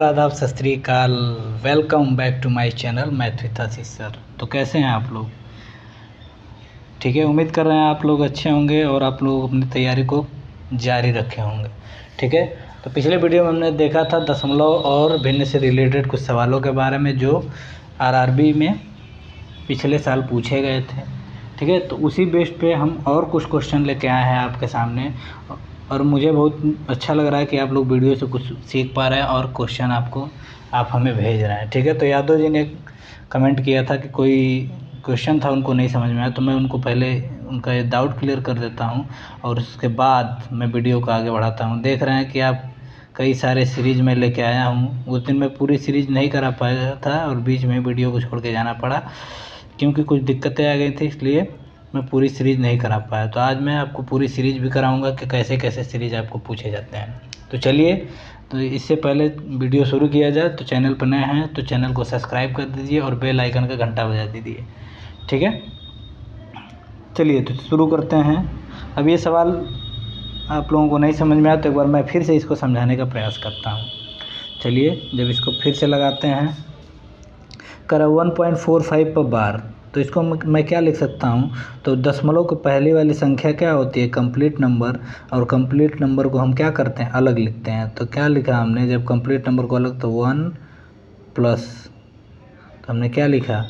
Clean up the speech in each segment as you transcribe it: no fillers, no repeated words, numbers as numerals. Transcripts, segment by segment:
आदाब, सत श्री अकाल। Welcome back to my channel maths sir. तो कैसे हैं आप लोग? ठीक है, उम्मीद कर रहे हैं आप लोग अच्छे होंगे और आप लोग अपनी तैयारी को जारी रखे होंगे। ठीक है, तो पिछले वीडियो में हमने देखा था दशमलव और भिन्न से रिलेटेड कुछ सवालों के बारे में जो आरआरबी में पिछले साल पूछे गए थे। ठीक है, तो उसी बेस पे हम और कुछ क्वेश्चन लेके आए हैं आपके सामने और मुझे बहुत अच्छा लग रहा है कि आप लोग वीडियो से कुछ सीख पा रहे हैं और क्वेश्चन आप हमें भेज रहे हैं। ठीक है, तो यादव जी ने कमेंट किया था कि कोई क्वेश्चन था उनको नहीं समझ में आया, तो मैं उनको पहले उनका ये डाउट क्लियर कर देता हूँ और उसके बाद मैं वीडियो को आगे बढ़ाता हूँ। देख रहे हैं कि आप कई सारे सीरीज़ में लेके आया हूँ। उस दिन मैं पूरी सीरीज़ नहीं करा पाया था और बीच में वीडियो को छोड़ के जाना पड़ा क्योंकि कुछ दिक्कतें आ गई थी, इसलिए मैं पूरी सीरीज़ नहीं करा पाया। तो आज मैं आपको पूरी सीरीज़ भी कराऊंगा कि कैसे कैसे सीरीज़ आपको पूछे जाते हैं। तो चलिए, तो इससे पहले वीडियो शुरू किया जाए तो चैनल पर नए हैं तो चैनल को सब्सक्राइब कर दीजिए और बेल आइकन का घंटा बजा दीजिए। ठीक है, चलिए तो शुरू करते हैं। अब ये सवाल आप लोगों को नहीं समझ में आया तो एक बार मैं फिर से इसको समझाने का प्रयास करता हूँ। चलिए, जब इसको फिर से लगाते हैं, करा 1.45 पर बार, तो इसको मैं क्या लिख सकता हूँ? तो दशमलव की पहली वाली संख्या क्या होती है? Complete number. और कंप्लीट नंबर को हम क्या करते हैं? अलग लिखते हैं। तो क्या लिखा हमने जब कंप्लीट नंबर को अलग? तो 1 प्लस, तो हमने क्या लिखा?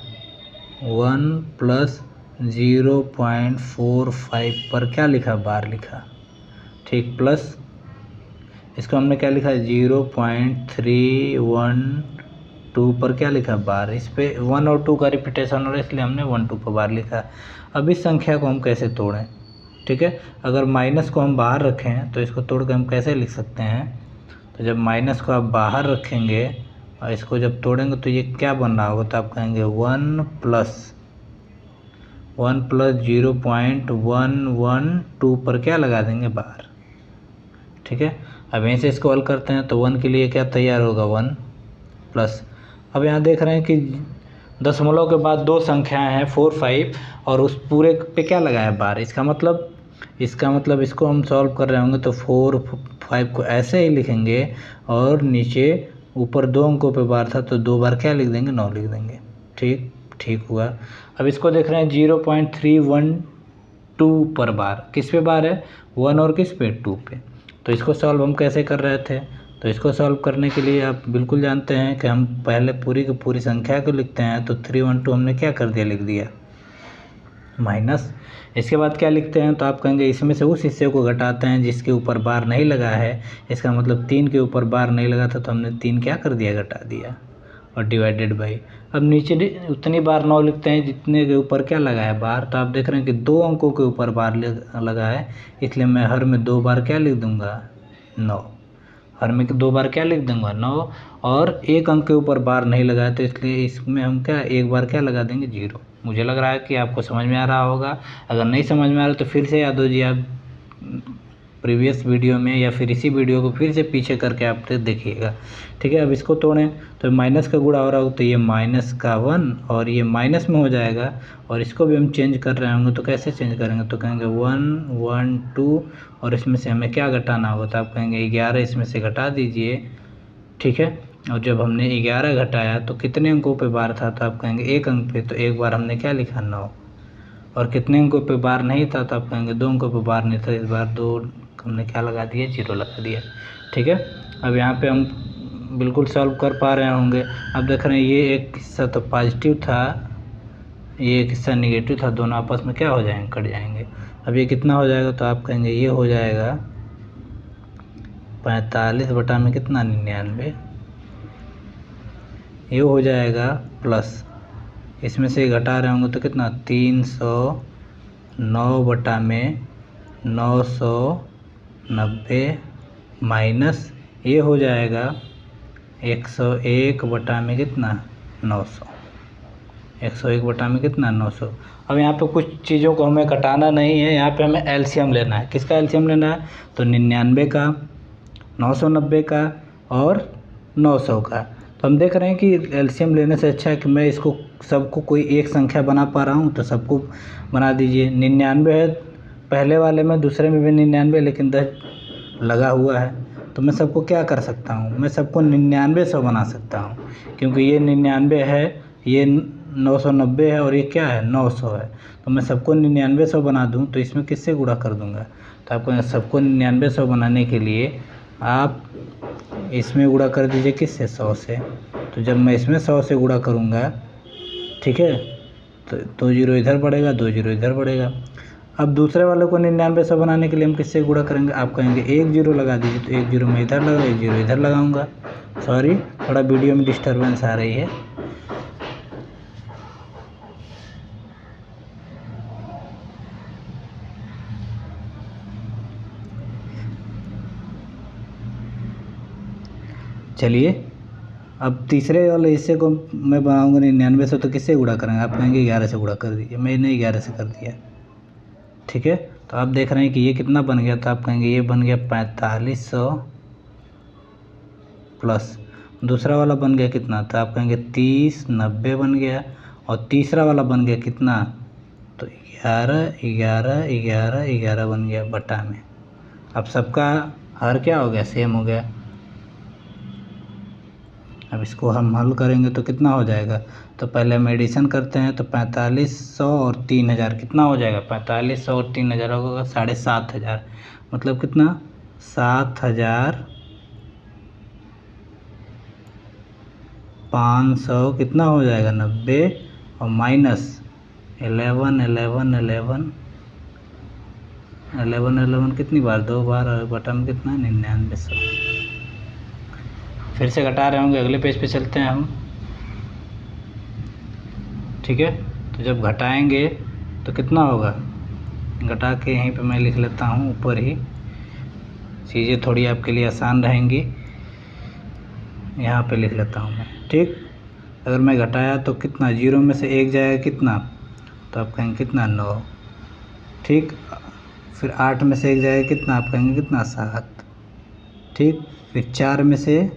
1 प्लस 0.45 पर क्या लिखा? बार लिखा। ठीक, प्लस इसको हमने क्या लिखा? 0.312 पर क्या लिखा? बार। इस पे 1 और 2 का रिपीटेशन हो रहा है इसलिए हमने 1 2 पर बार लिखा। अब इस संख्या को हम कैसे तोड़ें? ठीक है, अगर माइनस को हम बाहर रखें तो इसको तोड़ के हम कैसे लिख सकते हैं? तो जब माइनस को आप बाहर रखेंगे और इसको जब तोड़ेंगे तो ये क्या बन रहा होगा? तो आप कहेंगे 1 प्लस 0.112 पर क्या लगा देंगे? बार। ठीक है, अब यहीं से इसको हल करते हैं तो 1 के लिए क्या तैयार होगा? 1 प्लस, अब यहाँ देख रहे हैं कि दशमलव के बाद दो संख्याएं हैं 4 5 और उस पूरे पे क्या लगाया? बार। इसका मतलब इसको हम सॉल्व कर रहे होंगे तो 4 5 को ऐसे ही लिखेंगे और नीचे ऊपर दो अंकों पे बार था तो 2 बार क्या लिख देंगे? 9 लिख देंगे। ठीक हुआ। अब इसको देख रहे हैं 0.312 पर बार। किस पे बार है? 1 और किस पे? 2 पे। तो इसको सॉल्व हम कैसे कर रहे थे? तो इसको सॉल्व करने के लिए आप बिल्कुल जानते हैं कि हम पहले पूरी की पूरी संख्या को लिखते हैं। तो 312 हमने क्या कर दिया? लिख दिया माइनस। इसके बाद क्या लिखते हैं? तो आप कहेंगे इसमें से उस हिस्से को घटाते हैं जिसके ऊपर बार नहीं लगा है। इसका मतलब 3 के ऊपर बार नहीं लगा था तो हमने 3 क्या कर दिया? घटा दिया और डिवाइडेड बाई। अब नीचे उतनी बार 9 लिखते हैं जितने के ऊपर क्या लगा है? बार। तो आप देख रहे हैं कि दो अंकों के ऊपर बार लगा है इसलिए मैं हर में 2 बार क्या लिख दूंगा? 9। हर में 2 बार क्या लिख दूंगा? 9। और एक अंक के ऊपर बार नहीं लगा है तो इसलिए इसमें हम क्या एक बार क्या लगा देंगे? 0। मुझे लग रहा है कि आपको समझ में आ रहा होगा। अगर नहीं समझ में आ रहा तो फिर से याद हो जी, आप प्रीवियस वीडियो में या फिर इसी वीडियो को फिर से पीछे करके आप देखिएगा। ठीक है, अब इसको तोड़ें तो माइनस का गुणा हो रहा हो तो ये माइनस का 1 और ये माइनस में हो जाएगा और इसको भी हम चेंज कर रहे होंगे तो कैसे चेंज करेंगे? तो कहेंगे 1 1 2 और इसमें से हमें क्या घटाना होगा? तो आप कहेंगे 11 इसमें से घटा दीजिए। ठीक है, और जब हमने 11 घटाया तो कितने अंकों पे बार था? तो आप कहेंगे एक अंक पे, तो एक बार हमने क्या लिखा? 9। और कितने अंकों पे बार नहीं था? तो आप कहेंगे 2 अंकों पे बार नहीं था, इस बार 2 हमने क्या लगा दिया? 0 लगा दिया। ठीक है, अब यहाँ पे हम बिल्कुल सॉल्व कर पा रहे होंगे। अब देख रहे हैं ये एक हिस्सा तो पॉजिटिव था, ये एक हिस्सा निगेटिव था, दोनों आपस में क्या हो जाएंगे? कट जाएंगे। अब ये कितना हो जाएगा? तो आप कहेंगे ये हो जाएगा 45 बटा में कितना? 99। ये हो जाएगा प्लस, इसमें से घटा रहे होंगे तो कितना? 309 बटा में 990 माइनस ये हो जाएगा 101 बटा में कितना? 900। 101 बटा में कितना? 900। अब यहाँ पे कुछ चीज़ों को हमें घटाना नहीं है, यहाँ पे हमें एलसीएम लेना है। किसका एलसीएम लेना है? तो 99 का, 990 का और 900 का। तो हम देख रहे हैं कि एलसीएम लेने से अच्छा है कि मैं इसको सबको कोई एक संख्या बना पा रहा हूँ तो सबको बना दीजिए। 99 है पहले वाले में, दूसरे में भी 99 लेकिन 10 लगा हुआ है तो मैं सबको क्या कर सकता हूँ, मैं सबको 9900 बना सकता हूँ, क्योंकि ये 99 है, ये 990 है और ये क्या है 900 है। तो मैं सबको 9900 बना दूँ तो इसमें किससे गुणा कर दूँगा। तो आपको सबको 9900 बनाने के लिए आप इसमें गुणा कर दीजिए किससे, 100 से। तो जब मैं इसमें 100 से गुणा करूँगा, ठीक है, तो 2 जीरो इधर बढ़ेगा, 2 जीरो इधर बढ़ेगा। अब दूसरे वाले को 9900 बनाने के लिए हम किससे गुणा करेंगे, आप कहेंगे 1 जीरो लगा दीजिए, तो 1 जीरो मैं इधर लगा, 1 जीरो इधर लगाऊंगा। सॉरी, थोड़ा वीडियो में डिस्टर्बेंस आ रही है। चलिए, अब तीसरे वाले हिस्से को मैं बनाऊंगा 99 से, तो किससे गुणा करेंगे, आप कहेंगे 11 से गुणा कर दीजिए। मैंने 11 से कर दिया, ठीक है। तो आप देख रहे हैं कि ये कितना बन गया, तो आप कहेंगे ये बन गया 4500 प्लस दूसरा वाला बन गया कितना, तो आप कहेंगे 3090 बन गया। और तीसरा वाला बन गया कितना, तो 11 11 11 11 बन गया बटा में। अब सबका हर क्या हो गया, सेम हो गया। अब इसको हम हल करेंगे तो कितना हो जाएगा, तो पहले हम एडिशन करते हैं। तो 4500 और 3000 कितना हो जाएगा, 4500 और 3000 होगा 7500, मतलब कितना 7500 कितना हो जाएगा 90, और माइनस 11 11 11 11 11 कितनी बार, 2 बार, और बटा में कितना 9900। फिर से घटा रहे होंगे, अगले पेज पे चलते हैं हम, ठीक है। तो जब घटाएंगे तो कितना होगा, घटा के यहीं पे मैं लिख लेता हूँ ऊपर ही, चीज़ें थोड़ी आपके लिए आसान रहेंगी, यहाँ पे लिख लेता हूँ मैं, ठीक। अगर मैं घटाया तो कितना, 0 में से 1 जाएगा कितना, तो आप कहेंगे कितना 9, ठीक। फिर 8 में से 1 जाएगा कितना, आप कहेंगे कितना 7, ठीक। फिर 4 में से,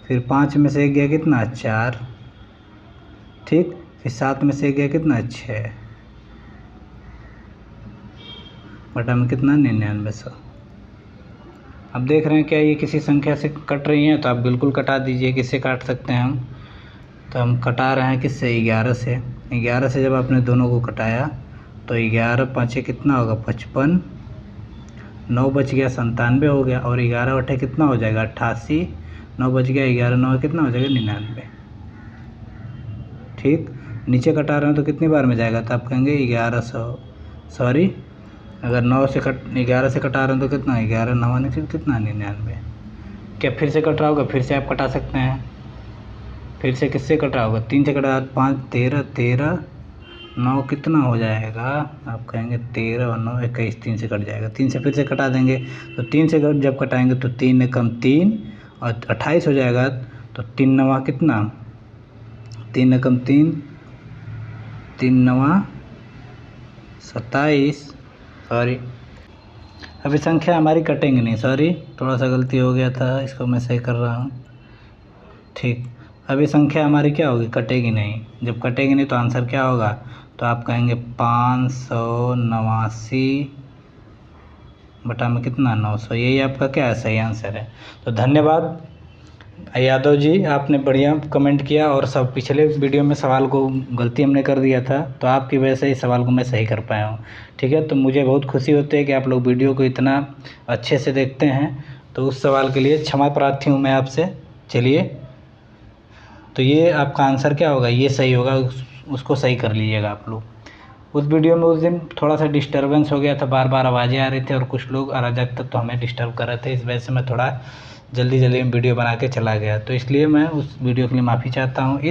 फिर 5 में से 1 गया कितना 4, ठीक। फिर 7 में से 1 गया कितना 6, बटा में कितना 9900। अब देख रहे हैं क्या ये किसी संख्या से कट रही हैं, तो आप बिल्कुल कटा दीजिए। किससे काट सकते हैं हम, तो हम कटा रहे हैं किससे, 11 से। 11 से जब आपने दोनों को कटाया तो 11 पाँचे कितना होगा 55, 9 बच गया 97 हो गया, और 11 बटे कितना हो जाएगा 88, 9 बच गया, 11 9 कितना हो जाएगा 99, ठीक। नीचे कटा रहे हैं तो कितनी बार में जाएगा, तो आप कहेंगे 1100, सॉरी, अगर 9 से 11 से कटा रहे हैं तो कितना, 11 9 कितना 99। क्या फिर से कट रहा होगा, फिर से आप कटा सकते हैं। फिर से किससे कट रहा होगा, 3 से कटा, 5 13 13 9 कितना हो जाएगा, आप कहेंगे 13 और 9 21, 3 से कट जाएगा। 3 से फिर से कटा देंगे, तो 3 से जब कटाएंगे तो 3 कम 3 और 28 हो जाएगा। तो 3 9 कितना, 3 कम 3, 3 9 27, सॉरी, अभी संख्या हमारी कटेंगे नहीं, सॉरी, थोड़ा सा गलती हो गया था, इसको मैं सही कर रहा हूँ, ठीक। अभी संख्या हमारी क्या होगी, कटेगी नहीं। जब कटेगी नहीं तो आंसर क्या होगा, तो आप कहेंगे 589 बटा में कितना 900, यही आपका क्या है, सही आंसर है। तो धन्यवाद यादव जी, आपने बढ़िया कमेंट किया, और सब पिछले वीडियो में सवाल को गलती हमने कर दिया था, तो आपकी वजह से इस सवाल को मैं सही कर पाया हूँ, ठीक है। तो मुझे बहुत खुशी होती है कि आप लोग वीडियो को इतना अच्छे से देखते हैं, तो उस सवाल के लिए क्षमा प्रार्थी हूँ मैं आपसे। चलिए, तो ये आपका आंसर क्या होगा, ये सही होगा, उसको सही कर लीजिएगा आप लोग। उस वीडियो में उस दिन थोड़ा सा डिस्टर्बेंस हो गया था, बार बार आवाज़ें आ रही थी, और कुछ लोग अराजक तक तो हमें डिस्टर्ब कर रहे थे, इस वजह से मैं थोड़ा जल्दी में वीडियो बना के चला गया। तो इसलिए मैं उस वीडियो के लिए माफ़ी चाहता हूँ।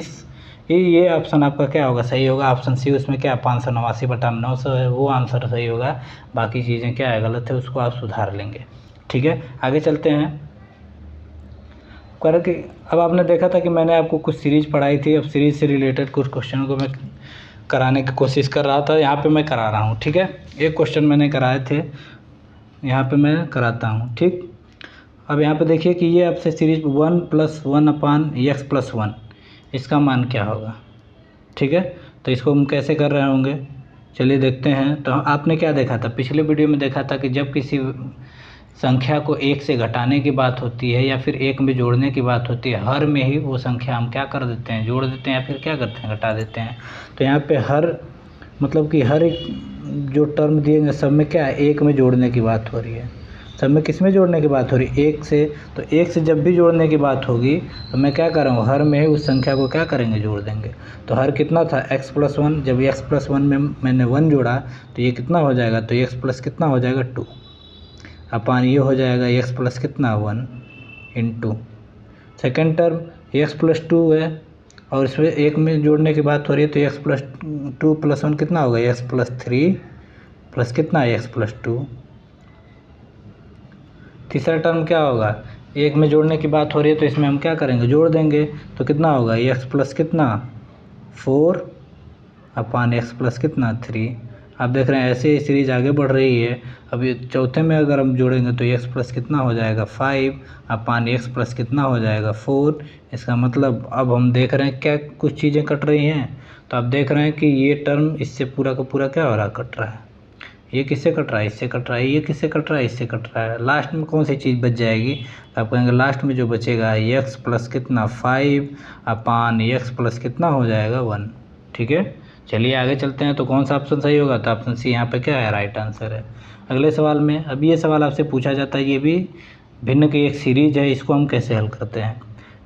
ये ऑप्शन आपका क्या होगा, सही होगा, ऑप्शन सी, उसमें क्या 589 बटा 900 है, वो आंसर सही होगा। बाकी चीज़ें क्या है गलत है, उसको आप सुधार लेंगे, ठीक है। आगे चलते हैं। कह कि अब आपने देखा था कि मैंने आपको कुछ सीरीज़ पढ़ाई थी, अब सीरीज़ से रिलेटेड कुछ क्वेश्चन को मैं कराने की कोशिश कर रहा था, यहाँ पे मैं करा रहा हूँ, ठीक है। एक क्वेश्चन मैंने कराए थे, यहाँ पे मैं कराता हूँ, ठीक। अब यहाँ पे देखिए कि ये आपसे सीरीज 1 + 1/x+1, इसका मान क्या होगा, ठीक है। तो इसको हम कैसे कर रहे होंगे, चलिए देखते हैं। तो आपने क्या देखा था, पिछले वीडियो में देखा था कि जब किसी संख्या को एक से घटाने की बात होती है या फिर एक में जोड़ने की बात होती है, हर में ही वो संख्या हम क्या कर देते हैं, जोड़ देते हैं या फिर क्या करते हैं, घटा देते हैं। तो यहाँ पे हर मतलब कि हर एक जो टर्म दिए गए सब में क्या है, एक में जोड़ने की बात हो रही है। सब में किस में जोड़ने की बात हो रही है, एक से। तो एक से जब भी जोड़ने की बात होगी तो मैं क्या करूँगा, हर में उस संख्या को क्या करेंगे, जोड़ देंगे। तो हर कितना था, x+1। जब x+1 में मैंने 1 जोड़ा तो ये कितना हो जाएगा, तो x प्लस कितना हो जाएगा 2 अपान ये हो जाएगा x प्लस कितना 1 इंटू सेकेंड टर्म x+2 है और इसमें एक में जोड़ने की बात हो रही है तो x+2 + 1 कितना होगा, x+3 प्लस कितना है, x+2। तीसरा टर्म क्या होगा, एक में जोड़ने की बात हो रही है तो इसमें हम क्या करेंगे, जोड़ देंगे। तो कितना होगा, x प्लस कितना 4 अपान x प्लस कितना 3। आप देख रहे हैं ऐसे ही सीरीज आगे बढ़ रही है। अभी चौथे में अगर हम जोड़ेंगे तो x प्लस कितना हो जाएगा 5 अपान x प्लस कितना हो जाएगा 4। इसका मतलब अब हम देख रहे हैं क्या कुछ चीज़ें कट रही हैं। तो आप देख रहे हैं कि ये टर्म इससे पूरा का पूरा क्या हो रहा है, कट रहा है। ये किससे कट रहा है, इससे कट रहा है। ये किससे कट रहा है, इससे कट रहा है। लास्ट में कौन सी चीज़ बच जाएगी, तो आप कहेंगे लास्ट में जो बचेगा x प्लस कितना 5 अपान x प्लस कितना हो जाएगा 1। ठीक है, चलिए आगे चलते हैं। तो कौन सा ऑप्शन सही होगा, तो ऑप्शन सी यहाँ पे क्या है, राइट आंसर है। अगले सवाल में, अब ये सवाल आपसे पूछा जाता है, ये भी भिन्न की एक सीरीज है, इसको हम कैसे हल करते हैं।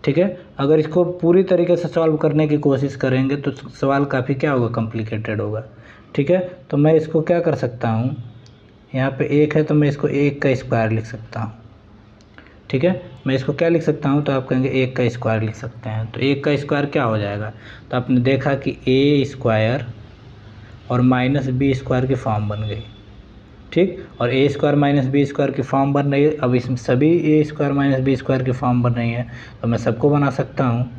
ठीक है, अगर इसको पूरी तरीके से सॉल्व करने की कोशिश करेंगे तो सवाल काफ़ी क्या होगा, कॉम्प्लिकेटेड होगा। ठीक है, तो मैं इसको क्या कर सकता हूँ, यहाँ पे एक है तो मैं इसको 1 का स्क्वायर लिख सकता हूँ। ठीक है, मैं इसको क्या लिख सकता हूँ, तो आप कहेंगे 1 का स्क्वायर लिख सकते हैं। तो 1 का स्क्वायर क्या हो जाएगा, तो आपने देखा कि a स्क्वायर और माइनस बी स्क्वायर की फॉर्म बन गई। ठीक, और a square minus B square की फॉर्म बन रही है। अब इसमें सभी a square minus B square की फॉर्म बन रही है तो मैं सबको बना सकता हूँ।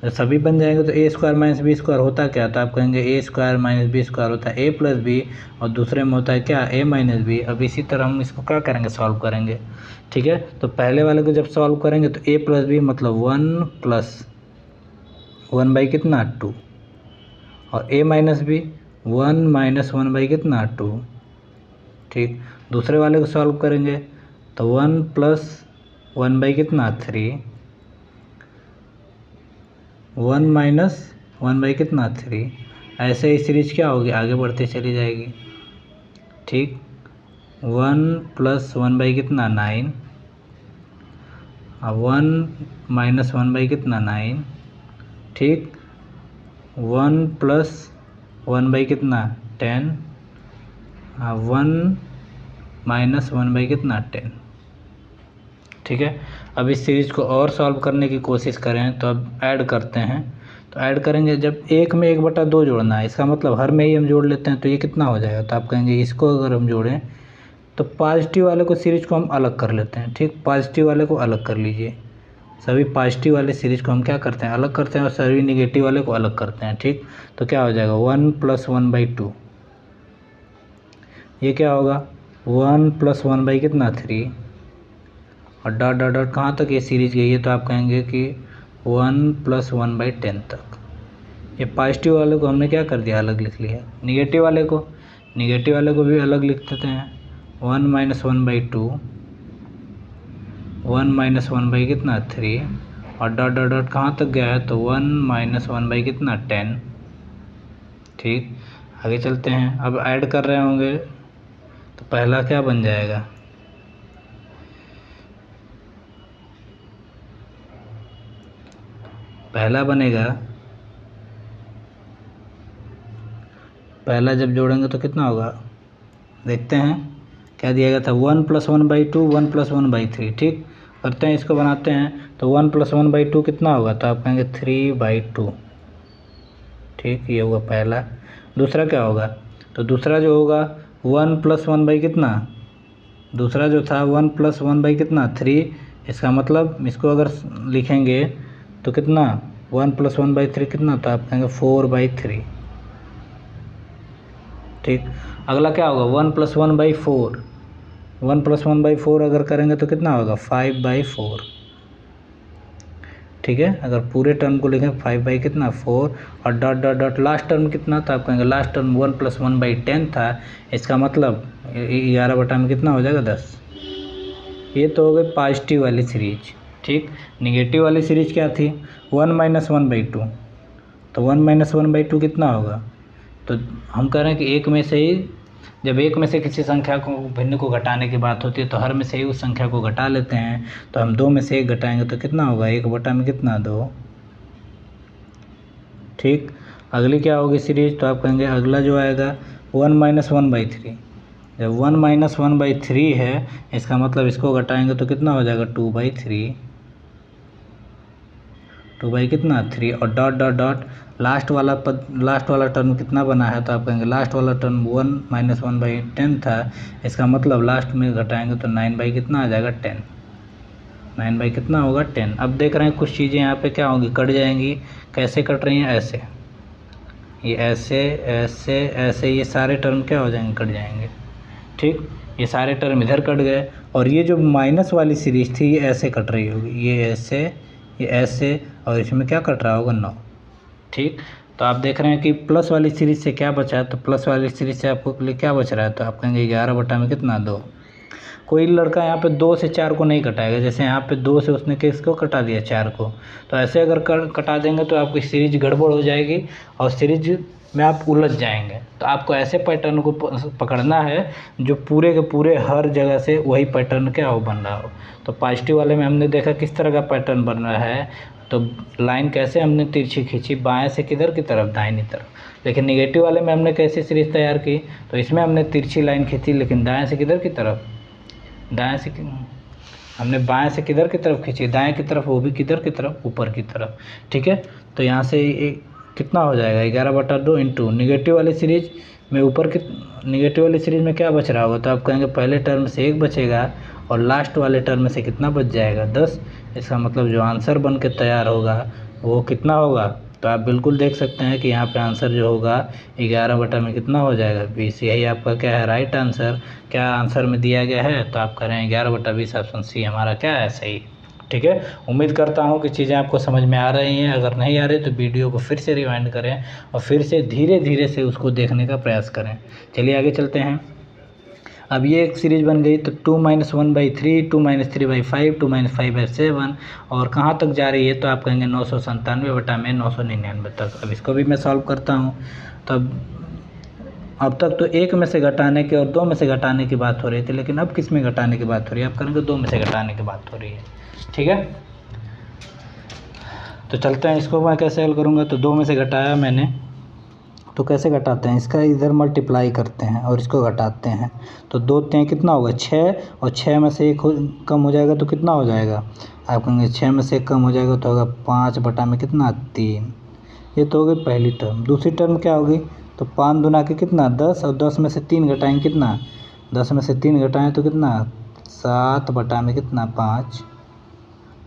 तो सभी बन जाएंगे तो a square minus B square होता क्या, तो आप कहेंगे a square minus B square होता है a प्लस बी और दूसरे में होता है क्या, a माइनस बी। अब इसी तरह हम इसको क्या करेंगे, सॉल्व करेंगे। ठीक है, तो पहले वाले को जब सॉल्व करेंगे तो a प्लस बी मतलब 1 प्लस 1 बाई कितना 2 और a minus B 1 minus 1 by कितना 2। ठीक, दूसरे वाले को सॉल्व करेंगे तो 1 प्लस 1 बाई कितना 3 1 माइनस 1 बाई कितना 3। ऐसे ही सीरीज क्या होगी, आगे बढ़ते चली जाएगी। ठीक, 1 प्लस 1 बाई कितना 9 और 1 माइनस 1 बाई कितना 9। ठीक, 1 प्लस 1 बाई कितना 10 और 1 माइनस 1 बाई कितना 10। ठीक है, अब इस सीरीज को और सॉल्व करने की कोशिश करें तो अब ऐड करते हैं। तो ऐड करेंगे, जब एक में 1/2 जोड़ना है, इसका मतलब हर में ही हम जोड़ लेते हैं तो ये कितना हो जाएगा, तो आप कहेंगे इसको अगर हम जोड़ें तो पॉजिटिव वाले को सीरीज को हम अलग कर लेते हैं। ठीक, पॉजिटिव वाले को अलग कर लीजिए। सभी पॉजिटिव वाले सीरीज को हम क्या करते हैं, अलग करते हैं और सभी निगेटिव वाले को अलग करते हैं। ठीक, तो क्या हो जाएगा 1 प्लस 1 बाई 2। ये क्या होगा 1 प्लस 1 बाई कितना 3 और डॉट डॉट डॉट कहाँ तक ये सीरीज गई है, तो आप कहेंगे कि 1 प्लस 1 बाई 10 तक। ये पॉजिटिव वाले को हमने क्या कर दिया, अलग लिख लिया। निगेटिव वाले को भी अलग लिख देते हैं। 1 माइनस 1 बाई 2 1 माइनस 1 बाई कितना 3 और डॉट डॉट डॉट कहाँ तक गया है, तो 1 माइनस 1 बाई कितना 10। ठीक, आगे चलते हैं। अब ऐड कर रहे होंगे तो पहला क्या बन जाएगा, पहला बनेगा, पहला जब जोड़ेंगे तो कितना होगा, देखते हैं क्या दिया गया था। 1 प्लस 1 बाई 2 1 प्लस 1 बाई 3। ठीक, करते हैं, इसको बनाते हैं। तो 1 प्लस 1 बाई 2 कितना होगा, तो आप कहेंगे 3/2। ठीक, ये होगा पहला। दूसरा क्या होगा, तो दूसरा जो होगा 1 प्लस 1 बाई कितना, दूसरा जो था 1 प्लस 1 बाई कितना 3। इसका मतलब इसको अगर लिखेंगे तो कितना 1 प्लस 1 बाई 3 कितना, तो आप कहेंगे 4/3। ठीक, अगला क्या होगा 1 प्लस 1 बाई 4। 1 प्लस 1 बाई 4 अगर करेंगे तो कितना होगा 5/4। ठीक है, अगर पूरे टर्म को लिखें 5 बाई कितना 4 और dot dot dot last term कितना था, आप कहेंगे लास्ट टर्म 1 प्लस 1 बाई 10 था। इसका मतलब 11 बटा में कितना हो जाएगा 10। ये तो हो गई पॉजिटिव वाली सीरीज, ठीक। निगेटिव वाली सीरीज क्या थी, 1 - 1/2, तो 1 - 1/2 कितना होगा। तो हम कह रहे हैं कि एक में से ही, जब एक में से किसी संख्या को भिन्न को घटाने की बात होती है तो हर में से ही उस संख्या को घटा लेते हैं। तो हम 2 में से 1 घटाएंगे तो कितना होगा, 1 बटा में कितना 2, ठीक। अगली क्या होगी सीरीज, तो आप कहेंगे अगला जो आएगा 1 - 1/3। जब 1 - 1/3 है, इसका मतलब इसको घटाएंगे तो कितना हो जाएगा 2/3, 2 कितना 3, और डॉट डॉट डॉट लास्ट वाला टर्म कितना बना है, तो आप कहेंगे लास्ट वाला टर्म 1 - 1/10 था। इसका मतलब लास्ट में घटाएंगे तो 9 कितना आ जाएगा 10, 9 कितना होगा 10। अब देख रहे हैं कुछ चीज़ें यहाँ पे क्या होंगी, कट जाएंगी। कैसे कट रही हैं, ऐसे, ये ऐसे ऐसे ऐसे, ये सारे टर्म क्या हो जाएंगे, कट जाएंगे, ठीक। ये सारे टर्म इधर कट गए, और ये जो माइनस वाली सीरीज थी ये ऐसे कट रही होगी, ये ऐसे, ये ऐसे, और इसमें क्या कट रहा होगा 9, ठीक। तो आप देख रहे हैं कि प्लस वाली सीरीज से क्या बचा है, तो प्लस वाली सीरीज से आपको लिए क्या बच रहा है, तो आप कहेंगे 11 बटा में कितना 2। कोई लड़का यहाँ पे 2 से 4 को नहीं कटाएगा, जैसे यहाँ पे 2 से उसने किसको कटा दिया, 4 को। तो ऐसे अगर कटा देंगे तो आपकी सीरीज गड़बड़ हो जाएगी और सीरीज में आप उलझ जाएंगे। तो आपको ऐसे पैटर्न को पकड़ना है जो पूरे के पूरे हर जगह से वही पैटर्न क्या हो, बन रहा हो। तो पॉजिटिव वाले में हमने देखा किस तरह का पैटर्न बन रहा है, तो लाइन कैसे हमने तिरछी खींची, बाएं से किधर की तरफ, दाहिनी तरफ। लेकिन निगेटिव वाले में हमने कैसे सीरीज तैयार की, तो इसमें हमने तिरछी लाइन खींची, लेकिन दाएं से किधर की तरफ, दाएं से हमने बाएं से किधर की तरफ खींची, दाएं की तरफ, वो भी किधर की तरफ, ऊपर की तरफ, ठीक है। तो यहाँ से कितना हो जाएगा 11/2 इंटू निगेटिव वाली सीरीज में ऊपर की, निगेटिव वाली सीरीज में क्या बच रहा होगा, तो आप कहेंगे पहले टर्म से 1 बचेगा और लास्ट वाले टर्म में से कितना बच जाएगा 10। इसका मतलब जो आंसर बन के तैयार होगा वो कितना होगा, तो आप बिल्कुल देख सकते हैं कि यहाँ पे आंसर जो होगा 11 बटा में कितना हो जाएगा 20। यही आपका क्या है, राइट आंसर। क्या आंसर में दिया गया है, तो आप कह रहे हैं 11/20, ऑप्शन सी हमारा क्या है, सही, ठीक है। उम्मीद करता हूँ कि चीज़ें आपको समझ में आ रही हैं। अगर नहीं आ रही तो वीडियो को फिर से रिवाइंड करें और फिर से धीरे धीरे से उसको देखने का प्रयास करें। चलिए आगे चलते हैं। अब ये एक सीरीज बन गई, तो 2 - 1/3, 2 - 3/5, 2 - 5/7, और कहाँ तक जा रही है, तो आप कहेंगे 997 बटा में 999 तक। अब इसको भी मैं सॉल्व करता हूँ। तब अब तक तो 1 में से घटाने की और 2 में से घटाने की बात हो रही थी, लेकिन अब किस में घटाने की बात हो रही है, आप करेंगे 2 में से घटाने की बात हो रही है, ठीक है। तो चलते हैं, इसको मैं कैसे हल करूँगा। तो 2 में से घटाया मैंने, तो कैसे घटाते हैं, इसका इधर मल्टीप्लाई करते हैं और इसको घटाते हैं। तो 2 3 कितना होगा 6, और 6 में से 1 कम हो जाएगा तो कितना हो जाएगा, आप कहेंगे 6 में से 1 कम हो जाएगा तो होगा 5 बटा में कितना 3। ये तो हो गई पहली टर्म। दूसरी टर्म क्या होगी, तो 5 दूना के कितना 10, और 10 में से 3 घटाएंगे कितना, 10 में से 3 घटाएँ तो कितना 7 बटा में कितना 5।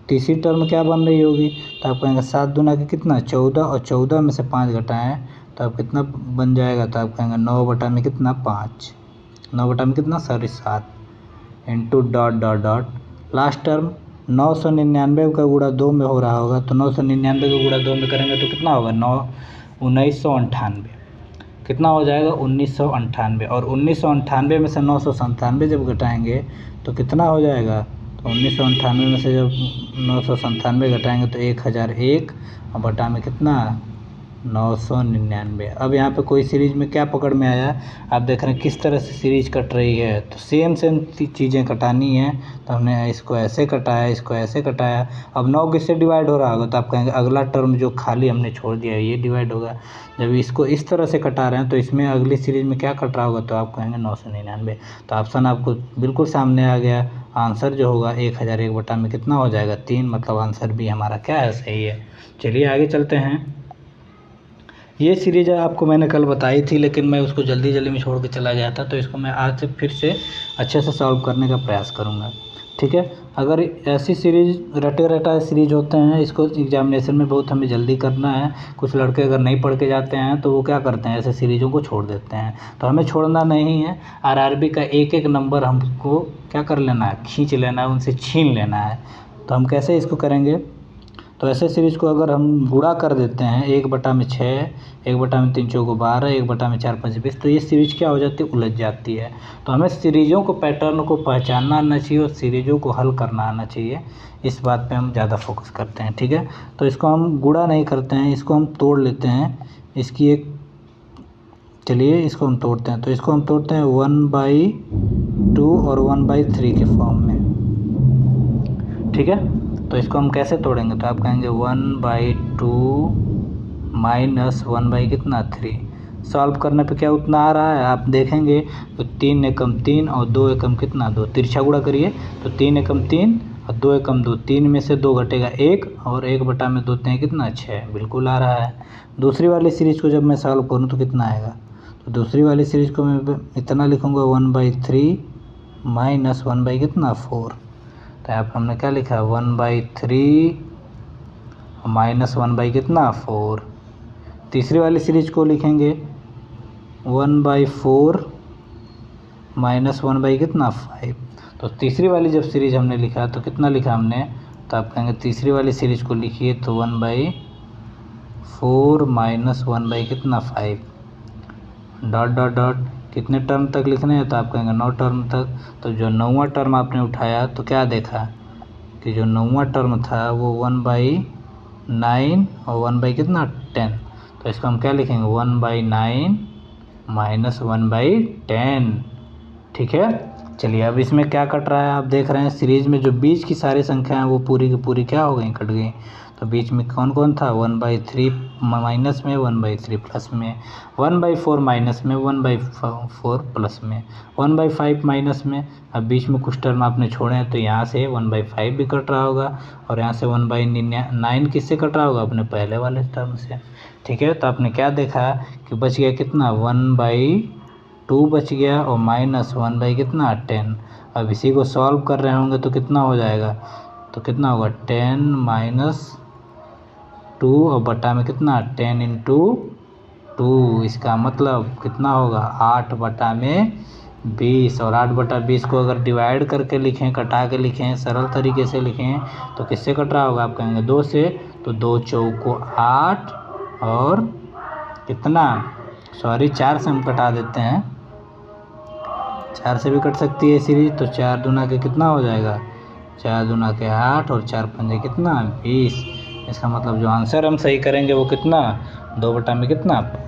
तीसरी टर्म क्या बन रही होगी, तो आप कहेंगे 7 दूना के कितना 14, और 14 में से 5 घटाएँ तो आप कितना बन जाएगा, तो आप कहेंगे 9 बटा में कितना 5, 9 बटा में कितना 7 into dot dot dot last term 999 का गुणा 2 में हो रहा होगा, तो 999 का गुणा 2 में करेंगे तो कितना होगा 1998, कितना हो जाएगा 1998, और 1998 में से 997 जब घटाएंगे तो कितना हो जाएगा, तो 1998 में से जब 997 घटाएंगे तो 1001, और बटा में कितना 999। अब यहाँ पे कोई सीरीज में क्या पकड़ में आया, आप देख रहे हैं किस तरह से सीरीज कट रही है। तो सेम चीज़ें कटानी है, तो हमने इसको ऐसे कटाया, इसको ऐसे कटाया। अब 9 किससे डिवाइड हो रहा होगा, तो आप कहेंगे अगला टर्म जो खाली हमने छोड़ दिया है ये डिवाइड होगा। जब इसको इस तरह से कटा रहे हैं तो इसमें अगली सीरीज में क्या कट रहा होगा, तो आप कहेंगे 999। तो ऑप्शन आपको बिल्कुल सामने आ गया। आंसर जो होगा 1001 बटा में कितना हो जाएगा 3, मतलब आंसर भी हमारा क्या है, सही है। चलिए आगे चलते हैं। ये सीरीज आपको मैंने कल बताई थी, लेकिन मैं उसको जल्दी जल्दी में छोड़ के चला गया था, तो इसको मैं आज से फिर से अच्छे से सॉल्व करने का प्रयास करूँगा, ठीक है। अगर ऐसी सीरीज रटे रटाए सीरीज होते हैं, इसको एग्जामिनेशन में बहुत हमें जल्दी करना है। कुछ लड़के अगर नहीं पढ़ के जाते हैं तो वो क्या करते हैं, ऐसे सीरीज़ों को छोड़ देते हैं। तो हमें छोड़ना नहीं है। आरआरबी का एक एक नंबर हमको क्या कर लेना है, खींच लेना है, उनसे छीन लेना है। तो हम कैसे इसको करेंगे, तो ऐसे सीरीज को अगर हम गुणा कर देते हैं 1/6, 1/3 चौको 12, 1/4 5 20, तो ये सीरीज क्या हो जाती है, उलझ जाती है। तो हमें सीरीजों को, पैटर्न को पहचानना आना चाहिए और सीरीजों को हल करना आना चाहिए। इस बात पे हम ज़्यादा फोकस करते हैं, ठीक है। तो इसको हम गुणा नहीं करते हैं, इसको हम तोड़ लेते हैं। इसकी एक, चलिए इसको हम तोड़ते हैं। तो इसको हम तोड़ते हैं 1/2 और 1/3 के फॉर्म में, ठीक है। तो इसको हम कैसे तोड़ेंगे, तो आप कहेंगे 1/2 माइनस 1/3। सॉल्व करने पे क्या उतना आ रहा है आप देखेंगे, तो 3 एकम 3 और 2 एकम कितना 2, तिरछा गुणा करिए तो 3 एकम 3 और 2 एकम 2, 3 में से 2 घटेगा 1 और 1/2 हैं कितना 6, बिल्कुल आ रहा है। दूसरी वाली सीरीज को जब मैं सॉल्व करूँ तो कितना आएगा, तो दूसरी वाली सीरीज को मैं इतना लिखूँगा 1/3 माइनस 1/4। तो यहाँ पर हमने क्या लिखा 1/3 माइनस 1/4। तीसरी वाली सीरीज को लिखेंगे 1/4 माइनस 1/5। तो तीसरी वाली जब सीरीज हमने लिखा तो कितना लिखा हमने, तो आप कहेंगे तीसरी वाली सीरीज को लिखिए तो 1/4 माइनस 1/5 डॉट डॉट डॉट कितने टर्म तक लिखने हैं, तो आप कहेंगे 9 टर्म तक। तो जो 9वां टर्म आपने उठाया तो क्या देखा कि जो 9वां टर्म था वो 1/9 और 1/10। तो इसको हम क्या लिखेंगे 1/9 माइनस 1/10, ठीक है। चलिए अब इसमें क्या कट रहा है, आप देख रहे हैं सीरीज में जो बीच की सारी संख्या हैं वो पूरी की पूरी क्या हो गई, कट गई। तो बीच में कौन कौन था, 1/3 माइनस में, 1/3 प्लस में, 1/4 माइनस में, 1/4 प्लस में, 1/5 माइनस में। अब बीच में कुछ टर्म आपने छोड़े हैं तो यहाँ से 1/5 भी कट रहा होगा और यहाँ से 1/9 किससे कट रहा होगा, अपने पहले वाले टर्म से, ठीक है। तो आपने क्या देखा कि बच गया कितना 1/2 बच गया और माइनस 1/10। अब इसी को सॉल्व कर रहे होंगे तो कितना हो जाएगा, तो कितना होगा 10 माइनस 2 और बटा में कितना 10 इंटू 2, इसका मतलब कितना होगा 8/20। और 8/20 को अगर डिवाइड करके लिखें, कटा के लिखें, सरल तरीके से लिखें तो किससे कट रहा होगा, आप कहेंगे 2 से। तो 2 चौको 8 और कितना, सॉरी 4 से हम कटा देते हैं, 4 से भी कट सकती है सीरीज। तो 4 दूना के कितना हो जाएगा, 4 दूना के 8 और 4 पंजे कितना 20। इसका मतलब जो आंसर हम सही करेंगे वो कितना 2/5।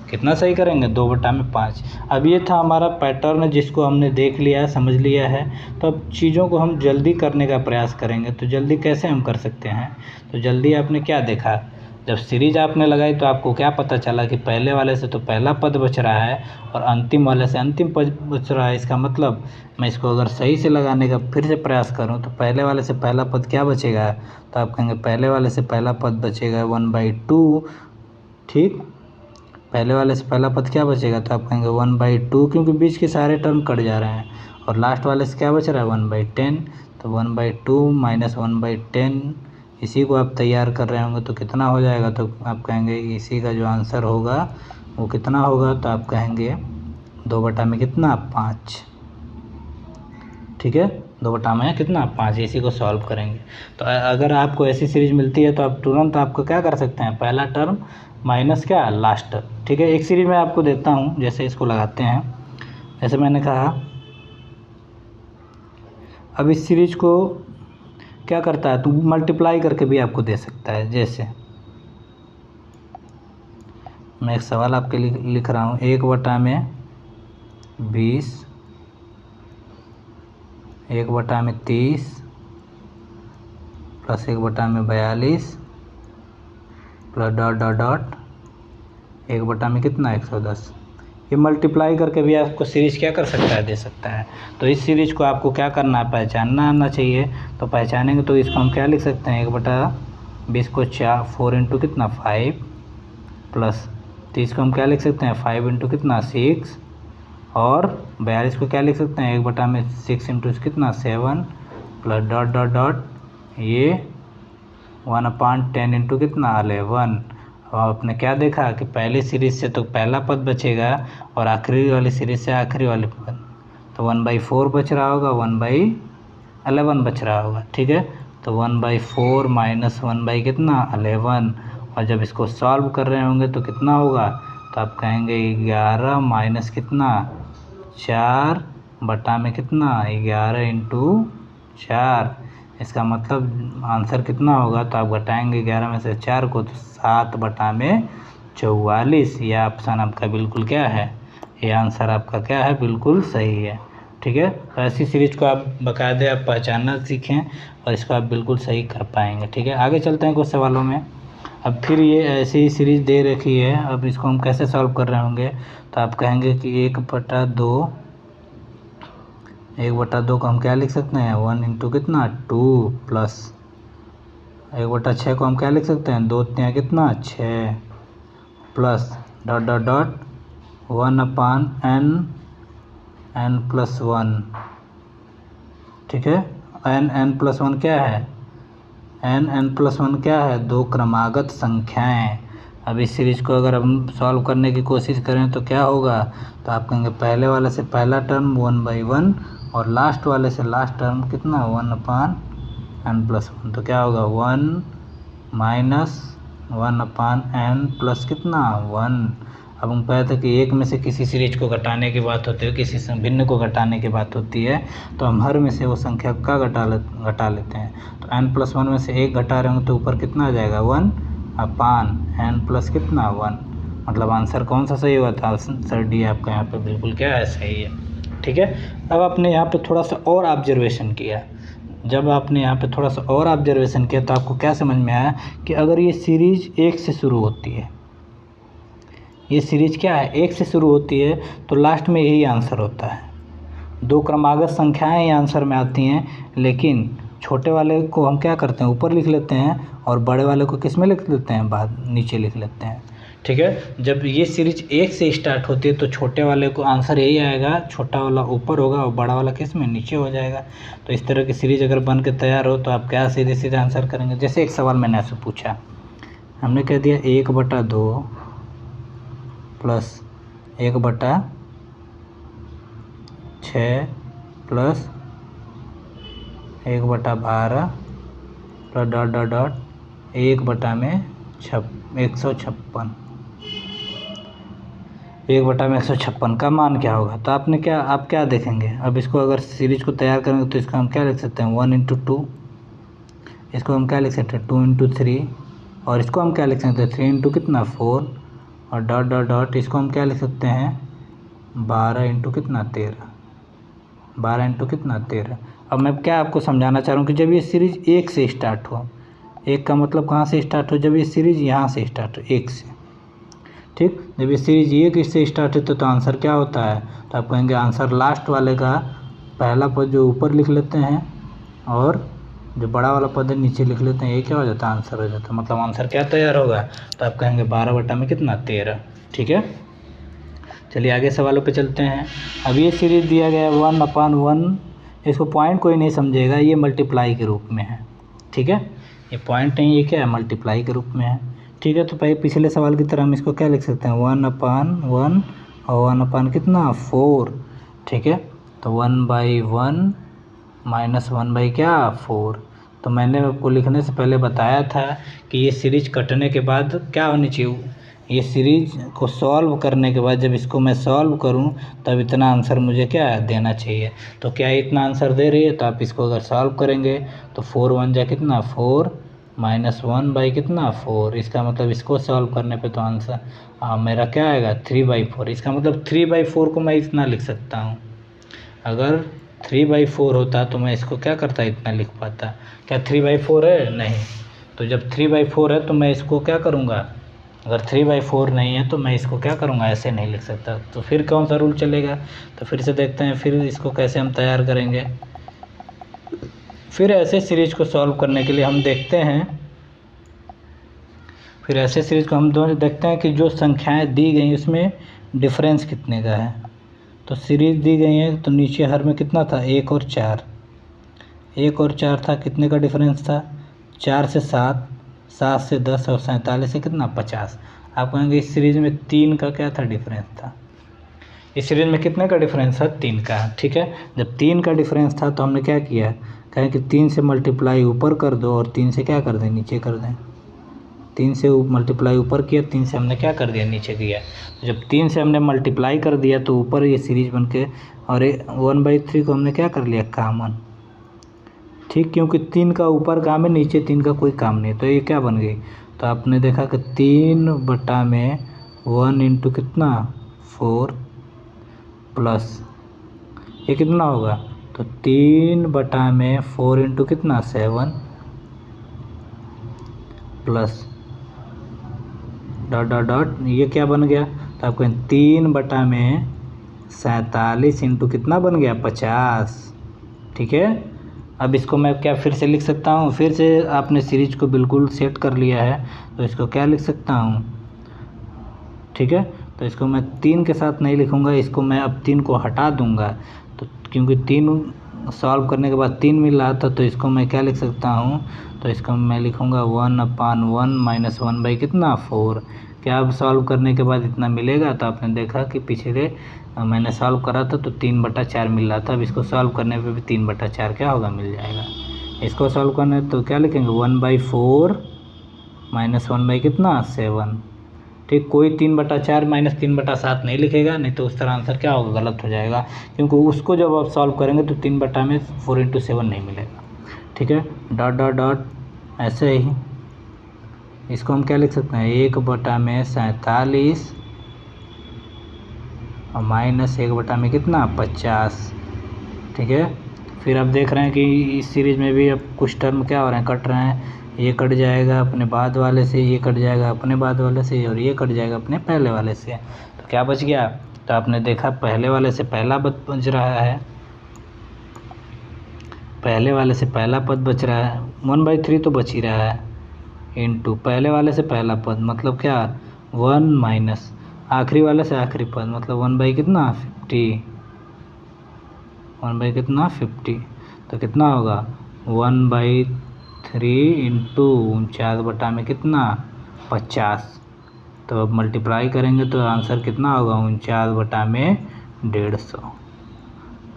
कितना सही करेंगे 2/5। अब ये था हमारा पैटर्न जिसको हमने देख लिया है, समझ लिया है। तो अब चीज़ों को हम जल्दी करने का प्रयास करेंगे। तो जल्दी कैसे हम कर सकते हैं, तो जल्दी आपने क्या देखा, जब सीरीज आपने लगाई तो आपको क्या पता चला कि पहले वाले से तो पहला पद बच रहा है और अंतिम वाले से अंतिम पद बच रहा है। इसका मतलब मैं इसको अगर सही से लगाने का फिर से प्रयास करूं तो पहले वाले से पहला पद क्या बचेगा, तो आप कहेंगे पहले वाले से पहला पद बचेगा 1/2, ठीक। पहले वाले से पहला पद क्या बचेगा, तो आप कहेंगे 1/2 क्योंकि बीच के सारे टर्म कट जा रहे हैं। और लास्ट वाले से क्या बच रहा है 1/10। तो 1/2 माइनस 1/10, इसी को आप तैयार कर रहे होंगे तो कितना हो जाएगा, तो आप कहेंगे इसी का जो आंसर होगा वो कितना होगा, तो आप कहेंगे 2/5, ठीक है। 2/5 इसी को सॉल्व करेंगे। तो अगर आपको ऐसी सीरीज मिलती है तो आप तुरंत आपको क्या कर सकते हैं, पहला टर्म माइनस क्या लास्ट टर्म, ठीक है। एक सीरीज मैं आपको देता हूँ, जैसे इसको लगाते हैं, जैसे मैंने कहा अब इस सीरीज को क्या करता है, तो मल्टीप्लाई करके भी आपको दे सकता है। जैसे मैं एक सवाल आपके लिए लिख रहा हूँ, 1/20, 1/30 plus 1/42 plus dot dot dot 1/में कितना 110। ये मल्टीप्लाई करके भी आपको सीरीज क्या कर सकता है, दे सकता है। तो इस सीरीज को आपको क्या करना है, पहचानना आना चाहिए। तो पहचानेंगे तो इसको हम क्या लिख सकते हैं, 1/20 को 4 इंटू कितना 5 प्लस 30 को हम क्या लिख सकते हैं 5 इंटू कितना 6 और 42 को क्या लिख सकते हैं 1/6 इंटू कितना 7 प्लस डॉट डॉट डॉट ये 1/10 इंटू कितना 11। अब आपने क्या देखा कि पहली सीरीज से तो पहला पद बचेगा और आखिरी वाली सीरीज से आखिरी वाली पद, तो 1/4 बच रहा होगा, 1/11 बच रहा होगा, ठीक है। तो 1/4 माइनस 1 कितना 11, और जब इसको सॉल्व कर रहे होंगे तो कितना होगा, तो आप कहेंगे 11 माइनस कितना 4 बटा में कितना 11 इंटू 4। इसका मतलब आंसर कितना होगा, तो आप घटाएंगे 11 में से 4 को, तो 7 बटा में 44। यह ऑप्शन आपका बिल्कुल क्या है, ये आंसर आपका क्या है, बिल्कुल सही है। ठीक है, तो ऐसी सीरीज को आप बाकायदे आप पहचानना सीखें और इसको आप बिल्कुल सही कर पाएंगे। ठीक है, आगे चलते हैं कुछ सवालों में। अब फिर ये ऐसी ही सीरीज दे रखी है, अब इसको हम कैसे सॉल्व कर रहे होंगे, तो आप कहेंगे कि 1/2 को हम क्या लिख सकते हैं 1 इंटू कितना 2 प्लस 1/6 को हम क्या लिख सकते हैं 2 3 कितना 6 plus dot dot dot 1/n+1। ठीक है, n+1 क्या है, n+1 क्या है, 2 क्रमागत संख्याएं। अब इस सीरीज को अगर हम सॉल्व करने की कोशिश करें तो क्या होगा, तो आप कहेंगे पहले वाले से पहला टर्म 1/1 और लास्ट वाले से लास्ट टर्म कितना 1/n+1, तो क्या होगा 1 माइनस 1/n प्लस कितना 1। अब हम कहे थे कि एक में से किसी सीरीज को घटाने की बात होती है, किसी से भिन्न को घटाने की बात होती है, तो हम हर में से वो संख्या का घटा लेते हैं। तो n+1 में से एक घटा रहे होंगे तो ऊपर कितना आ जाएगा 1/n प्लस कितना 1, मतलब आंसर कौन सा सही हुआ था, आंसर डी आपका यहाँ पे बिल्कुल क्या है, सही है। ठीक है, अब आपने यहाँ पे थोड़ा सा और ऑब्जर्वेशन किया, जब आपने यहाँ पे थोड़ा सा और ऑब्जर्वेशन किया तो आपको क्या समझ में आया कि अगर ये सीरीज 1 से शुरू होती है, ये सीरीज क्या है 1 से शुरू होती है, तो लास्ट में यही आंसर होता है। 2 क्रमागत संख्याएं ये आंसर में आती हैं, लेकिन छोटे वाले को हम क्या करते हैं ऊपर लिख लेते हैं और बड़े वाले को किस में लिख लेते हैं, बाद नीचे लिख लेते हैं। ठीक है, जब ये सीरीज 1 से स्टार्ट होती है तो छोटे वाले को आंसर यही आएगा, छोटा वाला ऊपर होगा और बड़ा वाला किस में नीचे हो जाएगा। तो इस तरह की सीरीज अगर बन के तैयार हो तो आप क्या सीधे सीधे आंसर करेंगे। जैसे एक सवाल मैंने आपसे पूछा, हमने कह दिया 1/2 plus 1/6 plus 1/12 plus dot dot dot 1/156 1/156 का मान क्या होगा। तो आप क्या देखेंगे, अब इसको अगर सीरीज को तैयार करेंगे तो इसको हम क्या लिख सकते हैं 1 इंटू 2, इसको हम क्या लिख सकते हैं 2 इंटू 3, और इसको हम क्या लिख सकते हैं 3 इंटू कितना 4, और डॉट डॉट डॉट इसको हम क्या लिख सकते हैं 12 इंटू कितना 13। अब मैं क्या आपको समझाना चाह रहा हूँ कि जब ये सीरीज 1 से स्टार्ट हो, 1 का मतलब कहाँ से स्टार्ट हो, जब ये सीरीज यहाँ से स्टार्ट हो 1 से, ठीक, जब ये सीरीज 1 से स्टार्ट होता तो आंसर क्या होता है, तो आप कहेंगे आंसर लास्ट वाले का पहला पद जो ऊपर लिख लेते हैं और जो बड़ा वाला पद है नीचे लिख लेते हैं, ये क्या हो जाता है आंसर हो जाता है, मतलब आंसर क्या तैयार होगा, तो आप कहेंगे 12 में कितना 13। ठीक है, चलिए आगे सवालों पे चलते हैं। अब ये सीरीज दिया गया है 1/1, इसको पॉइंट कोई नहीं समझेगा, ये मल्टीप्लाई के रूप में है। ठीक है, ये पॉइंट नहीं, ये क्या है मल्टीप्लाई के रूप में है। ठीक है, तो पहले पिछले सवाल की तरह हम इसको क्या लिख सकते हैं 1/1 और 1/ कितना 4। ठीक है, तो 1/1 माइनस 1 क्या 4। तो मैंने आपको लिखने से पहले बताया था कि ये सीरीज कटने के बाद क्या होनी चाहिए, ये सीरीज को सॉल्व करने के बाद जब इसको मैं सॉल्व करूं तब इतना आंसर मुझे क्या देना चाहिए। तो क्या इतना आंसर दे रही है, तो आप इसको अगर सॉल्व करेंगे तो 4 1 जा कितना 4 माइनस 1 कितना 4, इसका मतलब इसको सॉल्व करने पे तो आंसर मेरा क्या आएगा 3/4। इसका मतलब 3/4 को मैं इतना लिख सकता हूँ, अगर 3/4 होता तो मैं इसको क्या करता इतना लिख पाता। क्या 3/4 है, नहीं, तो जब 3/4 है तो मैं इसको क्या करूँगा, अगर 3/4 नहीं है तो मैं इसको क्या करूँगा ऐसे नहीं लिख सकता। तो फिर कौन सा रूल चलेगा, तो फिर से देखते हैं फिर इसको कैसे हम तैयार करेंगे। फिर ऐसे सीरीज को सॉल्व करने के लिए हम देखते हैं, फिर ऐसे सीरीज को हम दोनों देखते हैं कि जो संख्याएं दी गई उसमें डिफरेंस कितने का है। तो सीरीज दी गई है तो नीचे हर में कितना था 1 और 4, 1 और 4 था, कितने का डिफरेंस था 4 से 7, 7 से 10 और 47 से कितना 50। आप कहेंगे इस सीरीज में 3 का क्या था डिफरेंस था, इस सीरीज में कितने का डिफरेंस है? 3 का। ठीक है, जब 3 का डिफरेंस था तो हमने क्या किया, कहें कि 3 से मल्टीप्लाई ऊपर कर दो और 3 से क्या कर दें, नीचे कर दें। 3 से मल्टीप्लाई ऊपर किया, 3 से हमने क्या कर दिया, नीचे किया। तो जब 3 से हमने मल्टीप्लाई कर दिया तो ऊपर ये सीरीज बन के, और 1/3 को हमने क्या कर लिया, कॉमन। ठीक, क्योंकि 3 का ऊपर काम है, नीचे 3 का कोई काम नहीं, तो ये क्या बन गई, तो आपने देखा कि 3/1 इंटू कितना, 4 प्लस ये कितना होगा, तो 3/4 इंटू कितना, 7 प्लस डॉट डॉट डॉट, ये क्या बन गया, तो आपको 3/47 इंटू कितना बन गया, 50। ठीक है, अब इसको मैं क्या फिर से लिख सकता हूँ, फिर से आपने सीरीज को बिल्कुल सेट कर लिया है तो इसको क्या लिख सकता हूँ। ठीक है, तो इसको मैं 3 के साथ नहीं लिखूँगा, इसको मैं अब 3 को हटा दूँगा, तो क्योंकि 3 सॉल्व करने के बाद 3 मिल रहा था, तो इसको मैं क्या लिख सकता हूँ, तो इसको मैं लिखूँगा 1/1 माइनस 1 बाई कितना, 4। क्या अब सॉल्व करने के बाद इतना मिलेगा, तो आपने देखा कि पिछले मैंने सॉल्व करा था तो 3/4 मिल रहा था, अब इसको सॉल्व करने पे भी 3/4 क्या होगा, मिल जाएगा। इसको सॉल्व करना है तो क्या लिखेंगे, 1/4 माइनस 1 बाई कितना, 7। ठीक, कोई 3/4 माइनस 3/7 नहीं लिखेगा, नहीं तो उस तरह आंसर क्या होगा, गलत हो जाएगा, क्योंकि उसको जब आप सॉल्व करेंगे तो 3/4 इंटू 7 नहीं मिलेगा। ठीक है, डॉट डॉट डॉट ऐसे ही इसको हम क्या लिख सकते हैं, 1/47 और माइनस 1/में कितना, 50। ठीक है, फिर आप देख रहे हैं कि इस सीरीज में भी अब कुछ टर्म क्या हो रहे हैं, कट रहे हैं। ये कट जाएगा अपने बाद वाले से, ये कट जाएगा अपने बाद वाले से, और ये कट जाएगा अपने पहले वाले से, तो क्या बच गया, तो आपने देखा पहले वाले से पहला पद बच रहा है, पहले वाले से पहला पद बच रहा है, 1/3 तो बच ही रहा है, इंटू पहले वाले से पहला पद मतलब क्या, 1 माइनस आखिरी वाले से आखिरी पद मतलब 1 कितना, 50, 1 कितना, 50, तो कितना होगा 1/3 इंटू 49 में कितना, 50। तो अब मल्टीप्लाई करेंगे तो आंसर कितना होगा, 49/150।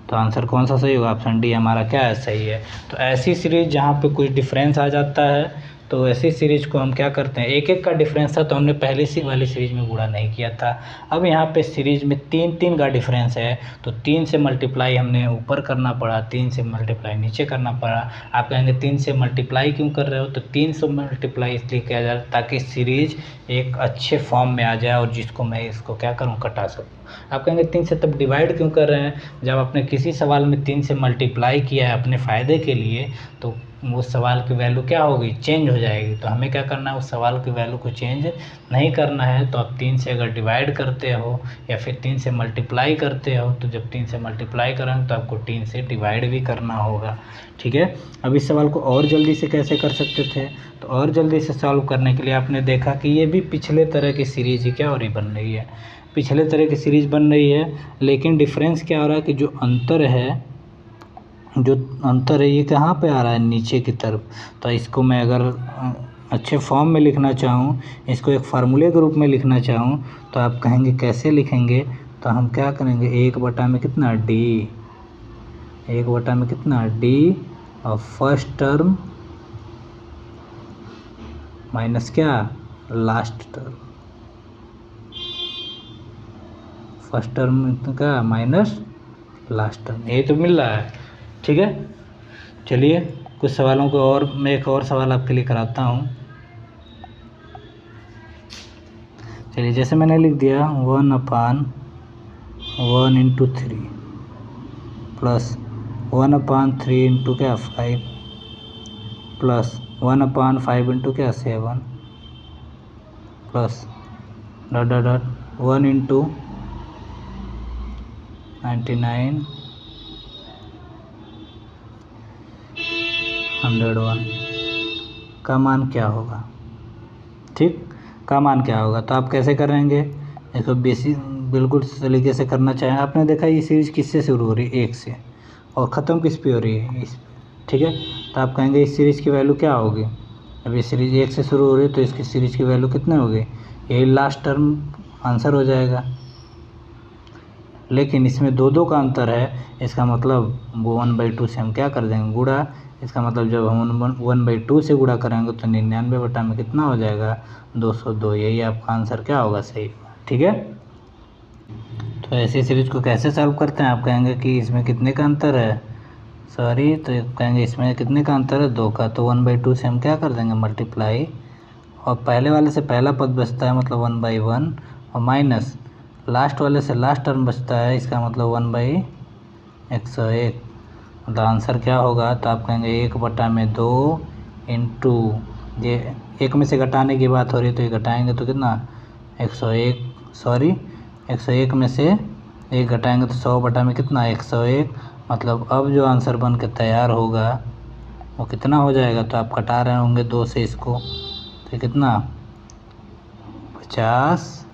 तो आंसर कौन सा सही होगा, ऑप्शन डी हमारा क्या है, सही है। तो ऐसी सीरीज जहाँ पे कुछ डिफरेंस आ जाता है तो ऐसी सीरीज को हम क्या करते हैं, एक एक का डिफरेंस था तो हमने पहले सी वाली सीरीज में गुणा नहीं किया था। अब यहाँ पे सीरीज में 3 का डिफरेंस है तो 3 से मल्टीप्लाई हमने ऊपर करना पड़ा, 3 से मल्टीप्लाई नीचे करना पड़ा। आप कहेंगे 3 से मल्टीप्लाई क्यों कर रहे हो, तो 3 से मल्टीप्लाई इसलिए किया जाए ताकि सीरीज एक अच्छे फॉर्म में आ जाए और जिसको मैं इसको क्या करूँ, कटा सकूँ। आप कहेंगे 3 से तब डिवाइड क्यों कर रहे हैं, जब आपने किसी सवाल में 3 से मल्टीप्लाई किया है अपने फ़ायदे के लिए तो उस सवाल की वैल्यू क्या होगी, चेंज हो जाएगी। तो हमें क्या करना है, उस सवाल की वैल्यू को चेंज नहीं करना है। तो आप 3 से अगर डिवाइड करते हो या फिर 3 से मल्टीप्लाई करते हो तो जब 3 से मल्टीप्लाई करेंगे तो आपको 3 से डिवाइड भी करना होगा। ठीक है, अब इस सवाल को और जल्दी से कैसे कर सकते थे, तो और जल्दी से सॉल्व करने के लिए आपने देखा कि ये भी पिछले तरह की सीरीज ही क्या हो रही, बन रही है, पिछले तरह की सीरीज बन रही है। लेकिन डिफरेंस क्या हो रहा है कि जो अंतर है ये कहाँ पे आ रहा है, नीचे की तरफ। तो इसको मैं अगर अच्छे फॉर्म में लिखना चाहूँ, इसको एक फार्मूले के रूप में लिखना चाहूँ तो आप कहेंगे कैसे लिखेंगे, तो हम क्या करेंगे, 1/में कितना, डी, 1/में कितना, डी, और फर्स्ट टर्म माइनस क्या, लास्ट टर्म, फर्स्ट टर्म का माइनस लास्ट टर्म, यही तो मिल रहा है। ठीक है, चलिए कुछ सवालों को और मैं एक और सवाल आपके लिए कराता हूँ। चलिए, जैसे मैंने लिख दिया 1/1 इंटू 3 प्लस 1/3 इंटू क्या, 5 प्लस 1/5 इंटू क्या, 7 plus dot dot dot 1 into 99 101 का मान क्या होगा। ठीक, का मान क्या होगा, तो आप कैसे करेंगे, इसको बेसिक बिल्कुल तरीके से करना चाहें। आपने देखा ये सीरीज़ किससे शुरू हो रही है, 1 से, और ख़त्म किस पे हो रही है, इस पे। ठीक है, तो आप कहेंगे इस सीरीज़ की वैल्यू क्या होगी, अब ये सीरीज़ 1 से शुरू हो रही है तो इसकी सीरीज़ की वैल्यू कितने होगी, यही लास्ट टर्म आंसर हो जाएगा। लेकिन इसमें 2 का अंतर है, इसका मतलब वो 1/2 से हम क्या कर देंगे गुणा। इसका मतलब जब हम 1/2 से गुणा करेंगे तो 99 बटा में कितना हो जाएगा 202। यही आपका आंसर क्या होगा, सही। ठीक है, तो ऐसी सीरीज को कैसे सॉल्व करते हैं। आप कहेंगे कि इसमें कितने का अंतर है, सॉरी, तो कहेंगे इसमें कितने का अंतर है 2 का, तो 1/2 से हम क्या कर देंगे मल्टीप्लाई, और पहले वाले से पहला पद बचता है मतलब 1/1, और माइनस लास्ट वाले से लास्ट टर्म बचता है, इसका मतलब 1/101। मतलब आंसर क्या होगा, तो आप कहेंगे 1/2 इंटू, ये 1 में से घटाने की बात हो रही है तो ये घटाएंगे तो कितना 101, सॉरी 101 में से 1 घटाएंगे तो 100 बटा में कितना 101। मतलब अब जो आंसर बन के तैयार होगा वो कितना हो जाएगा, तो आप घटा रहे होंगे 2 से इसको, तो कितना 50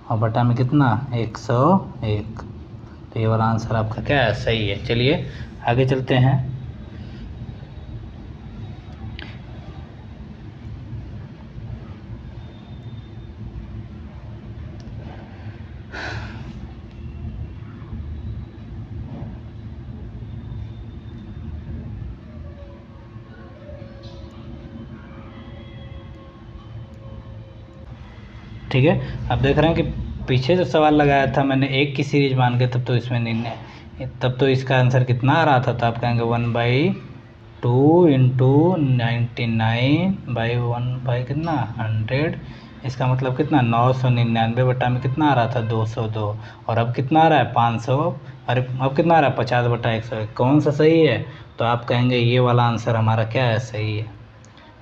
और बटा में कितना 101। तो ये वाला आंसर आपका क्या है, सही है। चलिए आगे चलते हैं। ठीक है, अब देख रहे हैं कि पीछे जो सवाल लगाया था मैंने 1 की सीरीज मान के, तब तो इसमें तब तो इसका आंसर कितना आ रहा था, तो आप कहेंगे 1/2 इंटू 99/1 कितना 100। इसका मतलब कितना 999 बटा में कितना आ रहा था 202, और अब कितना आ रहा है 500, अरे अब कितना आ रहा है 50 बटा 101। कौन सा सही है, तो आप कहेंगे ये वाला आंसर हमारा क्या है, सही है।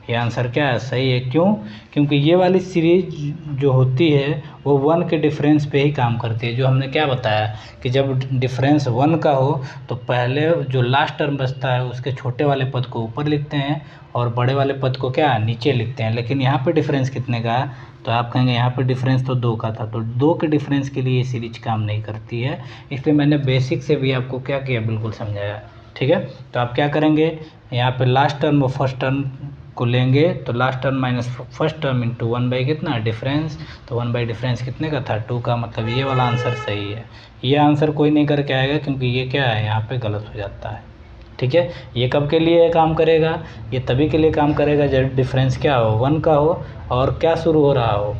ये आंसर क्या है, सही है। क्यों, क्योंकि ये वाली सीरीज जो होती है वो 1 के डिफरेंस पे ही काम करती है। जो हमने क्या बताया कि जब डिफरेंस 1 का हो तो पहले जो लास्ट टर्म बचता है उसके छोटे वाले पद को ऊपर लिखते हैं और बड़े वाले पद को क्या नीचे लिखते हैं। लेकिन यहाँ पे डिफरेंस कितने का है, तो आप कहेंगे यहाँ पे डिफरेंस तो 2 का था, तो 2 के डिफरेंस के लिए ये सीरीज काम नहीं करती है। इसलिए मैंने बेसिक से भी आपको क्या किया, बिल्कुल समझाया। ठीक है, तो आप क्या करेंगे, यहाँ पे लास्ट टर्म और फर्स्ट टर्म को लेंगे, तो last term minus first term into 1 by कितना डिफरेंस, तो 1 बाई डिफरेंस कितने का था 2 का। मतलब ये वाला आंसर सही है। ये आंसर कोई नहीं करके आएगा क्योंकि ये क्या है, यहाँ पे गलत हो जाता है। ठीक है, ये कब के लिए काम करेगा, ये तभी के लिए काम करेगा जब डिफरेंस क्या हो 1 का हो और क्या शुरू हो रहा हो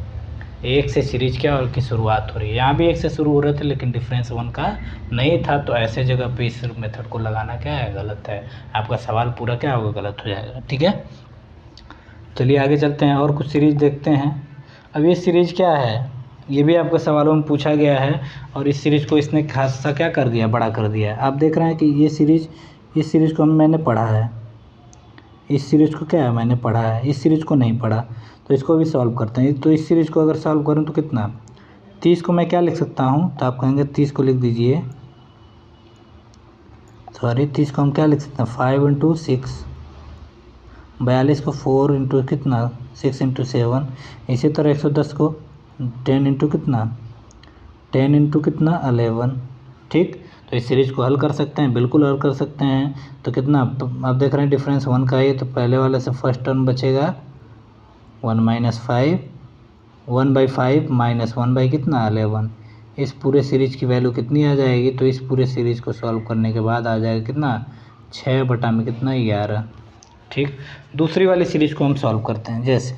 1 से सीरीज क्या और की शुरुआत हो रही है। यहाँ भी 1 से शुरू हो रहे थे लेकिन डिफरेंस 1 का नहीं था, तो ऐसे जगह पे इस मेथड को लगाना क्या है, गलत है। आपका सवाल पूरा क्या होगा, गलत हो जाएगा। ठीक है, चलिए आगे चलते हैं और कुछ सीरीज देखते हैं। अब ये सीरीज क्या है, ये भी आपके सवालों में पूछा गया है और इस सीरीज को इसने खासा क्या कर दिया, बड़ा कर दिया है। आप देख रहे हैं कि इस सीरीज को मैंने पढ़ा है, इस सीरीज को क्या है मैंने पढ़ा है, इस सीरीज को नहीं पढ़ा, तो इसको भी सॉल्व करते हैं। तो इस सीरीज को अगर सॉल्व करूँ तो कितना 30 को मैं क्या लिख सकता हूँ, तो आप कहेंगे 30 को लिख दीजिए, सॉरी 30 को हम क्या लिख सकते हैं 5 इंटू 6, 42 को 4 इंटू कितना 6 इंटू 7, इसी तरह 110 को 10 इंटू कितना 10 इंटू कितना 11। ठीक, तो इस सीरीज को हल कर सकते हैं, बिल्कुल हल कर सकते हैं। तो कितना आप देख रहे हैं डिफरेंस 1 का है, तो पहले वाले से फर्स्ट टर्म बचेगा 1 माइनस 5, 1/5 माइनस 1 बाई कितना 11। इस पूरे सीरीज की वैल्यू कितनी आ जाएगी, तो इस पूरे सीरीज को सॉल्व करने के बाद आ जाएगा कितना 6 बटा में कितना 11। ठीक, दूसरी वाली सीरीज को हम सॉल्व करते हैं। जैसे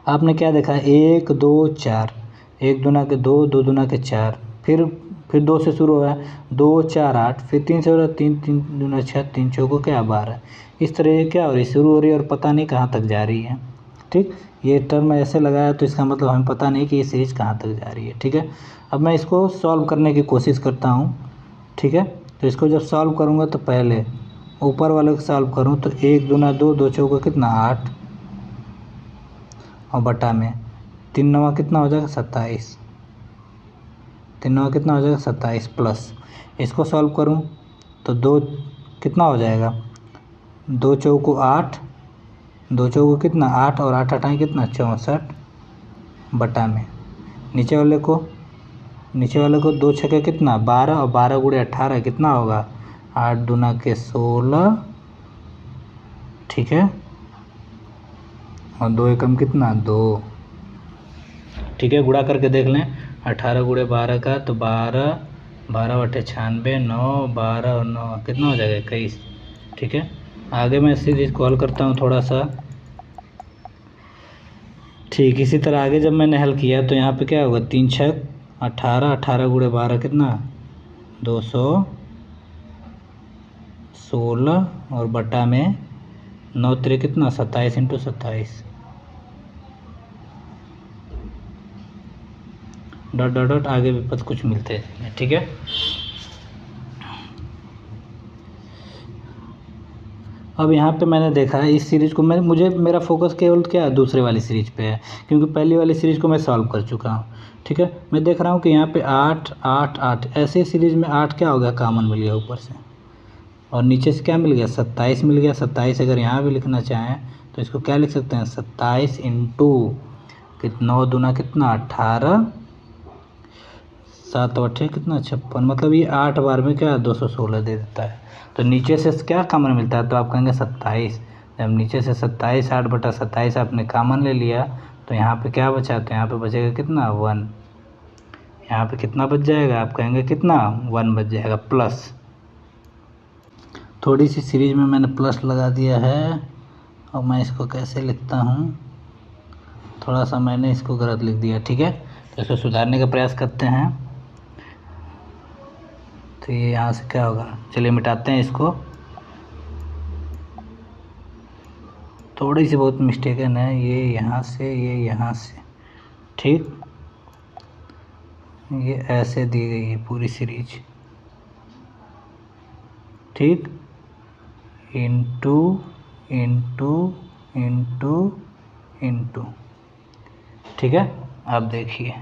आपने क्या देखा 1 2 4, 1 दूना के 2, 2 दूना के 4, फिर 2 से शुरू हुआ है 2 4 8, फिर 3 से हो रहा है 3 3 दूना 6, 3 चौको क्या 12। इस तरह ये क्या हो रही है, शुरू हो रही है और पता नहीं कहाँ तक जा रही है। ठीक, ये टर्म ऐसे लगाया तो इसका मतलब हमें पता नहीं कि ये सीरीज कहाँ तक जा रही है। ठीक है, अब मैं इसको सॉल्व करने की कोशिश करता हूँ। ठीक है, तो इसको जब सॉल्व करूँगा तो पहले ऊपर वाले को सॉल्व करूँ तो 1 दूना 2, 2 चौको कितना 8, और बटा में 3 नवा कितना हो जाएगा 27, 3 नवा कितना हो जाएगा 27, प्लस इसको सॉल्व करूँ तो 2 कितना हो जाएगा 2 चौको 8, 2 चौको कितना 8 और 8 हटाएँ कितना 64, बटा में नीचे वाले को 2 छक्के कितना 12 और 12 गुणे 18 कितना होगा 8 दूना के 16। ठीक है, और 2 एकम कितना 2। ठीक है, गुणा करके देख लें 18 गुणे 12 का तो 12 12/96, 9, 12 और 9 कितना हो जाएगा 21। ठीक है, आगे मैं सीरीज को हल करता हूँ थोड़ा सा। ठीक इसी तरह आगे जब मैंने हल किया तो यहाँ पे क्या होगा, 3 छक 18, 18 गुणे 12 कितना 216 और बटा में 9 3 कितना 27 × 27 डॉट डॉट डॉट आगे विपद कुछ मिलते हैं। ठीक है, अब यहाँ पे मैंने देखा है इस सीरीज़ को, मेरा फोकस केवल क्या है दूसरे वाली सीरीज पे है, क्योंकि पहली वाली सीरीज़ को मैं सॉल्व कर चुका हूँ। ठीक है, मैं देख रहा हूँ कि यहाँ पे 8 8 8 ऐसे सीरीज में 8 क्या हो गया कॉमन मिल गया ऊपर से, और नीचे से क्या मिल गया 27 मिल गया। 27 अगर यहाँ भी लिखना चाहें तो इसको क्या लिख सकते हैं 27 इंटू 9 दूना कितना 18, 7 8 कितना 56, मतलब ये 8 बार में क्या 216 दे देता है। तो नीचे से क्या कॉमन मिलता है, तो आप कहेंगे 27। जब नीचे से 27 8/27 आपने कॉमन ले लिया तो यहाँ पे क्या बचा, तो यहाँ पे बचेगा कितना 1। यहाँ पे कितना बच जाएगा, आप कहेंगे कितना 1 बच जाएगा प्लस। थोड़ी सी सीरीज में मैंने प्लस लगा दिया है, और मैं इसको कैसे लिखता हूँ, थोड़ा सा मैंने इसको गलत लिख दिया। ठीक है, तो इसको सुधारने का प्रयास करते हैं। तो ये यहाँ से क्या होगा, चलिए मिटाते हैं इसको। थोड़ी सी बहुत मिस्टेकन है, ये यहाँ से ये यहाँ से। ठीक, ये ऐसे दी गई है पूरी सीरीज। ठीक, इंटू इंटू इंटू इंटू। ठीक है, अब देखिए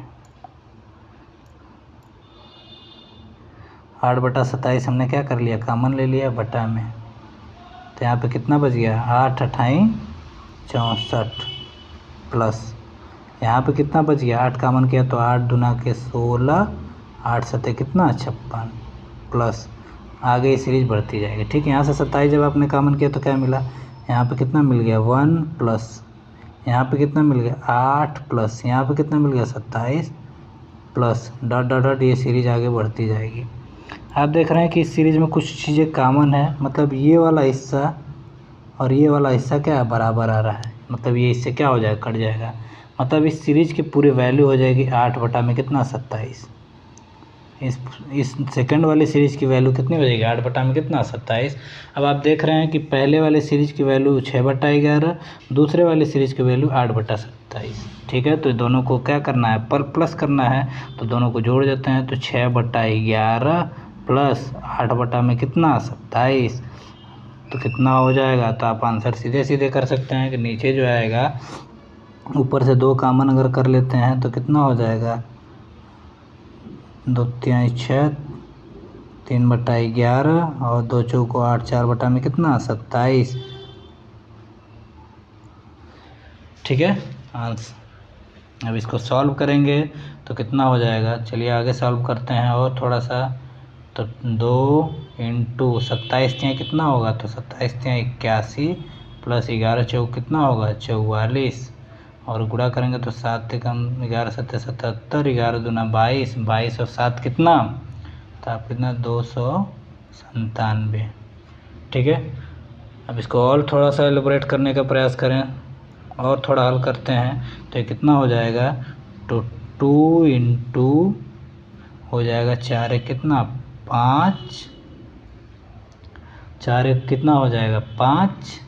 8/27 हमने क्या कर लिया कॉमन ले लिया बटा में, तो यहाँ पे कितना बच गया 8 8 64 प्लस यहाँ पे कितना बच गया 8 कॉमन किया तो 8 दूना के 16, 8 7 कितना 56 प्लस आगे ये सीरीज बढ़ती जाएगी। ठीक है, यहाँ से 27 जब आपने कॉमन किया तो क्या मिला, यहाँ पे कितना मिल गया 1 प्लस यहाँ पे कितना मिल गया 8 प्लस यहाँ पे कितना मिल गया 27 प्लस डॉट डॉट डॉट, ये सीरीज आगे बढ़ती जाएगी। आप देख रहे हैं कि इस सीरीज़ में कुछ चीज़ें कॉमन है, मतलब ये वाला हिस्सा और ये वाला हिस्सा क्या है बराबर आ रहा है, मतलब ये इससे क्या हो जाएगा कट जाएगा, मतलब इस सीरीज़ की पूरी वैल्यू हो जाएगी 8 बटा में कितना 27। इस सेकंड वाली सीरीज़ की वैल्यू कितनी हो जाएगी 8 बटा में कितना 27। अब आप देख रहे हैं कि पहले वाले सीरीज़ की वैल्यू 6/11, दूसरे वाले सीरीज़ की वैल्यू 8/27। ठीक है, तो दोनों को क्या करना है पर प्लस करना है, तो दोनों को जोड़ देते हैं, तो 6/11 प्लस 8 बटा में कितना 27, तो कितना हो जाएगा, तो आप आंसर सीधे सीधे कर सकते हैं कि नीचे जो आएगा ऊपर से 2 कॉमन अगर कर लेते हैं तो कितना हो जाएगा 2 3 6, 3/11 और 2 चौको 8, 4 बटा में कितना 27। ठीक है, आंसर अब इसको सॉल्व करेंगे तो कितना हो जाएगा, चलिए आगे सॉल्व करते हैं और थोड़ा सा। तो 2 इंटू 27 कितना होगा, तो 27 81 प्लस 11 चौक कितना होगा 44 और गुणा करेंगे तो 7 से कम 11 7 77, 11 दूना 22, 22 और 7 कितना, तो आप कितना 297। ठीक है, अब इसको और थोड़ा सा एलिब्रेट करने का प्रयास करें और थोड़ा हल करते हैं, तो ये कितना हो जाएगा, तो 2 इंटू हो जाएगा 4 एक कितना 5, 4 एक कितना हो जाएगा 5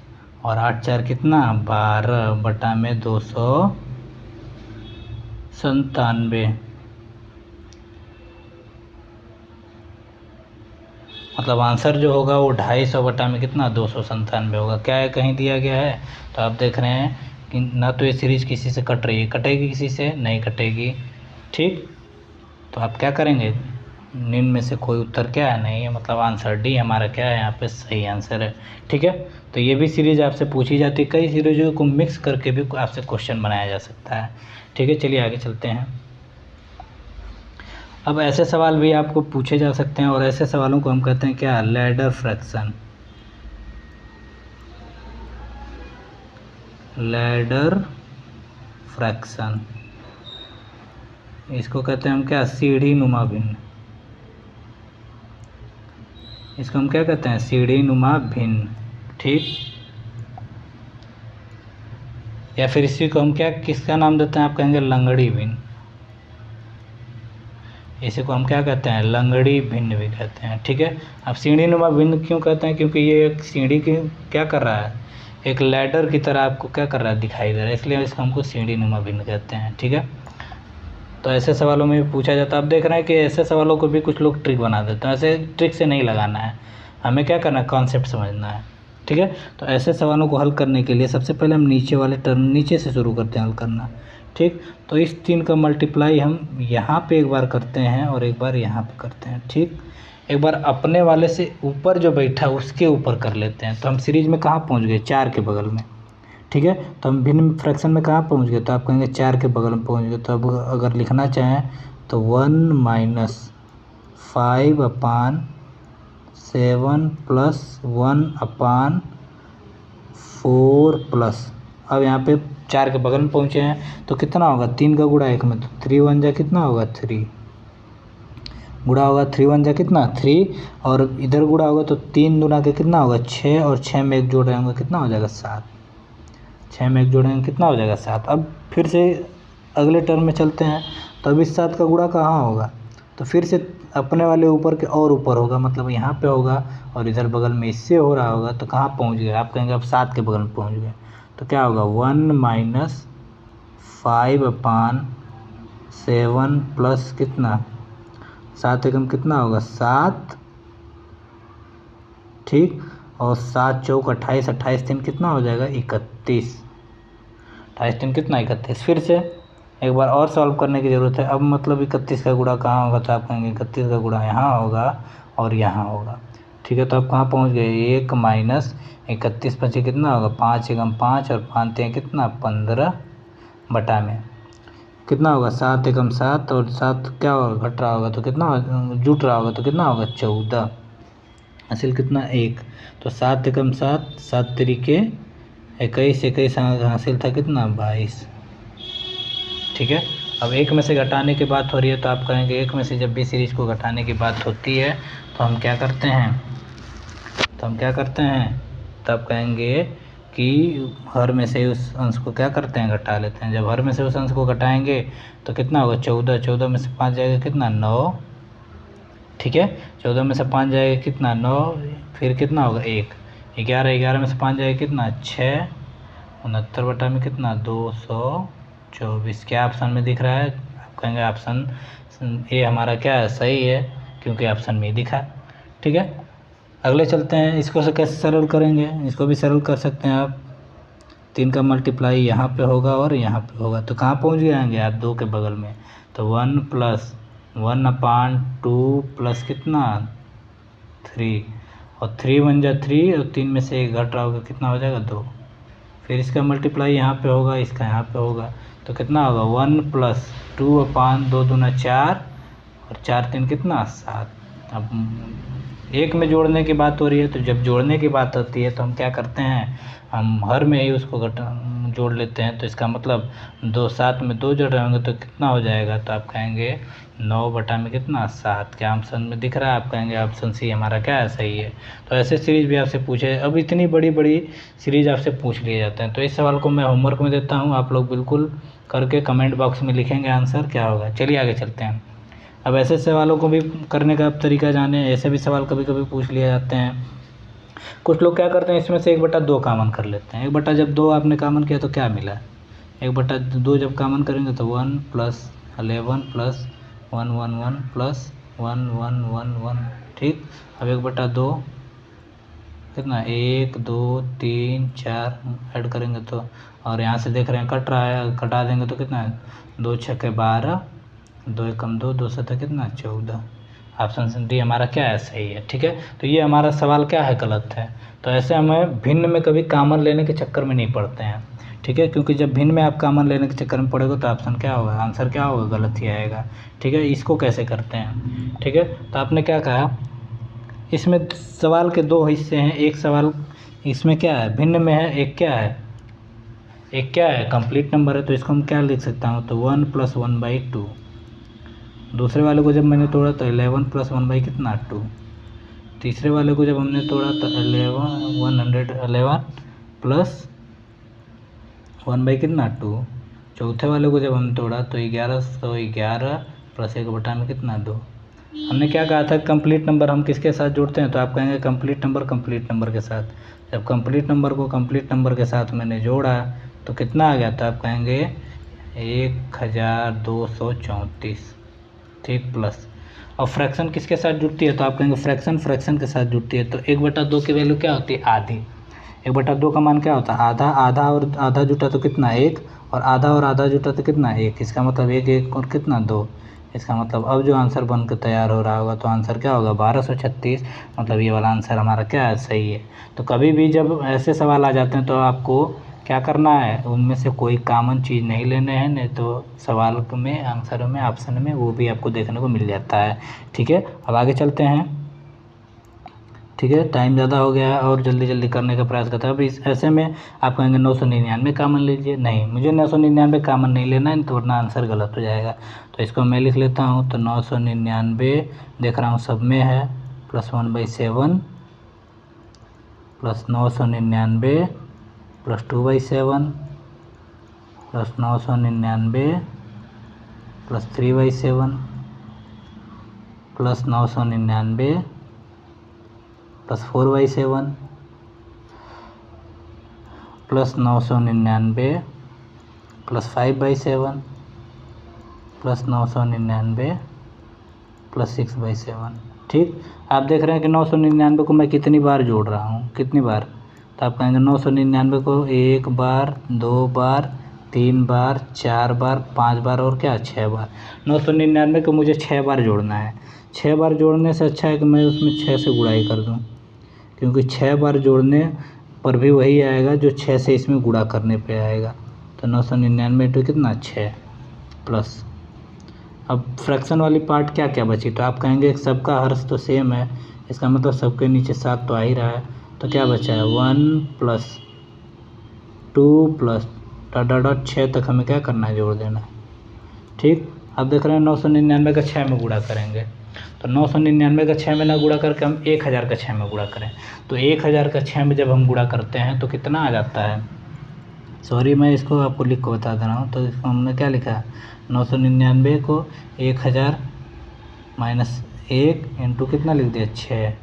और 8 4 कितना 12 बटा में 297, मतलब आंसर जो होगा वो 250 बटा में कितना 297 होगा। क्या है कहीं दिया गया है, तो आप देख रहे हैं कि ना तो ये सीरीज किसी से कट रही है, कटेगी किसी से नहीं कटेगी। ठीक, तो आप क्या करेंगे, निम्न में से कोई उत्तर क्या है नहीं है, मतलब आंसर डी हमारा क्या है यहाँ पे सही आंसर है। ठीक है, तो ये भी सीरीज आपसे पूछी जाती है, कई सीरीजों को मिक्स करके भी आपसे क्वेश्चन बनाया जा सकता है। ठीक है, चलिए आगे चलते हैं। अब ऐसे सवाल भी आपको पूछे जा सकते हैं और ऐसे सवालों को हम कहते हैं क्या, लैडर फ्रैक्शन। लैडर फ्रैक्शन इसको कहते हैं हम क्या, सीढ़ी नुमा भिन्न। इसको हम क्या कहते हैं, सीढ़ी नुमा भिन्न, ठीक। या फिर इसी को हम क्या किसका नाम देते हैं, आप कहेंगे लंगड़ी भिन्न। इसी को हम क्या कहते हैं, लंगड़ी भिन्न भी कहते हैं, ठीक है। अब सीढ़ी नुमा भिन्न क्यों कहते हैं, क्योंकि ये एक सीढ़ी की क्या कर रहा है, एक लैडर की तरह आपको क्या कर रहा है, दिखाई दे रहा है, इसलिए इसको हमको सीढ़ी नुमा भिन्न कहते हैं, ठीक है। तो ऐसे सवालों में भी पूछा जाता है। आप देख रहे हैं कि ऐसे सवालों को भी कुछ लोग ट्रिक बना देते हैं, ऐसे ट्रिक से नहीं लगाना है, हमें क्या करना है, कॉन्सेप्ट समझना है, ठीक है। तो ऐसे सवालों को हल करने के लिए सबसे पहले हम नीचे वाले टर्म नीचे से शुरू करते हैं हल करना, ठीक। तो इस 3 का मल्टीप्लाई हम यहाँ पे एक बार करते हैं और एक बार यहाँ पे करते हैं, ठीक। एक बार अपने वाले से ऊपर जो बैठा उसके ऊपर कर लेते हैं। तो हम सीरीज में कहाँ पहुँच गए, 4 के बगल में, ठीक है। तो हम भिन्न फ्रैक्शन में कहाँ पहुँच गए, तो आप कहेंगे 4 के बगल में पहुँच गए। तो अब अगर लिखना चाहें तो 1 - 5/7 + 1/4 प्लस, अब यहाँ पे 4 के बगल में पहुँचे हैं तो कितना होगा, 3 का गुणा 1 में, तो 3 1 जा कितना होगा 3, गुणा होगा 3 1 जा कितना 3, और इधर गुणा होगा तो 3 दूना के कितना होगा 6, और 6 में 1 जोड़ रहे होंगे कितना हो जाएगा 7, 6 में 1 जोड़ेंगे कितना हो जाएगा 7। अब फिर से अगले टर्म में चलते हैं। तो अब इस 7 का गुणा कहाँ होगा, तो फिर से अपने वाले ऊपर के और ऊपर होगा, मतलब यहाँ पे होगा, और इधर बगल में इससे हो रहा होगा, तो कहाँ पहुँच गए, आप कहेंगे अब 7 के बगल में पहुँच गए। तो क्या होगा 1 - 5/7 प्लस कितना 7 एकम कितना होगा 7, ठीक। और 7 चौक 28, 28 3 कितना हो जाएगा 31, 28 3 कितना 31। फिर से एक बार और सॉल्व करने की ज़रूरत है। अब मतलब 31 का गुणा कहाँ होगा, तो आप कहेंगे 31 का गुणा यहाँ होगा और यहाँ होगा, ठीक है। तो आप कहाँ पहुँच गए, 1 - 31 पचे कितना होगा 5 एकम 5, और 5 3 कितना 15 बटा में कितना होगा 7 एकम 7, और 7 क्या होगा घट रहा होगा तो कितना जुट रहा होगा तो कितना होगा 14, हासिल कितना 1। तो 7 एकम 7, 7 तरीके 21, 21 हासिल था कितना 22, ठीक है। अब 1 में से घटाने की बात हो रही है तो आप कहेंगे 1 में से जब भी सीरीज को घटाने की बात होती है तो हम क्या करते हैं, तब कहेंगे कि हर में से उस अंश को क्या करते हैं, घटा लेते हैं। जब हर में से उस अंश को घटाएंगे तो कितना होगा 14, 14 में से 5 जाएगा कितना 9, ठीक है। 14 में से 5 जाएगा कितना 9, फिर कितना होगा 1, 11, 11 में से 5 जाएगा कितना 6, 69 बटा में कितना 224। क्या ऑप्शन में दिख रहा है, आप कहेंगे ऑप्शन ए हमारा क्या है, सही है, क्योंकि ऑप्शन में दिखा, ठीक है। अगले चलते हैं, इसको से कैसे सरल करेंगे, इसको भी सरल कर सकते हैं आप। 3 का मल्टीप्लाई यहाँ पे होगा और यहाँ पे होगा, तो कहाँ पहुँच जाएंगे आप 2 के बगल में। तो 1 + 1/2 प्लस कितना 3, और 3 1 जा 3, और 3 में से 1 घट रहा होगा कितना हो जाएगा 2। फिर इसका मल्टीप्लाई यहाँ पे होगा, इसका यहाँ पे होगा, तो कितना होगा 1 + 2/2 दूना 4, और 4 3 कितना 7। अब 1 में जोड़ने की बात हो रही है, तो जब जोड़ने की बात होती है तो हम क्या करते हैं, हम हर में ही उसको जोड़ लेते हैं। तो इसका मतलब 2 7 में 2 जोड़ रहे होंगे तो कितना हो जाएगा, तो आप कहेंगे 9 बटा में कितना 7। क्या ऑप्शन में दिख रहा है, आप कहेंगे ऑप्शन सी हमारा क्या है, सही है। तो ऐसे सीरीज भी आपसे पूछे, अब इतनी बड़ी बड़ी सीरीज आपसे पूछ लिए जाते हैं। तो इस सवाल को मैं होमवर्क में देता हूँ, आप लोग बिल्कुल करके कमेंट बॉक्स में लिखेंगे आंसर क्या होगा। चलिए आगे चलते हैं। अब ऐसे सवालों को भी करने का आप तरीका जाने, ऐसे भी सवाल कभी कभी पूछ लिए जाते हैं। कुछ लोग क्या करते हैं, इसमें से 1/2 कामन कर लेते हैं। 1 जब 2 आपने कामन किया तो क्या मिला, 1/2 जब कामन करेंगे तो 1 + 11 + 1 1 1 + 1 1 1 1, ठीक। अब 1/2 कितना 1 2 3 4 ऐड करेंगे तो, और यहाँ से देख रहे हैं कट रहा है, कटा देंगे तो कितना है 2 6 12, 2 एकम 2, 2 7 कितना 14। ऑप्शन डी हमारा क्या है, सही है, ठीक है। तो ये हमारा सवाल क्या है, गलत है। तो ऐसे हमें भिन्न में कभी कामन लेने के चक्कर में नहीं पड़ते हैं, ठीक है, क्योंकि जब भिन्न में आप कामन लेने के चक्कर में पड़ेगा तो ऑप्शन क्या होगा, आंसर क्या होगा, गलत ही आएगा, ठीक है। इसको कैसे करते हैं, ठीक है। तो आपने क्या कहा, इसमें सवाल के 2 हिस्से हैं। एक सवाल इसमें क्या है, भिन्न में है, एक क्या है, एक क्या है कंप्लीट नंबर है। तो इसको हम क्या लिख सकता हूँ, तो 1 + 1/2। दूसरे वाले को जब मैंने तोड़ा तो 11 + 1 कितना 2, तीसरे वाले को जब हमने तोड़ा तो 111 प्लस 1 बाई कितना 2। चौथे वाले को जब हम तोड़ा तो 1111 प्लस 1 में कितना 2। हमने क्या कहा था, कंप्लीट नंबर हम किसके साथ जोड़ते हैं, तो आप कहेंगे कंप्लीट नंबर के साथ। जब कंप्लीट नंबर को कंप्लीट नंबर के साथ मैंने जोड़ा तो कितना आ गया था, आप कहेंगे 1234। ठीक, प्लस। और फ्रैक्शन किसके साथ जुड़ती है, तो आप कहेंगे फ्रैक्शन के साथ जुड़ती है। तो 1/2 की वैल्यू क्या होती है, आधी। 1/2 का मान क्या होता है, आधा। आधा और आधा जुटा तो कितना 1, और आधा जुटा तो कितना 1। इसका मतलब 1 और कितना 2। इसका मतलब अब जो आंसर बन के तैयार हो रहा होगा तो आंसर क्या होगा 1236। मतलब ये वाला आंसर हमारा क्या है, सही है। तो कभी भी जब ऐसे सवाल आ जाते हैं तो आपको क्या करना है, उनमें से कोई कॉमन चीज़ नहीं लेने हैं, नहीं तो सवाल में आंसर में ऑप्शन में वो भी आपको देखने को मिल जाता है। ठीक है, अब आगे चलते हैं। ठीक है, टाइम ज़्यादा हो गया है और जल्दी जल्दी करने का प्रयास करता है। अब इस ऐसे में आप कहेंगे 999 कॉमन लीजिए। नहीं, मुझे 999 कॉमन नहीं लेना है, तो वरना आंसर गलत हो जाएगा। तो इसको मैं लिख लेता हूँ। तो 999 देख रहा हूँ सब में है, plus 1/7 plus 999 plus 2/7 plus 999 plus 3/7 plus 999 plus 4/7 plus 999 plus 5/7 plus 999 plus 6/7। ठीक, आप देख रहे हैं कि 999 को मैं कितनी बार जोड़ रहा हूँ, कितनी बार। तो आप कहेंगे 999 को 1 बार, 2 बार, 3 बार, 4 बार, 5 बार और क्या 6 बार। 999 को मुझे 6 बार जोड़ना है। 6 बार जोड़ने से अच्छा है कि मैं उसमें 6 से गुणाई कर दूँ, क्योंकि 6 बार जोड़ने पर भी वही आएगा जो 6 से इसमें गुणा करने पे आएगा। तो 999 तो कितना 6 प्लस। अब फ्रैक्शन वाली पार्ट क्या क्या बची, तो आप कहेंगे सबका हर्ष तो सेम है, इसका मतलब सबके नीचे 7 तो आ ही रहा है। तो क्या बचा है 1 प्लस 2 प्लस डॉट 6 तक हमें क्या करना है, जोड़ देना है। ठीक, अब देख रहे हैं 999 का 6 में गुणा करेंगे। तो 999 का 6 में ना गुणा करके हम 1000 का 6 में गुणा करें। तो 1000 का 6 में जब हम गुणा करते हैं तो कितना आ जाता है, सॉरी मैं इसको आपको लिख को बता दे रहा हूँ। तो इसको हमने क्या लिखा है, 999 को 1000 माइनस 1 इंटू कितना लिख दिया 6।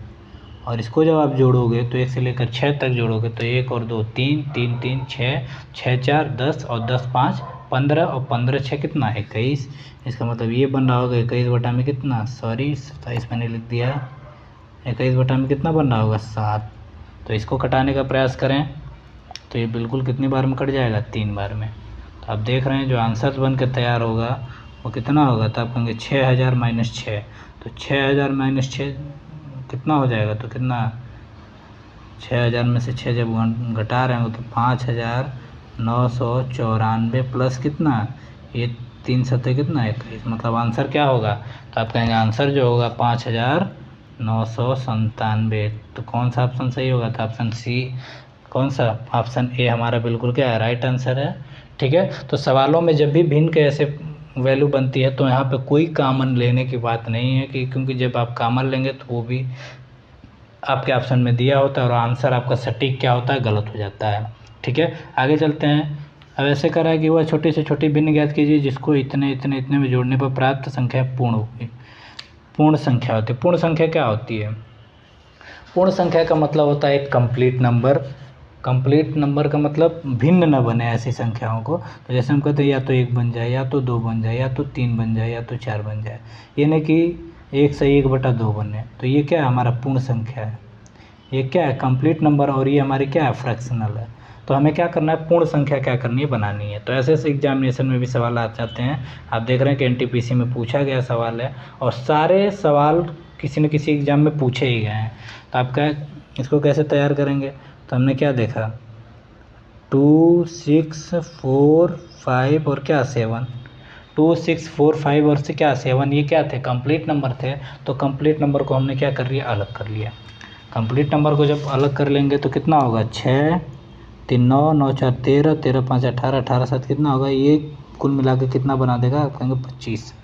और इसको जब आप जोड़ोगे तो 1 से लेकर 6 तक जोड़ोगे तो 1 और 2 3, 3 3 6, 6 4 10 और 10 5 15 और 15 6 कितना 21। इसका मतलब ये बन रहा होगा 21 में कितना, सॉरी 27 मैंने लिख दिया, 21 में कितना बन रहा होगा 7। तो इसको कटाने का प्रयास करें तो ये बिल्कुल कितनी बार में कट जाएगा, 3 बार में। तो आप देख रहे हैं जो आंसर बन के तैयार होगा वो कितना होगा, तो आप कहेंगे 6000 माइनस 6। तो 6000 माइनस 6 कितना हो जाएगा, तो कितना 6000 में से 6 जब घटा रहे हैं तो 5994 प्लस कितना, ये 3 सतह कितना 21। मतलब आंसर क्या होगा, तो आप कहेंगे आंसर जो होगा 5997। तो कौन सा ऑप्शन सही होगा, तो ऑप्शन सी, कौन सा, ऑप्शन ए हमारा बिल्कुल क्या है, राइट आंसर है। ठीक है, तो सवालों में जब भी भिन्न के ऐसे वैल्यू बनती है तो यहाँ पे कोई कॉमन लेने की बात नहीं है, कि क्योंकि जब आप कॉमन लेंगे तो वो भी आपके ऑप्शन में दिया होता है और आंसर आपका सटीक क्या होता है, गलत हो जाता है। ठीक है, आगे चलते हैं। अब ऐसे करा है कि वह छोटी से छोटी भिन्न ज्ञात कीजिए जिसको इतने इतने इतने में जोड़ने पर प्राप्त संख्या पूर्ण होगी। पूर्ण संख्या होती है। पूर्ण संख्या क्या होती है, पूर्ण संख्या का मतलब होता है एक कंप्लीट नंबर। कंप्लीट नंबर का मतलब भिन्न न बने ऐसी संख्याओं को। तो जैसे हम कहते हैं या तो 1 बन जाए, या तो 2 बन जाए, या तो 3 बन जाए, या तो 4 बन जाए, ये नहीं कि 1 से 1/2 बने। तो ये क्या है, हमारा पूर्ण संख्या है। ये क्या है, कंप्लीट नंबर, और ये हमारी क्या है, फ्रैक्शनल है। तो हमें क्या करना है, पूर्ण संख्या क्या करनी है, बनानी है। तो ऐसे ऐसे एग्जामिनेशन में भी सवाल आ जाते हैं। आप देख रहे हैं कि एनटीपीसी में पूछा गया सवाल है, और सारे सवाल किसी न किसी एग्ज़ाम में पूछे ही गए हैं। तो आप क्या इसको कैसे तैयार करेंगे, तो हमने क्या देखा 2 6 4 5 और क्या 7। 2 6 4 5 और से क्या 7, ये क्या थे, कंप्लीट नंबर थे। तो कंप्लीट नंबर को हमने क्या कर लिया, अलग कर लिया। कंप्लीट नंबर को जब अलग कर लेंगे तो कितना होगा 6 3 9 9 4 13 13 5 18 18 7 कितना होगा, ये कुल मिला के कितना बना देगा, आप कहेंगे 25।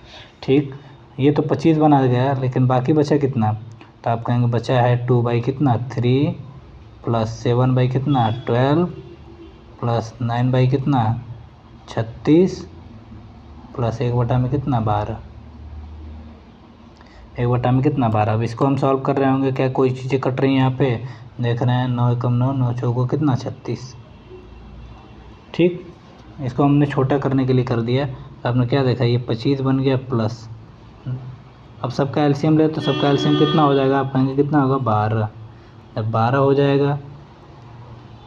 ठीक, ये तो 25 बना गया, लेकिन बाकी बचा कितना तो आप कहेंगे बचा है 2 बाई कितना 3 प्लस 7 बाई कितना 12 प्लस 9 बाई कितना 36 प्लस 1 बटा में कितना 12, 1 बटा में कितना 12। अब इसको हम सॉल्व कर रहे होंगे, क्या कोई चीज़ें कट रही हैं यहाँ पे, देख रहे हैं 9 एकम 9, 9 चौको कितना 36। ठीक, इसको हमने छोटा करने के लिए कर दिया। तो आपने क्या देखा, ये 25 बन गया प्लस, अब सबका एलसीएम ले तो सबका एलसीएम कितना हो जाएगा, आप कहेंगे कितना होगा 12। जब 12 हो जाएगा,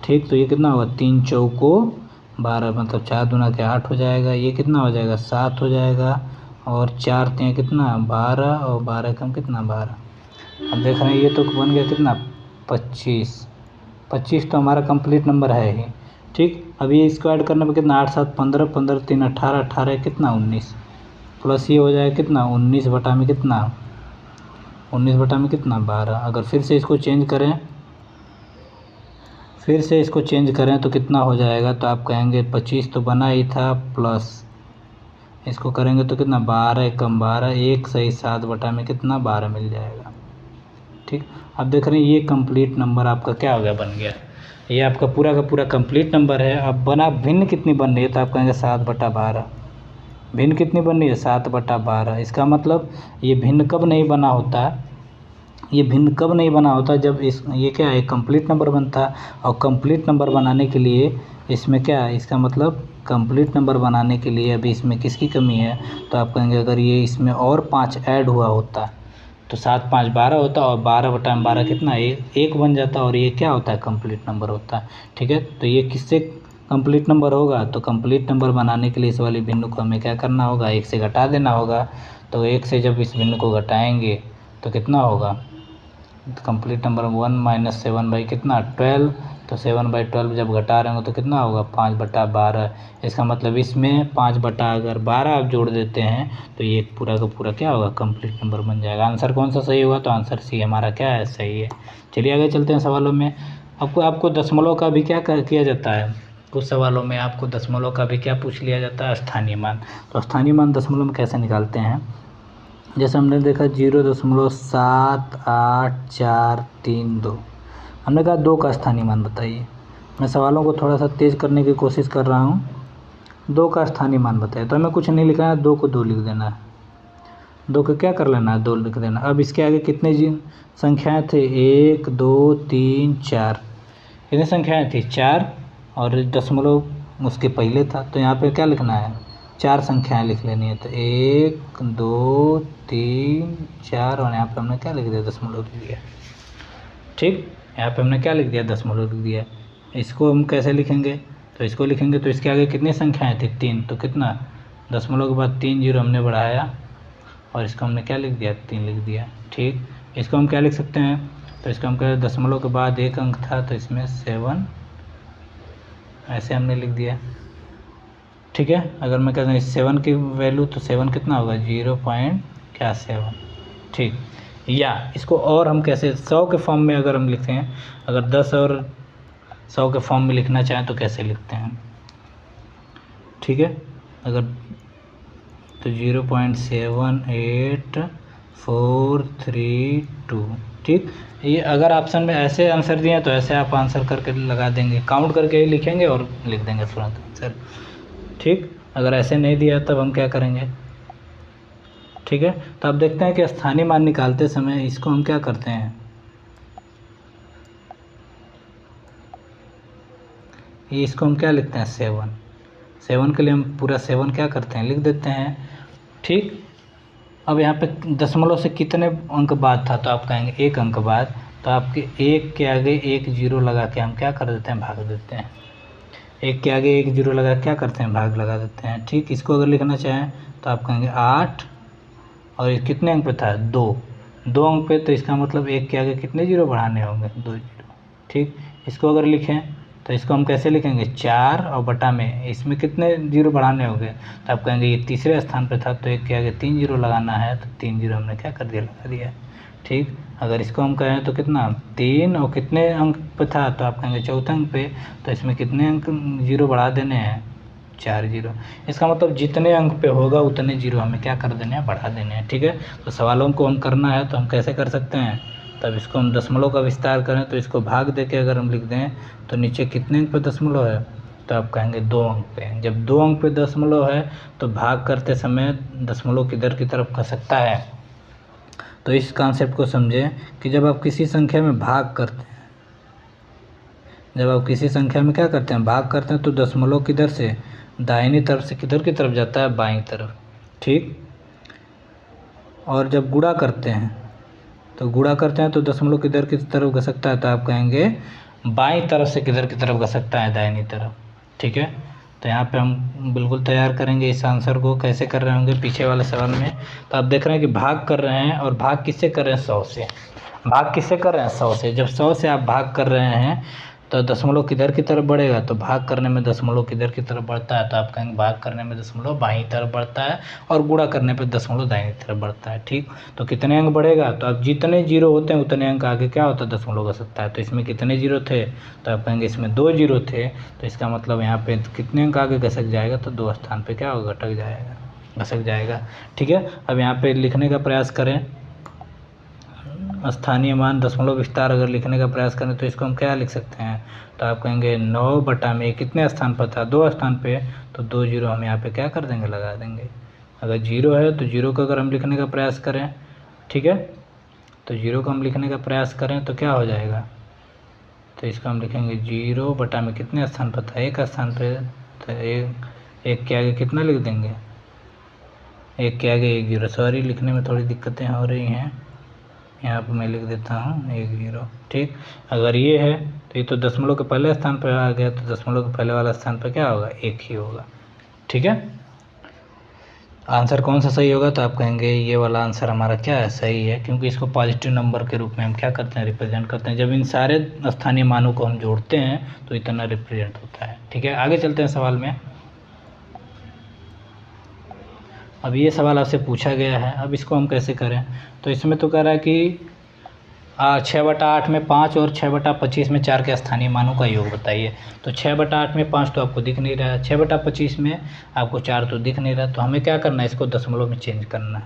ठीक, तो ये कितना होगा 3 चौको 12, मतलब 4 दूना के 8 हो जाएगा। ये कितना हो जाएगा 7 हो जाएगा, और 4 3 कितना 12, और 12 कम कितना 12। अब देख रहे हैं ये तो बन गया कितना 25, 25 तो हमारा कंप्लीट नंबर है ही। ठीक, अब ये इसको ऐड करने पर कितना 8 7 15, 15 3 18, 18 कितना 19, प्लस ये हो जाएगा कितना 19 बटा में कितना 19 बटा में कितना 12। अगर फिर से इसको चेंज करें तो कितना हो जाएगा, तो आप कहेंगे 25 तो बना ही था, प्लस इसको करेंगे तो कितना 12 एकम 12, 1 सही 7 बटा में कितना 12 मिल जाएगा। ठीक, अब देख रहे हैं ये कंप्लीट नंबर आपका क्या हो गया, बन गया। ये आपका पूरा का पूरा कंप्लीट नंबर है। अब बना भिन्न कितनी बन रही है, तो आप कहेंगे 7/12। भिन्न कितनी बन रही है 7/12। इसका मतलब ये भिन्न कब नहीं बना होता, ये भिन्न कब नहीं बना होता, जब ये क्या है कंप्लीट नंबर बनता। और कंप्लीट नंबर बनाने के लिए इसमें क्या है, इसका मतलब कंप्लीट नंबर बनाने के लिए अभी इसमें किसकी कमी है, तो आप कहेंगे अगर ये इसमें और 5 ऐड हुआ होता तो 7 5 12 होता, और 12/12 कितना एक बन जाता, और ये क्या होता है कंप्लीट नंबर होता है। ठीक है, तो ये किससे कंप्लीट नंबर होगा, तो कंप्लीट नंबर बनाने के लिए इस वाली भिन्न को हमें क्या करना होगा, 1 से घटा देना होगा। तो 1 से जब इस भिन्न को घटाएंगे तो कितना होगा, कंप्लीट नंबर 1 माइनस 7 बाई कितना 12, तो 7/12 जब घटा रहे होंगे तो कितना होगा 5/12। इसका मतलब इसमें 5 अगर 12 आप जोड़ देते हैं तो ये पूरा का पूरा क्या होगा कंप्लीट नंबर बन जाएगा। आंसर कौन सा सही होगा, तो आंसर सी हमारा क्या है, सही है। चलिए आगे चलते हैं सवालों में। आपको दशमलव का भी क्या किया जाता है, कुछ सवालों में आपको दशमलव का भी क्या पूछ लिया जाता है, स्थानीय मान। तो स्थानीय मान दशमलव में कैसे निकालते हैं, जैसे हमने देखा 0.78432, हमने कहा 2 का स्थानीय मान बताइए। मैं सवालों को थोड़ा सा तेज़ करने की कोशिश कर रहा हूँ। 2 का स्थानीय मान बताइए, तो हमें कुछ नहीं लिखना है, 2 को 2 लिख देना है, 2 को क्या कर लेना है 2 लिख देना। अब इसके आगे कितने संख्याएँ थे, 1 2 3 4, कितनी संख्याएँ थी 4, और दशमलव उसके पहले था, तो यहाँ पे क्या लिखना है 4 संख्याएँ लिख लेनी है। तो 1 2 3 4, और यहाँ पे हमने क्या लिख दिया दशमलव लिख दिया। ठीक, यहाँ पे हमने क्या लिख दिया दशमलव लिख दिया। इसको हम कैसे लिखेंगे, तो इसको लिखेंगे तो इसके आगे कितनी संख्याएँ थी 3, तो कितना दशमलव के बाद 3 जीरो हमने बढ़ाया, और इसको हमने क्या लिख दिया 3 लिख दिया। ठीक, इसको हम क्या लिख सकते हैं, तो इसको हम कह दशमलव के बाद 1 अंक था, तो इसमें 7 ऐसे हमने लिख दिया। ठीक है, अगर मैं कहता हूँ 7 की वैल्यू, तो 7 कितना होगा 0.7। ठीक, या इसको और हम कैसे 100 के फॉर्म में अगर हम लिखते हैं, अगर 10 और 100 के फॉर्म में लिखना चाहें तो कैसे लिखते हैं। ठीक है, अगर तो 0.78432। ठीक, ये अगर ऑप्शन में ऐसे आंसर दिए तो ऐसे आप आंसर करके लगा देंगे, काउंट करके ही लिखेंगे और लिख देंगे तुरंत आंसर। ठीक, अगर ऐसे नहीं दिया तब हम क्या करेंगे। ठीक है, तो आप देखते हैं कि स्थानीय मान निकालते समय इसको हम क्या करते हैं, ये इसको हम क्या लिखते हैं 7 के लिए हम पूरा 7 क्या करते हैं लिख देते हैं। ठीक, अब यहाँ पे दशमलव से कितने अंक बाद था, तो आप कहेंगे 1 अंक बाद, तो आपके 1 के आगे 1 जीरो लगा के हम क्या कर देते हैं भाग देते हैं। 1 के आगे 1 जीरो लगा क्या करते हैं भाग लगा देते हैं। ठीक, इसको अगर लिखना चाहें तो आप कहेंगे 8, और ये कितने अंक पे था 2 अंक पे, तो इसका मतलब 1 के आगे कितने जीरो बढ़ाने होंगे 2 जीरो। ठीक, इसको अगर लिखें तो इसको हम कैसे लिखेंगे 4 और बटा में इसमें कितने जीरो बढ़ाने होंगे, तो आप कहेंगे ये तीसरे स्थान पे था, तो 1 के आगे 3 जीरो लगाना है, तो 3 जीरो हमने क्या कर दिया लगा दिया। ठीक, अगर इसको हम कहें तो कितना 3 और कितने अंक पे था, तो आप कहेंगे चौथे अंक पे, तो इसमें कितने अंक जीरो बढ़ा देने हैं 4 जीरो। इसका मतलब जितने अंक पे होगा उतने जीरो हमें क्या कर देने हैं बढ़ा देने हैं। ठीक है, तो सवालों को हम करना है तो हम कैसे कर सकते हैं, तब इसको हम दशमलव का विस्तार करें तो इसको भाग दे के अगर हम लिख दें तो नीचे कितने अंक पे दशमलव है, तो आप कहेंगे 2 अंक पे। जब 2 अंक पे दशमलव है तो भाग करते समय दशमलव किधर की तरफ खसकता है। तो इस कॉन्सेप्ट को समझें कि जब आप किसी संख्या में भाग करते हैं, जब आप किसी संख्या में क्या करते हैं, भाग करते हैं, तो दशमलव किधर से, दाहिनी तरफ से किधर की तरफ जाता है, बाईं तरफ, ठीक। और जब गुणा करते हैं तो गुणा करते हैं तो दशमलव किधर की तरफ घसकता है, तो आप कहेंगे बाईं तरफ से किधर की तरफ घसकता है, दाहिनी तरफ, ठीक है। तो यहाँ पे हम बिल्कुल तैयार करेंगे इस आंसर को। कैसे कर रहे होंगे पीछे वाले सवाल में, तो आप देख रहे हैं कि भाग कर रहे हैं, और भाग किससे कर रहे हैं, 100 से। भाग किससे कर रहे हैं, 100 से। जब 100 से आप भाग कर रहे हैं तो दशमलव किधर की तरफ बढ़ेगा, तो भाग करने में दशमलव किधर की तरफ बढ़ता है, तो आप कहेंगे भाग करने में दशमलव बाईं तरफ बढ़ता है, और गुणा करने पे दशमलव दाहिनी तरफ बढ़ता है, ठीक। तो कितने अंक बढ़ेगा, तो आप जितने जीरो होते हैं उतने अंक आगे क्या होता है, दशमलव घसकता है। तो इसमें कितने जीरो थे, तो आप कहेंगे इसमें 2 जीरो थे, तो इसका मतलब यहाँ पे कितने अंक आगे घसक जाएगा, तो 2 स्थान पर क्या होगा, घटक जाएगा, घसक जाएगा, ठीक है। अब यहाँ पर लिखने का प्रयास करें, स्थानीय मान दशमलव विस्तार अगर लिखने का प्रयास करें तो इसको हम क्या लिख सकते हैं, तो आप कहेंगे 9 बटा में कितने स्थान पर था, 2 स्थान पे, तो 2 जीरो हम यहाँ पे क्या कर देंगे, लगा देंगे। अगर जीरो है तो जीरो को अगर हम लिखने का प्रयास करें, ठीक है, तो जीरो को हम लिखने का प्रयास करें तो क्या हो जाएगा, तो इसको हम लिखेंगे 0 बटा में कितने स्थान पर था, 1 स्थान पर, तो एक के आगे कितना लिख देंगे, 1 के आगे 1 जीरो। सॉरी, लिखने में थोड़ी दिक्कतें हो रही हैं, यहाँ पर मैं लिख देता हूँ 1 जीरो, ठीक। अगर ये है तो ये तो दशमलव के पहले स्थान पर आ गया, तो दशमलव के पहले वाला स्थान पर क्या होगा, 1 ही होगा, ठीक है। आंसर कौन सा सही होगा, तो आप कहेंगे ये वाला आंसर हमारा क्या है, सही है, क्योंकि इसको पॉजिटिव नंबर के रूप में हम क्या करते हैं, रिप्रेजेंट करते हैं। जब इन सारे स्थानीय मानों को हम जोड़ते हैं तो इतना रिप्रेजेंट होता है, ठीक है। आगे चलते हैं सवाल में। अब ये सवाल आपसे पूछा गया है, अब इसको हम कैसे करें, तो इसमें तो कह रहा है कि 6/8 में 5 और 6/25 में 4 के स्थानीय मानों का योग बताइए। तो 6/8 में 5 तो आपको दिख नहीं रहा है, 6/25 में आपको 4 तो दिख नहीं रहा, तो हमें क्या करना है, इसको दशमलव में चेंज करना है,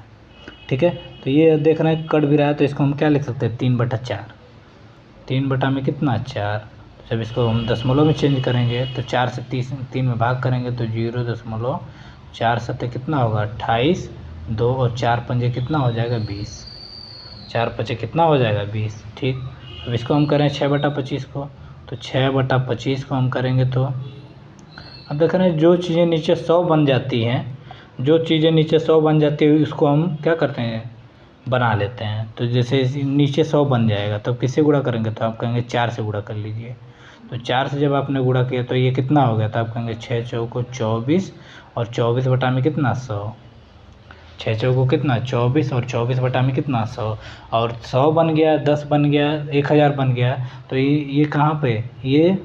ठीक है। तो ये देख रहे हैं कट भी रहा है, तो इसको हम क्या लिख सकते हैं, 3/4, 3 बटा में कितना, 4। जब इसको हम दशमलव में चेंज करेंगे तो 4 से 3 में भाग करेंगे तो 0.4 सत्ते कितना होगा, 28, 2 और 4 पंजे कितना हो जाएगा, 20, 4 पचे कितना हो जाएगा, 20, ठीक। अब इसको हम करें 6/25 को, तो 6/25 को हम करेंगे तो अब देख रहे हैं जो चीज़ें नीचे 100 बन जाती हैं, जो चीज़ें नीचे 100 बन जाती है उसको हम क्या करते हैं, बना लेते हैं। तो जैसे नीचे 100 बन जाएगा तो किससे गुणा करेंगे, तो आप कहेंगे 4 से गुणा कर लीजिए। तो 4 से जब आपने गुणा किया तो ये कितना हो गया, तो आप कहेंगे 6 चौको 24, और 24 बटा में कितना, 100, 6 चौको कितना, 24, और 24 बटा में कितना, 100, और 100 बन गया, 10 बन गया, 1000 बन गया। तो ये कहाँ पे, ये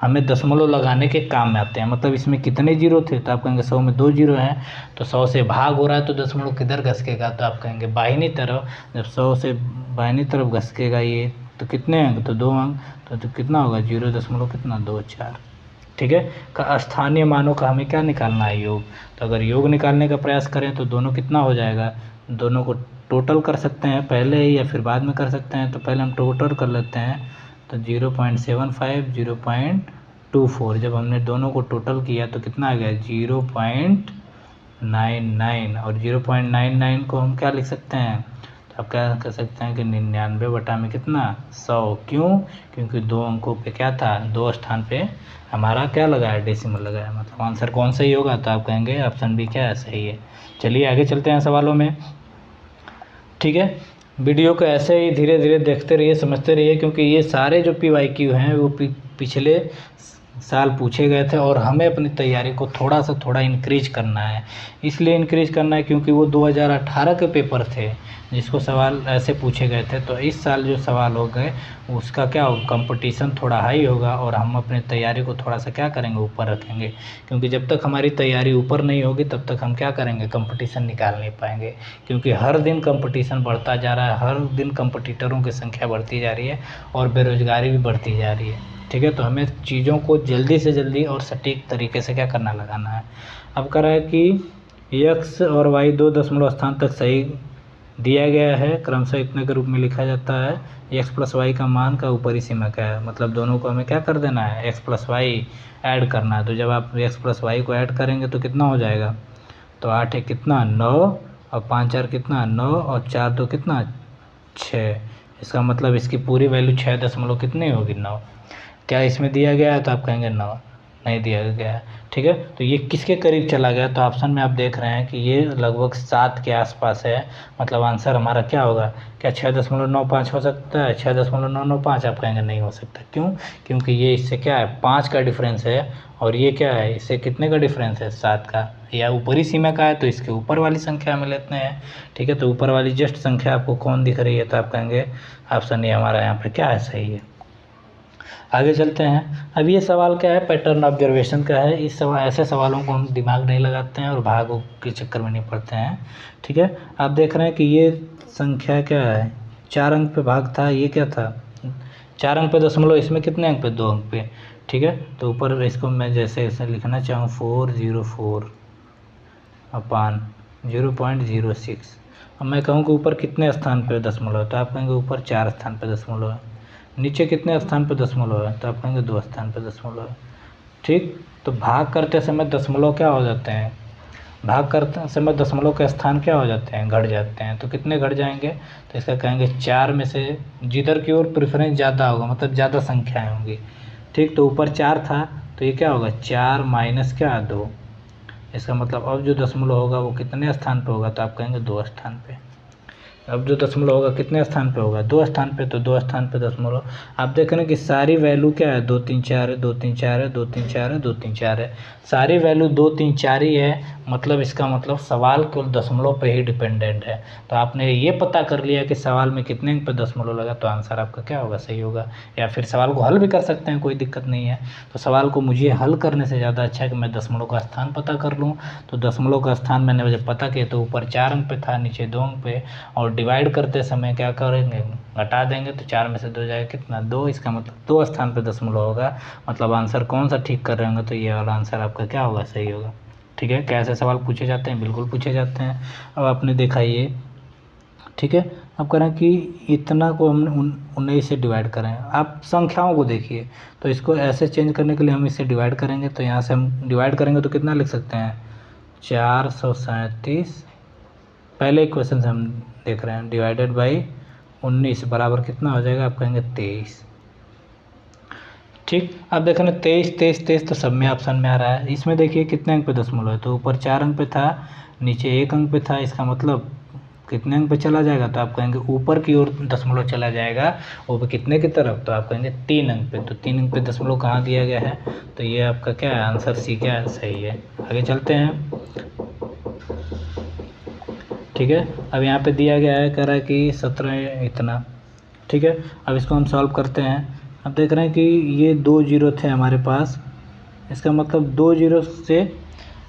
हमें दशमलव लगाने के काम में आते हैं। मतलब इसमें कितने जीरो थे, तो आप कहेंगे 100 में 2 जीरो हैं, तो 100 से भाग हो रहा है तो दशमलव किधर घसकेगा, तो आप कहेंगे बाहिनी तरफ। जब 100 से बाहिनी तरफ घसकेगा ये, तो कितने अंक, तो 2 अंक, तो कितना होगा, 0.24, ठीक है। का स्थानीय मानों का हमें क्या निकालना है, योग। तो अगर योग निकालने का प्रयास करें तो दोनों कितना हो जाएगा, दोनों को टोटल कर सकते हैं पहले ही या फिर बाद में कर सकते हैं। तो पहले हम टोटल कर लेते हैं, तो 0.75, 0.24, जब हमने दोनों को टोटल किया तो कितना आ गया, 0.99, और 0.99 को हम क्या लिख सकते हैं, तो आप क्या कर सकते हैं कि 99 बटा में कितना, 100। क्यों, क्योंकि 2 अंकों पे क्या था, 2 स्थान पे हमारा क्या लगाया, डेसिमल लगाया। मतलब आंसर कौन सही होगा, तो आप कहेंगे ऑप्शन बी क्या है, सही है। चलिए आगे चलते हैं सवालों में, ठीक है। वीडियो को ऐसे ही धीरे धीरे देखते रहिए, समझते रहिए, क्योंकि ये सारे जो PYQ हैं वो पिछले साल पूछे गए थे, और हमें अपनी तैयारी को थोड़ा इंक्रीज करना है। इसलिए इंक्रीज करना है क्योंकि वो 2018 के पेपर थे जिसको सवाल ऐसे पूछे गए थे। तो इस साल जो सवाल हो गए उसका क्या होगा, कंपटीशन थोड़ा हाई होगा, और हम अपनी तैयारी को थोड़ा सा क्या करेंगे, ऊपर रखेंगे। क्योंकि जब तक हमारी तैयारी ऊपर नहीं होगी तब तक हम क्या करेंगे, कंपटीशन निकाल नहीं पाएंगे। क्योंकि हर दिन कंपटीशन बढ़ता जा रहा है, हर दिन कंपटीटरों की संख्या बढ़ती जा रही है, और बेरोजगारी भी बढ़ती जा रही है, ठीक है। तो हमें चीज़ों को जल्दी से जल्दी और सटीक तरीके से क्या करना, लगाना है। अब कह रहा है कि x और y 2 दशमलव स्थान तक सही दिया गया है क्रमशः इतने के रूप में लिखा जाता है। एक्स प्लस वाई का मान का ऊपरी सीमा क्या है, मतलब दोनों को हमें क्या कर देना है, एक्स प्लस वाई ऐड करना है। तो जब आप एक्स प्लस वाई को ऐड करेंगे तो कितना हो जाएगा, तो 8 है कितना 9 और 5 4 कितना 9 और 4 2 कितना 6। इसका मतलब इसकी पूरी वैल्यू 6 दशमलव कितनी होगी 9। क्या इसमें दिया गया है, तो आप कहेंगे 9 नहीं दिया गया है। ठीक है, तो ये किसके करीब चला गया, तो ऑप्शन में आप देख रहे हैं कि ये लगभग 7 के आसपास है। मतलब आंसर हमारा क्या होगा, क्या 6.95 हो सकता है, 6.995? आप कहेंगे नहीं हो सकता। क्यों, क्योंकि ये इससे क्या है 5 का डिफरेंस है, और ये क्या है इससे कितने का डिफरेंस है 7 का, या ऊपरी सीमा का है तो इसके ऊपर वाली संख्या में लेते हैं। ठीक है, तो ऊपर वाली जस्ट संख्या आपको कौन दिख रही है, तो आप कहेंगे ऑप्शन ये हमारा यहाँ पे क्या है, सही है। आगे चलते हैं। अब ये सवाल क्या है, पैटर्न ऑब्जर्वेशन का है। इस सवाल ऐसे सवालों को हम दिमाग नहीं लगाते हैं और भागों के चक्कर में नहीं पड़ते हैं। ठीक है, आप देख रहे हैं कि ये संख्या क्या है, 4 अंक पे भाग था, ये क्या था 4 अंक पे दशमलव, इसमें कितने अंक पे 2 अंक पे। ठीक है, तो ऊपर इसको मैं जैसे ऐसे लिखना चाहूँ 404 अपान 0.06। अब मैं कहूँ कि ऊपर कितने स्थान पे दशमलव है, तो आप कहेंगे ऊपर 4 स्थान पे दशमलव है। नीचे कितने स्थान पे दशमलव है, तो आप कहेंगे 2 स्थान पे दशमलव है। ठीक, तो भाग करते समय दशमलव क्या हो जाते हैं, भाग करते समय दशमलव के स्थान क्या हो जाते हैं, घट जाते हैं। तो कितने घट जाएंगे, तो इसका कहेंगे 4 में से जिधर की ओर प्रेफरेंस ज़्यादा होगा, मतलब ज़्यादा संख्याएँ होंगी। ठीक, तो ऊपर 4 था तो ये क्या होगा 4 माइनस क्या 2। इसका मतलब अब जो दशमलव होगा वो कितने स्थान पे होगा, तो आप कहेंगे 2 स्थान पे। अब जो दशमलव होगा कितने स्थान पे होगा, 2 स्थान पे, तो 2 स्थान पे दशमलव। आप देख रहे हैं कि सारी वैल्यू क्या है 2 3 4 है, 2 3 4 है, 2 3 4 है, 2 3 4 है। सारी वैल्यू 2 3 4 ही है, मतलब इसका मतलब सवाल केवल दशमलव पे ही डिपेंडेंट है। तो आपने ये पता कर लिया कि सवाल में कितने अंक पे दशमलव लगा, तो आंसर आपका क्या होगा, सही होगा। या फिर सवाल को हल भी कर सकते हैं, कोई दिक्कत नहीं है। तो सवाल को मुझे हल करने से ज़्यादा अच्छा है कि मैं दशमलव का स्थान पता कर लूँ। तो दशमलव का स्थान मैंने जब पता किया तो ऊपर 4 अंक पे था, नीचे 2 अंक पे, और डिवाइड करते समय क्या करेंगे, घटा देंगे, तो 4 में से 2 जाएगा कितना 2। इसका मतलब 2 स्थान पे दशमलव होगा। मतलब आंसर कौन सा ठीक कर रहे होंगे, तो ये वाला आंसर आपका क्या होगा, सही होगा। ठीक है, कैसे सवाल पूछे जाते हैं, बिल्कुल पूछे जाते हैं। अब आपने देखा ये, ठीक है, अब कह रहे हैं कि इतना को हमने 19 से डिवाइड करें। आप संख्याओं को देखिए, तो इसको ऐसे चेंज करने के लिए हम इससे डिवाइड करेंगे, तो यहाँ से हम डिवाइड करेंगे तो कितना लिख सकते हैं 437। पहले इक्वेशन से हम देख रहे हैं, डिवाइडेड बाई 19 बराबर कितना हो जाएगा, आप कहेंगे 23। ठीक, अब देखें ना 23 23 23 तो सब में ऑप्शन में आ रहा है। इसमें देखिए कितने अंक पे दशमलव है, तो ऊपर 4 अंक पे था, नीचे 1 अंक पे था। इसका मतलब कितने अंक पे चला जाएगा, तो आप कहेंगे ऊपर की ओर दशमलव चला जाएगा, ऊपर कितने की तरफ, तो आप कहेंगे 3 अंक पे। तो 3 अंक पे दशमलव कहाँ दिया गया है, तो ये आपका क्या है आंसर, सी क्या है, सही है। आगे चलते हैं। ठीक है, अब यहाँ पे दिया गया है, कह रहा है कि 17 इतना। ठीक है, अब इसको हम सॉल्व करते हैं। अब देख रहे हैं कि ये 2 जीरो थे हमारे पास। इसका मतलब 2 जीरो से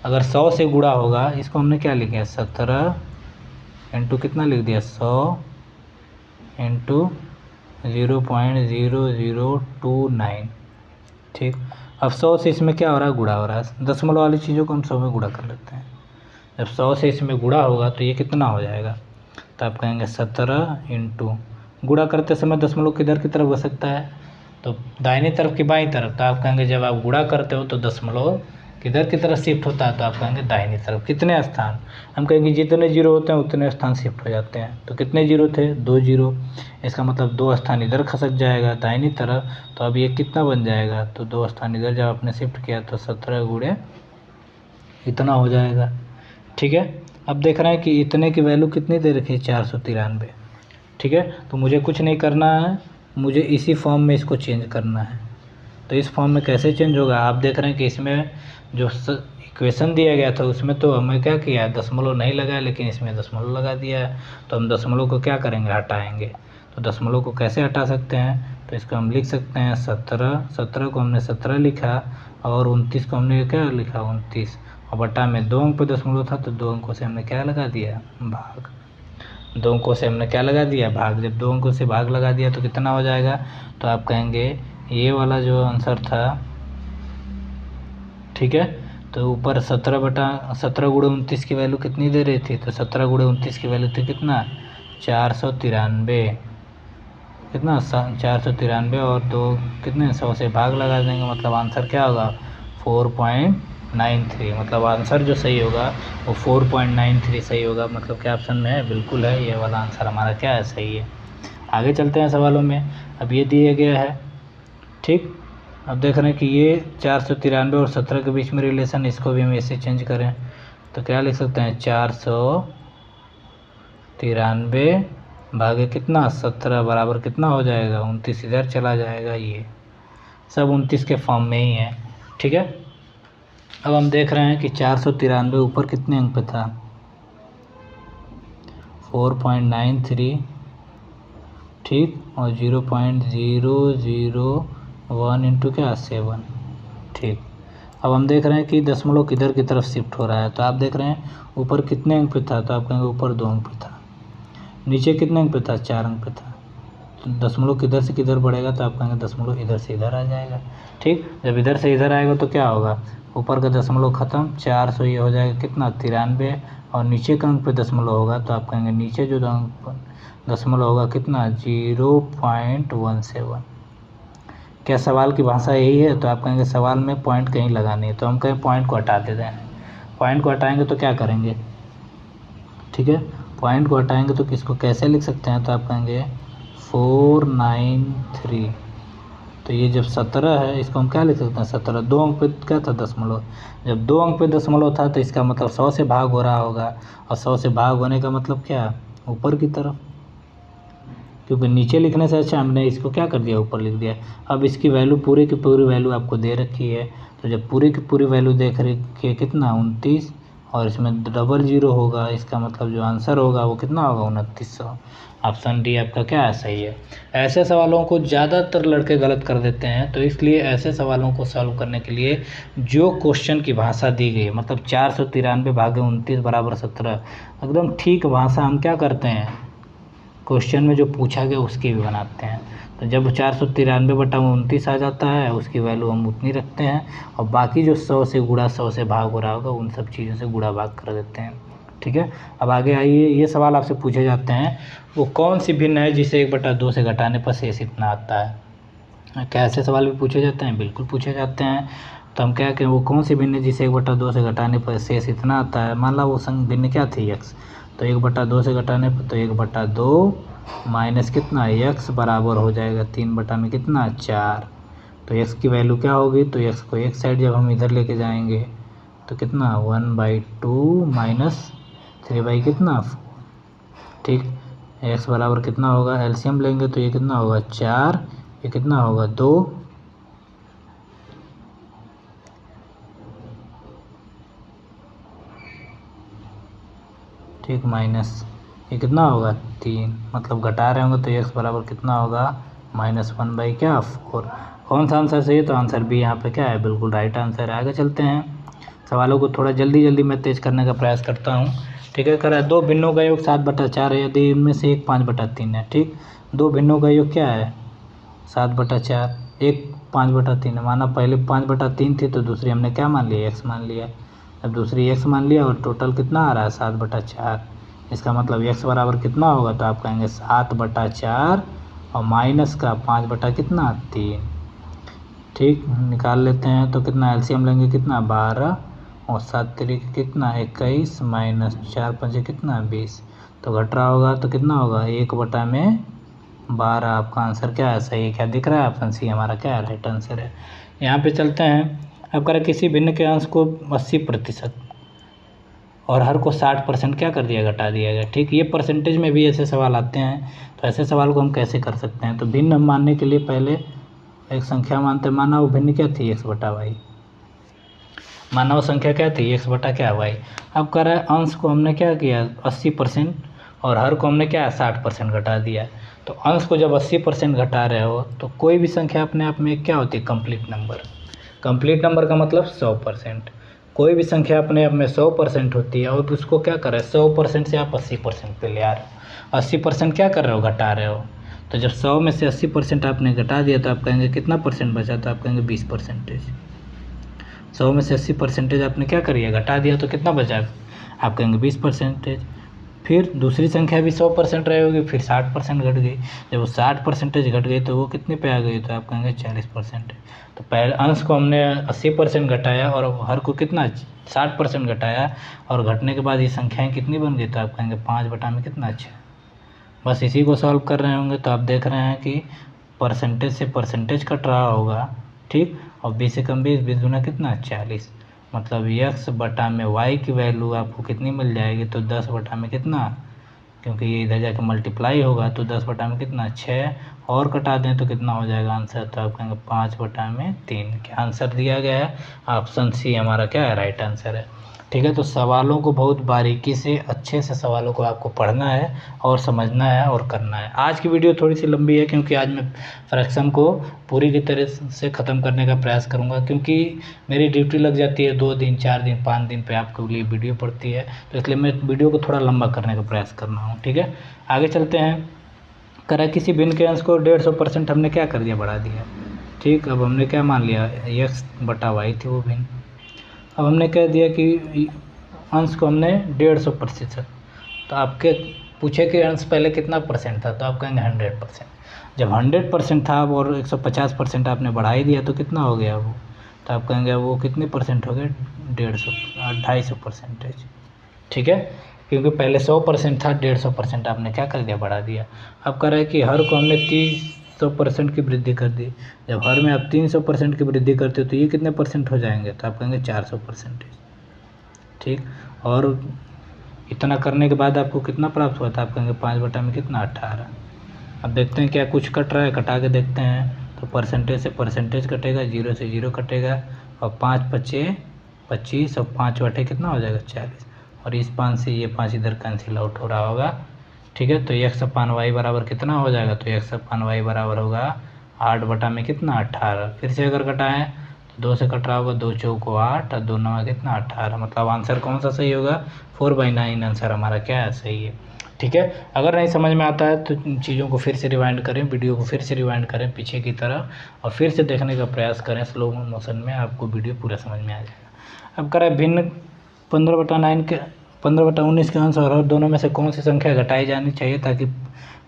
अगर 100 से गुणा होगा, इसको हमने क्या लिख दिया 17 इंटू कितना लिख दिया 100 इंटू 0.0029। ठीक, अब 100 से इसमें क्या हो रहा है, गुणा हो रहा है। दशमलव वाली चीज़ों को हम 100 में गुणा कर लेते हैं। जब 100 से इसमें गुणा होगा तो ये कितना हो जाएगा, तो आप कहेंगे 17 इंटू, गुणा करते समय दशमलव किधर की तरफ हो सकता है, तो दाहिनी तरफ की बाईं तरफ। तो आप कहेंगे जब आप गुणा करते हो तो दशमलव किधर की तरफ शिफ्ट होता है, तो आप कहेंगे दाहिनी तरफ। कितने स्थान, हम कहेंगे जितने जीरो होते हैं उतने स्थान शिफ्ट हो जाते हैं। तो कितने जीरो थे 2 जीरो, इसका मतलब 2 स्थान इधर खसक जाएगा दाहिनी तरफ। तो अब ये कितना बन जाएगा, तो 2 स्थान इधर जब आपने शिफ्ट किया तो 17 गुणे इतना हो जाएगा। ठीक है, अब देख रहे हैं कि इतने की वैल्यू कितनी दे रखी है 493। ठीक है, तो मुझे कुछ नहीं करना है, मुझे इसी फॉर्म में इसको चेंज करना है। तो इस फॉर्म में कैसे चेंज होगा, आप देख रहे हैं कि इसमें जो इक्वेशन दिया गया था उसमें तो हमें क्या किया है, दशमलव नहीं लगाया, लेकिन इसमें दशमलव लगा दिया है। तो हम दशमलव को क्या करेंगे, हटाएंगे। तो दशमलव को कैसे हटा सकते हैं, तो इसको हम लिख सकते हैं 17 को हमने 17 लिखा, और 29 को हमने क्या लिखा 29, और बटा में 2 अंक पे दशमलव था, तो 2 अंकों से हमने क्या लगा दिया, भाग। 2 अंकों से हमने क्या लगा दिया, भाग। जब 2 अंकों से भाग लगा दिया तो कितना हो जाएगा, तो आप कहेंगे ये वाला जो आंसर था, ठीक है, तो ऊपर 17 गुणे 29 की वैल्यू कितनी दे रही थी, तो 17 गुणे 29 की वैल्यू थी कितना 493 कितना 493 और 2 कितने 100 से भाग लगा देंगे, मतलब आंसर क्या होगा 4.93। मतलब आंसर जो सही होगा वो 4.93 सही होगा। मतलब क्या ऑप्शन में है, बिल्कुल है, ये वाला आंसर हमारा क्या है, सही है। आगे चलते हैं सवालों में। अब ये दिया गया है, ठीक। अब देख रहे हैं कि ये 493 और 17 के बीच में रिलेशन, इसको भी हम ऐसे चेंज करें तो क्या लिख सकते हैं 493 भागे कितना 17 बराबर कितना हो जाएगा 29, इधर चला जाएगा, ये सब 29 के फॉर्म में ही है, ठीक है। अब हम देख रहे हैं कि 493 ऊपर कितने अंक पे था 4.93, ठीक, और 0.001 इंटू क्या 7, ठीक। अब हम देख रहे हैं कि दशमलव किधर की तरफ शिफ्ट हो रहा है, तो आप देख रहे हैं ऊपर कितने अंक पे था, तो आप कहेंगे ऊपर 2 अंक पे था। नीचे कितने अंक पे था 4 अंक पे था। तो दशमलव किधर से किधर बढ़ेगा, तो आप कहेंगे दशमलव इधर से इधर आ जाएगा, ठीक। जब इधर से इधर आएगा तो क्या होगा, ऊपर का दशमलव ख़त्म, 400 ये हो जाएगा कितना 93, और नीचे का अंक पे दशमलव होगा तो आप कहेंगे नीचे जो अंक दशमलव होगा कितना 0.17। क्या सवाल की भाषा यही है, तो आप कहेंगे सवाल में पॉइंट कहीं लगानी है, तो हम कहें पॉइंट को हटा देते हैं। पॉइंट को हटाएंगे तो क्या करेंगे, ठीक है, पॉइंट को हटाएंगे तो किसको कैसे लिख सकते हैं, तो आप कहेंगे 493। तो ये जब 17 है इसको हम क्या लिख सकते हैं 17, 2 अंक पे क्या था दशमलव, जब 2 अंक पे दशमलव था तो इसका मतलब 100 से भाग हो रहा होगा, और 100 से भाग होने का मतलब क्या ऊपर की तरफ, क्योंकि नीचे लिखने से अच्छा हमने इसको क्या कर दिया ऊपर लिख दिया। अब इसकी वैल्यू पूरी की पूरी वैल्यू आपको दे रखी है, तो जब पूरी की पूरी वैल्यू देख रखी कितना 29, और इसमें डबल जीरो होगा, इसका मतलब जो आंसर होगा वो कितना होगा 2900। ऑप्शन डी आपका क्या है, सही है। ऐसे सवालों को ज़्यादातर लड़के गलत कर देते हैं, तो इसलिए ऐसे सवालों को सॉल्व करने के लिए जो क्वेश्चन की भाषा दी गई है, मतलब 493 भागे 29 बराबर 17, एकदम ठीक भाषा हम क्या करते हैं क्वेश्चन में जो पूछा गया उसकी भी बनाते हैं। तो जब 493/29 आ जाता है उसकी वैल्यू हम उतनी रखते हैं, और बाकी जो 100 से गुणा 100 से भाग हो रहा होगा उन सब चीज़ों से गुणा भाग कर देते हैं, ठीक है। अब आगे आइए, ये सवाल आपसे पूछे जाते हैं वो कौन सी भिन्न है जिसे 1/2 से घटाने पर शेष इतना आता है। क्या ऐसे सवाल भी पूछे जाते हैं, बिल्कुल पूछे जाते हैं। तो हम क्या कहें वो कौन सी भिन्न जिसे 1/2 से घटाने पर शेष इतना आता है। मान ला वो भिन्न क्या थी x, तो 1/2 से घटाने पर तो 1/2 माइनस कितना x बराबर हो जाएगा 3 में कितना 4। तो x की वैल्यू क्या होगी, तो x को एक साइड जब हम इधर लेके जाएंगे तो कितना 1/2 माइनस 3 कितना 4, ठीक। x बराबर कितना होगा, एलसीएम लेंगे तो ये कितना होगा 4, ये कितना होगा 2, ठीक, माइनस ये कितना होगा 3, मतलब घटा रहे होंगे तो x बराबर कितना होगा -1 क्या 4। कौन सा आंसर सही है, तो आंसर बी यहाँ पे क्या है, बिल्कुल राइट आंसर है। आगे चलते हैं, सवालों को थोड़ा जल्दी जल्दी मैं तेज करने का प्रयास करता हूँ, ठीक है। करा 2 भिन्नों का योग 7/4 है, यदि इनमें से एक 5/3 है, ठीक। 2 भिन्नों का योग क्या है 7/4, एक 5/3 है। माना पहले 5/3 थी तो दूसरी हमने क्या मान लिया x मान लिया, अब दूसरी x मान लिया और टोटल कितना आ रहा है 7/4। इसका मतलब x बराबर कितना होगा, तो आप कहेंगे 7/4 और माइनस का 5/3, ठीक। निकाल लेते हैं तो कितना एलसीएम लेंगे कितना 12 और 7 तरीके कितना 21 माइनस 4 पंजे कितना 20, तो घट रहा होगा तो कितना होगा 1/12। आपका आंसर क्या है, सही है। क्या दिख रहा है, ऑप्शन सी हमारा क्या है राइट आंसर है। यहाँ पे चलते हैं, अब करें किसी भिन्न के अंश को 80% और हर को 60% क्या कर दिया घटा दिया गया, ठीक। ये परसेंटेज में भी ऐसे सवाल आते हैं, तो ऐसे सवाल को हम कैसे कर सकते हैं। तो भिन्न मानने के लिए पहले एक संख्या मानते हैं, माना वो भिन्न क्या थी x/y, माना वो संख्या क्या थी x/y। अब कह रहा है अंश को हमने क्या किया 80% और हर को हमने क्या 60% घटा दिया। तो अंश को जब 80% घटा रहे हो तो कोई भी संख्या अपने आप में क्या होती है कंप्लीट नंबर। कंप्लीट नंबर का मतलब 100%। कोई भी संख्या अपने आप में 100% होती है, और उसको क्या कर रहे हैं 100% से आप 80% पे ले आ रहे हो। 80% क्या कर रहे हो घटा रहे हो, तो जब 100 में से 80% आपने घटा दिया तो आप कहेंगे कितना परसेंट बचा, तो आप कहेंगे 20%। 100 में से 80% आपने क्या करिए घटा दिया तो कितना बचा, आप कहेंगे 20%। फिर दूसरी संख्या भी 100% रही होगी, फिर 60% घट गई। जब वो 60% घट गई तो वो कितने पे आ गई, तो आप कहेंगे 40%। तो पहले अंश को हमने 80% घटाया और हर को कितना 60% घटाया, और घटने के बाद ये संख्याएं कितनी बन गई, तो आप कहेंगे 5 बटा में कितना 6। बस इसी को सॉल्व कर रहे होंगे तो आप देख रहे हैं कि परसेंटेज से परसेंटेज कट रहा होगा, ठीक। और 20 से कम 20, 20 गुना कितना 40, मतलब x बटा में y की वैल्यू आपको कितनी मिल जाएगी, तो 10 बटा में कितना, क्योंकि ये इधर जाके मल्टीप्लाई होगा तो 10 बटा में कितना 6, और कटा दें तो कितना हो जाएगा आंसर, तो आप कहेंगे 5 बटा में 3। क्या आंसर दिया गया है, ऑप्शन सी हमारा क्या है, राइट आंसर है। ठीक है, तो सवालों को बहुत बारीकी से अच्छे से सवालों को आपको पढ़ना है और समझना है और करना है। आज की वीडियो थोड़ी सी लंबी है क्योंकि आज मैं फ्रैक्शन को पूरी की तरह से ख़त्म करने का प्रयास करूंगा, क्योंकि मेरी ड्यूटी लग जाती है 2 दिन 4 दिन 5 दिन पे आपके लिए वीडियो पड़ती है, तो इसलिए मैं वीडियो को थोड़ा लंबा करने का प्रयास कर रहा हूँ। ठीक है, आगे चलते हैं। करा किसी भिन्न के अंश को 150% हमने क्या कर दिया, बढ़ा दिया। ठीक, अब हमने क्या मान लिया, x बटा वाई थी वो भिन्न। अब हमने कह दिया कि अंश को हमने 150%, तो आपके पूछे कि अंश पहले कितना परसेंट था, तो आप कहेंगे 100%। जब 100% था और 150% आपने बढ़ा ही दिया तो कितना हो गया वो, तो आप कहेंगे वो कितने परसेंट हो गए, 250%। ठीक है, क्योंकि पहले 100% था, 150% आपने क्या कर दिया, बढ़ा दिया। अब कह रहा है कि हर को हमने 300% की वृद्धि कर दी। जब हर में आप 300% की वृद्धि करते हो तो ये कितने परसेंट हो जाएंगे, तो आप कहेंगे 400%। ठीक, और इतना करने के बाद आपको कितना प्राप्त हुआ था, आप कहेंगे 5 बटा में कितना 18। अब देखते हैं क्या कुछ कट रहा है, कटा के देखते हैं। तो परसेंटेज से परसेंटेज कटेगा, 0 से 0 कटेगा, और 5 पच्चे 25 और 5 बटे कितना हो जाएगा 40, और इस 5 से ये 5 इधर कैंसिल आउट हो रहा होगा। ठीक है, तो x अपान वाई बराबर कितना हो जाएगा, तो x अपान वाई बराबर होगा 8 बटा में कितना 18। फिर से अगर कटाएँ तो 2 से कट रहा होगा, 2 चौको 8 और 2 नवा कितना 18, मतलब आंसर कौन सा सही होगा, 4/9 आंसर हमारा क्या है, सही है। ठीक है, अगर नहीं समझ में आता है तो चीज़ों को फिर से रिवाइंड करें, वीडियो को फिर से रिवाइंड करें पीछे की तरफ, और फिर से देखने का प्रयास करें स्लो मोशन में, आपको वीडियो पूरा समझ में आ जाएगा। अब करें भिन्न 15/19 के अंश और दोनों में से कौन सी संख्या घटाई जानी चाहिए ताकि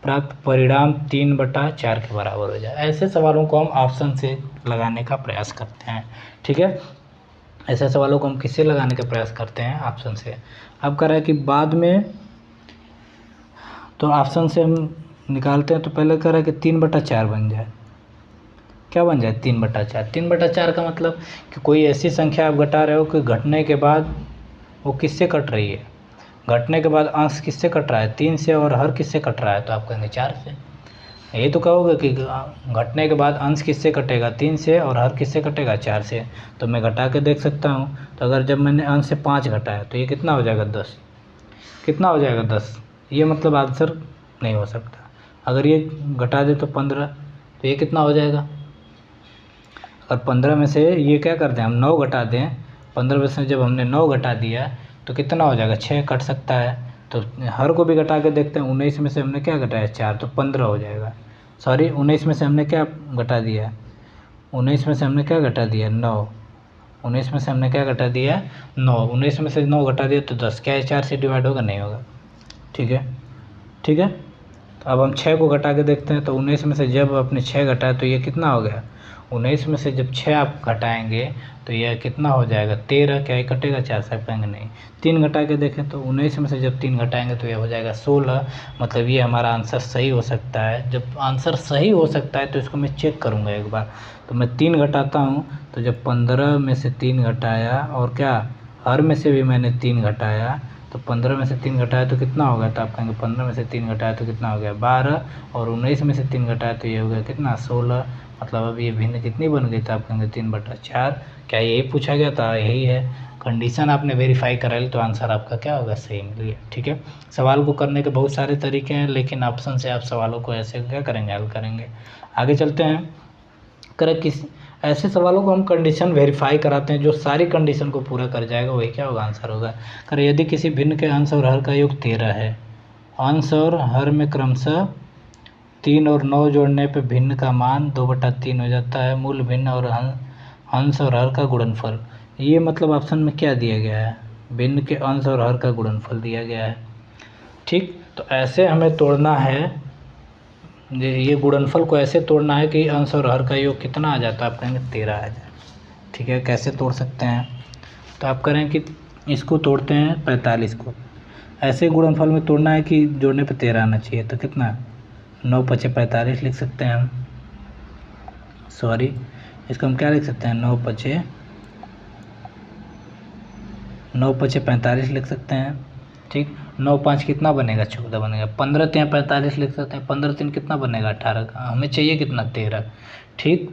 प्राप्त परिणाम 3/4 के बराबर हो जाए। ऐसे सवालों को हम ऑप्शन से लगाने का प्रयास करते हैं। ठीक है, ऐसे सवालों को हम किससे लगाने का प्रयास करते हैं, ऑप्शन से। अब कह रहा है कि बाद में, तो ऑप्शन से हम निकालते हैं, तो पहले कह रहा है कि 3/4 बन जाए। क्या बन जाए, 3/4। 3/4 का मतलब कि कोई ऐसी संख्या आप घटा रहे हो कि घटने के बाद वो किससे कट रही है, घटने के बाद अंश किससे कट रहा है, 3 से, और हर किससे कट रहा है, तो आप कहेंगे 4 से। ये तो कहोगे कि घटने के बाद अंश किससे कटेगा, 3 से, और हर किससे कटेगा, 4 से। तो मैं घटा के देख सकता हूँ, तो अगर जब मैंने अंश से 5 घटाया तो ये कितना हो जाएगा 10, कितना हो जाएगा 10, ये मतलब आंसर नहीं हो सकता। अगर ये घटा दे तो 15, तो ये कितना हो जाएगा, अगर 15 में से ये क्या करते हैं हम 9 घटा दें, 15 में से जब हमने 9 घटा दिया तो कितना हो जाएगा, 6 कट सकता है। तो हर को भी घटा के देखते हैं, 19 में से हमने क्या घटाया 4, तो 15 हो जाएगा। सॉरी, 19 में से हमने क्या घटा दिया, 19 में से हमने क्या घटा दिया 9, 19 में से हमने क्या घटा दिया 9, 19 में से 9 घटा दिया तो 10, क्या ये 4 से डिवाइड होगा, नहीं होगा। ठीक है, ठीक है, तो अब हम 6 को घटा के देखते हैं, तो 19 में से जब आपने 6 घटाया तो ये कितना हो गया, 19 में से जब 6 आप घटाएंगे तो यह कितना हो जाएगा 13, क्या ये कटेगा 4 से, आप कहेंगे नहीं। 3 घटा के देखें तो 19 में से जब 3 घटाएंगे तो यह हो जाएगा 16, मतलब ये हमारा आंसर सही हो सकता है। जब आंसर सही हो सकता है तो इसको मैं चेक करूँगा एक बार। तो मैं 3 घटाता हूँ, तो जब 15 में से 3 घटाया, और क्या हर में से भी मैंने 3 घटाया, तो 15 में से 3 घटाया तो कितना होगा, तो आप कहेंगे 15 में से 3 घटाया तो कितना हो गया 12, और 19 में से 3 घटाया तो ये हो गया कितना 16, मतलब अब ये भिन्न कितनी बन गई, तो आप कहेंगे 3/4। क्या यही पूछा गया था, यही है कंडीशन, आपने वेरीफाई करा ली तो आंसर आपका क्या होगा, सही मिल गया। ठीक है, सवाल को करने के बहुत सारे तरीके हैं, लेकिन ऑप्शन से आप सवालों को ऐसे क्या करेंगे, हल करेंगे। आगे चलते हैं। करें किस ऐसे सवालों को हम कंडीशन वेरीफाई कराते हैं, जो सारी कंडीशन को पूरा कर जाएगा वही क्या होगा, आंसर होगा। करें यदि किसी भिन्न के अंश और हर का योग 13 है, अंश और हर में क्रमशः 3 और 9 जोड़ने पे भिन्न का मान 2/3 हो जाता है, मूल भिन्न और अंश और हर का गुणनफल। ये मतलब ऑप्शन में क्या दिया गया है, भिन्न के अंश और हर का गुणनफल दिया गया है। ठीक, तो ऐसे हमें तोड़ना है, ये गुणनफल को ऐसे तोड़ना है कि अंश और हर का योग कितना आ जाता है, आप कहेंगे 13 आ जाए। ठीक है, कैसे तोड़ सकते हैं, तो आप करें कि इसको तोड़ते हैं 45 को, ऐसे गुणनफल में तोड़ना है कि जोड़ने पे 13 आना चाहिए, तो कितना 9 पचे 45 लिख सकते हैं हम, सॉरी इसको हम क्या लिख सकते हैं 9 पचे 45 लिख सकते हैं। ठीक, 9 5 कितना बनेगा 14 बनेगा, 15 3 45 लिख सकते हैं, 15 3 कितना बनेगा 18 का, हमें चाहिए कितना 13। ठीक,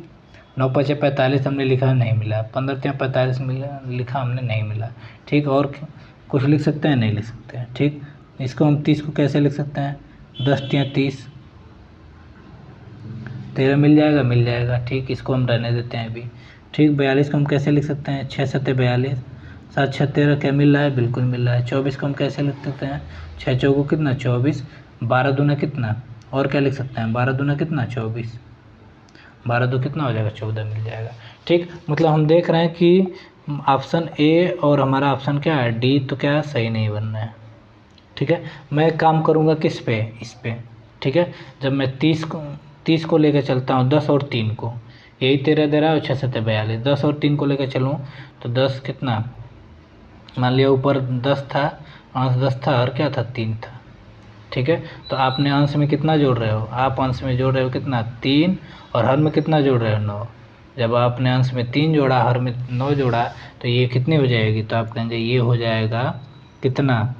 9 पचे 45 हमने लिखा नहीं मिला, 15 3 45 मिला लिखा हमने नहीं मिला। ठीक, और कुछ लिख सकते हैं, नहीं लिख सकते हैं। ठीक, इसको हम 30 को कैसे लिख सकते हैं, 10 3 30, 13 मिल जाएगा, मिल जाएगा। ठीक, इसको हम रहने देते हैं अभी। ठीक, 42 को हम कैसे लिख सकते हैं, 6 7 42, 7 6 13, क्या मिल रहा है, बिल्कुल मिल रहा है। 24 को हम कैसे लिख सकते हैं, 6 चौको कितना 24, 12 दूना कितना, और क्या लिख सकते हैं 12 दूना कितना 24, 12 दो कितना हो जाएगा 14 मिल जाएगा। ठीक, मतलब हम देख रहे हैं कि ऑप्शन ए और हमारा ऑप्शन क्या है डी, तो क्या सही नहीं बन रहा है। ठीक है, मैं काम करूँगा किस पे, इस पे। ठीक है, जब मैं 30 को लेकर चलता हूँ, 10 और 3 को, यही 13 दे रहा है और 6 7 42, 10 और 3 को लेकर चलूँ तो 10 कितना, मान लिया ऊपर 10 था, अंश 10 था और क्या था 3 था। ठीक है, तो आपने अंश में कितना जोड़ रहे हो, आप अंश में जोड़ रहे हो कितना 3, और हर में कितना जोड़ रहे हो 9। जब आपने अंश में 3 जोड़ा, हर में 9 जोड़ा, तो ये कितनी हो जाएगी, तो आप कहेंगे ये हो जाएगा कितना,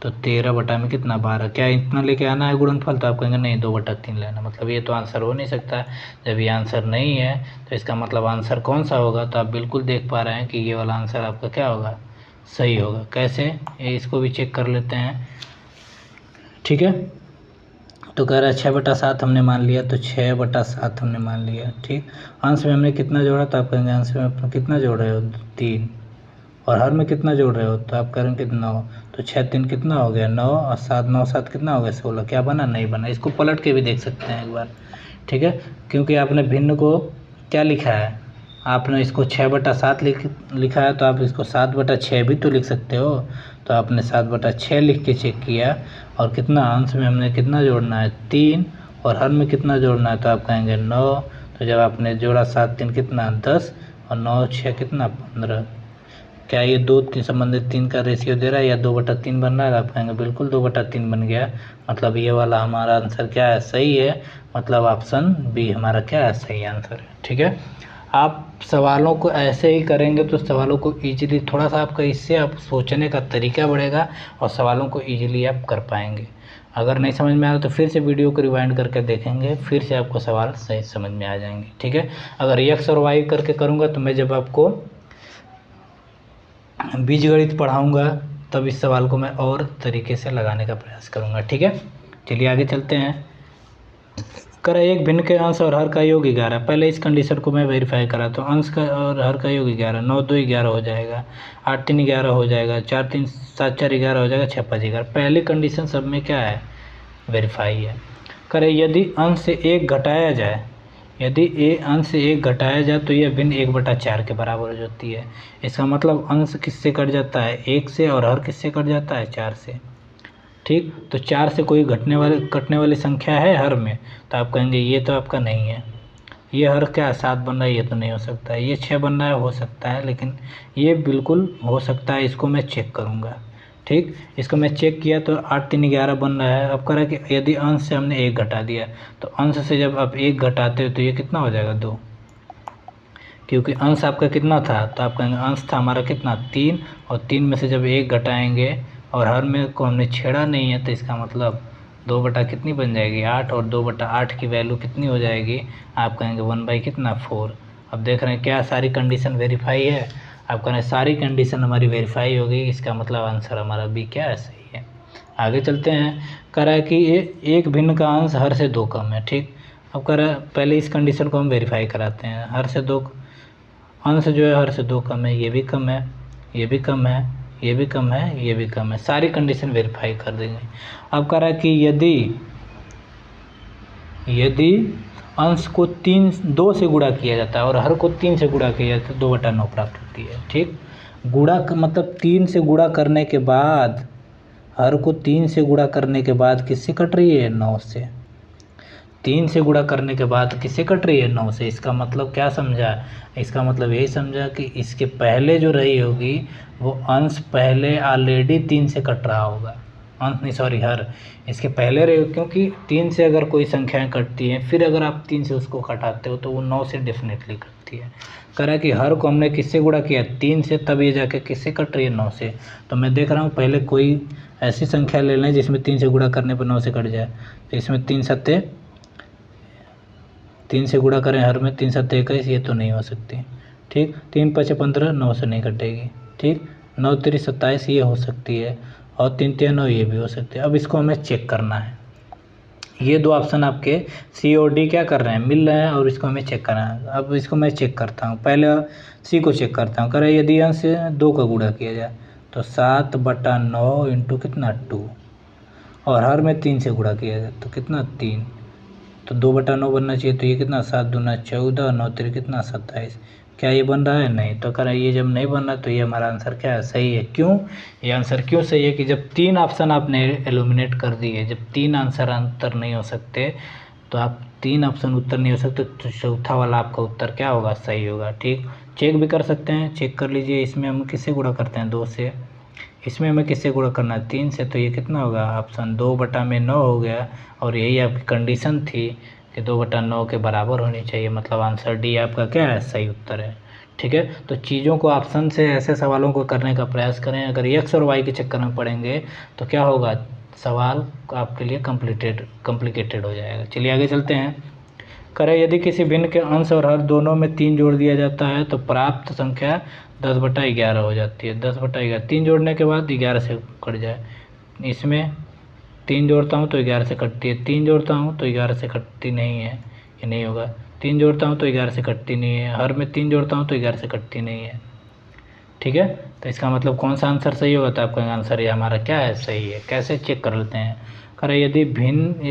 तो 13 बटा में कितना 12, क्या इतना लेके आना है गुणनफल, तो आप कहेंगे नहीं 2/3 लेना, मतलब ये तो आंसर हो नहीं सकता। जब ये आंसर नहीं है तो इसका मतलब आंसर कौन सा होगा, तो आप बिल्कुल देख पा रहे हैं कि ये वाला आंसर आपका क्या होगा, सही होगा। कैसे, ये इसको भी चेक कर लेते हैं। ठीक है, तो कह रहा है 6/7 हमने मान लिया, तो 6/7 हमने मान लिया। ठीक, अंश में हमने कितना जोड़ा, तो आप कहेंगे अंश में अपना कितना जोड़ रहे हो 3, और हर में कितना जोड़ रहे हो, तो आप करेंगे 9, तो 6 3 कितना हो गया 9, और 7 9 7 कितना हो गया 16, क्या बना, नहीं बना। इसको पलट के भी देख सकते हैं एक बार। ठीक है, क्योंकि आपने भिन्न को क्या लिखा है, आपने इसको 6/7 लिखा है, तो आप इसको 7/6 भी तो लिख सकते हो। तो आपने 7/6 लिख के चेक किया, और कितना अंश में हमने कितना जोड़ना है 3, और हर में कितना जोड़ना है, तो आप कहेंगे 9। तो जब आपने जोड़ा 7 3 कितना 10, और 9 6 कितना 15, क्या ये 2 3 संबंधित 3 का रेशियो दे रहा है, या 2/3 बन रहा है, आप कहेंगे बिल्कुल 2/3 बन गया। मतलब ये वाला हमारा आंसर क्या है, सही है, मतलब ऑप्शन बी हमारा क्या है, सही आंसर है। ठीक है, आप सवालों को ऐसे ही करेंगे तो सवालों को ईजिली, थोड़ा सा आपका इससे आप सोचने का तरीका बढ़ेगा, और सवालों को ईजिली आप कर पाएंगे। अगर नहीं समझ में आ रहा तो फिर से वीडियो को रिवाइंड करके देखेंगे, फिर से आपको सवाल सही समझ में आ जाएंगे। ठीक है, अगर एक्स और वाई करके करूँगा तो मैं जब आपको बीजगणित पढ़ाऊँगा तब इस सवाल को मैं और तरीके से लगाने का प्रयास करूँगा। ठीक है, चलिए आगे चलते हैं। करें एक भिन्न के अंश और हर का योग 11, पहले इस कंडीशन को मैं वेरीफाई करा, तो अंश का और हर का योग 11, 9 2 11 हो जाएगा, 8 3 11 हो जाएगा, 4 3 7 4 11 हो जाएगा, 6 5 11। पहली कंडीशन सब में क्या है, वेरीफाई है। करें यदि अंश से 1 घटाया जाए, यदि अंश से 1 घटाया जाए तो यह भिन्न 1/4 के बराबर हो जाती है। इसका मतलब अंश किससे कट जाता है, 1 से, और हर किससे कट जाता है 4 से। ठीक, तो 4 से कोई कटने वाली संख्या है हर में, तो आप कहेंगे ये तो आपका नहीं है, ये हर क्या 7 बन रहा है, ये तो नहीं हो सकता है, ये 6 बन रहा है, हो सकता है, लेकिन ये बिल्कुल हो सकता है, इसको मैं चेक करूँगा। ठीक, इसको मैं चेक किया तो 8 3 11 बन रहा है। अब कह रहा है कि यदि अंश से हमने 1 घटा दिया, तो अंश से जब आप 1 घटाते हो तो ये कितना हो जाएगा 2, क्योंकि अंश आपका कितना था, तो आप कहेंगे अंश था हमारा कितना 3, और 3 में से जब 1 घटाएंगे और हर में को हमने छेड़ा नहीं है, तो इसका मतलब 2 बटा कितनी बन जाएगी 8, और 2/8 की वैल्यू कितनी हो जाएगी, आप कहेंगे 1/4। अब देख रहे हैं क्या सारी कंडीशन वेरीफाई है, आप कह रहे हैं सारी कंडीशन हमारी वेरीफाई हो गई, इसका मतलब आंसर हमारा बी क्या है, सही है। आगे चलते हैं, कह रहा है कि एक भिन्न का अंश हर से 2 कम है। ठीक, अब कह रहा है पहले इस कंडीशन को हम वेरीफाई कराते हैं, हर से 2 अंश जो है हर से 2 कम है, ये भी कम है, ये भी कम है, ये भी कम है, ये भी कम है, सारी कंडीशन वेरीफाई कर देंगे। अब कह रहा है कि यदि अंश को 2 से गुणा किया जाता है और हर को 3 से गुणा किया जाता है, 2/9 प्राप्त होती है। ठीक, गुणा का मतलब 3 से गुणा करने के बाद हर को 3 से गुणा करने के बाद किससे कट रही है? 9 से। 3 से गुणा करने के बाद किससे कट रही है? 9 से। इसका मतलब क्या समझा? इसका मतलब यही समझा कि इसके पहले जो रही होगी वो अंश पहले ऑलरेडी 3 से कट रहा होगा। अंश नहीं, सॉरी, हर इसके पहले रहे, क्योंकि 3 से अगर कोई संख्याएं कटती हैं फिर अगर आप 3 से उसको घटाते हो तो वो 9 से डेफिनेटली कटती है। कह रहा है कि हर को हमने किससे गुणा किया? 3 से, तब ये जाके किससे कट रही है? 9 से। तो मैं देख रहा हूँ पहले कोई ऐसी संख्या ले लें जिसमें 3 से गुणा करने पर 9 से कट जाए। तो इसमें 3 सत्ते 3 से गुणा करें हर में, 3 सत्ते 21, ये तो नहीं हो सकती। ठीक, 3 पचे 15, 9 से नहीं कटेगी। ठीक, 9 तिरी 27, ये हो सकती है, और 3 तिया 9, ये भी हो सकती है। अब इसको हमें चेक करना है। ये दो ऑप्शन आपके सी और डी क्या कर रहे हैं? मिल रहे हैं, और इसको हमें चेक करना है। अब इसको मैं चेक करता हूँ। पहले सी को चेक करता हूँ। कह रहा है यदि अंश 2 का गुणा किया जाए तो 7/9 इंटू कितना? 2, और हर में 3 से गुणा किया जाए तो कितना? 3, तो 2/9 बनना चाहिए। तो ये कितना? 7 दूना 14, 9 तिरी कितना? 27। क्या ये बन रहा है? नहीं। तो कह रहा है ये जब नहीं बन रहा तो ये हमारा आंसर क्या है? सही है। क्यों? ये आंसर क्यों सही है कि जब 3 ऑप्शन आपने एलिमिनेट कर दिए, जब 3 आंसर उत्तर नहीं हो सकते, तो आप 3 ऑप्शन उत्तर नहीं हो सकते तो चौथा वाला आपका उत्तर क्या होगा? सही होगा। ठीक, चेक भी कर सकते हैं, चेक कर लीजिए। इसमें हम किससे गुणा करते हैं? 2 से। इसमें हमें किससे गुणा करना है? 3 से। तो ये कितना होगा? ऑप्शन 2/9 हो गया, और यही आपकी कंडीशन थी कि 2/9 के बराबर होनी चाहिए। मतलब आंसर डी आपका क्या है? सही उत्तर है। ठीक है, तो चीज़ों को ऑप्शन से ऐसे सवालों को करने का प्रयास करें। अगर एक्स और वाई के चक्कर में पड़ेंगे तो क्या होगा? सवाल आपके लिए कॉम्प्लिकेटेड हो जाएगा। चलिए आगे चलते हैं। करें यदि किसी भिन्न के अंश और हर दोनों में 3 जोड़ दिया जाता है तो प्राप्त संख्या 10/11 हो जाती है। 10/11, 3 जोड़ने के बाद 11 से कट जाए। इसमें 3 जोड़ता हूँ तो 11 से कटती है, 3 जोड़ता हूँ तो 11 से कटती नहीं है, ये नहीं होगा। 3 जोड़ता हूँ तो 11 से कटती नहीं है, हर में 3 जोड़ता हूँ तो 11 से कटती नहीं है। ठीक है, तो इसका मतलब कौन सा आंसर सही होगा? तो आपका आंसर ये हमारा क्या है? सही है। कैसे चेक कर लेते हैं? करें यदि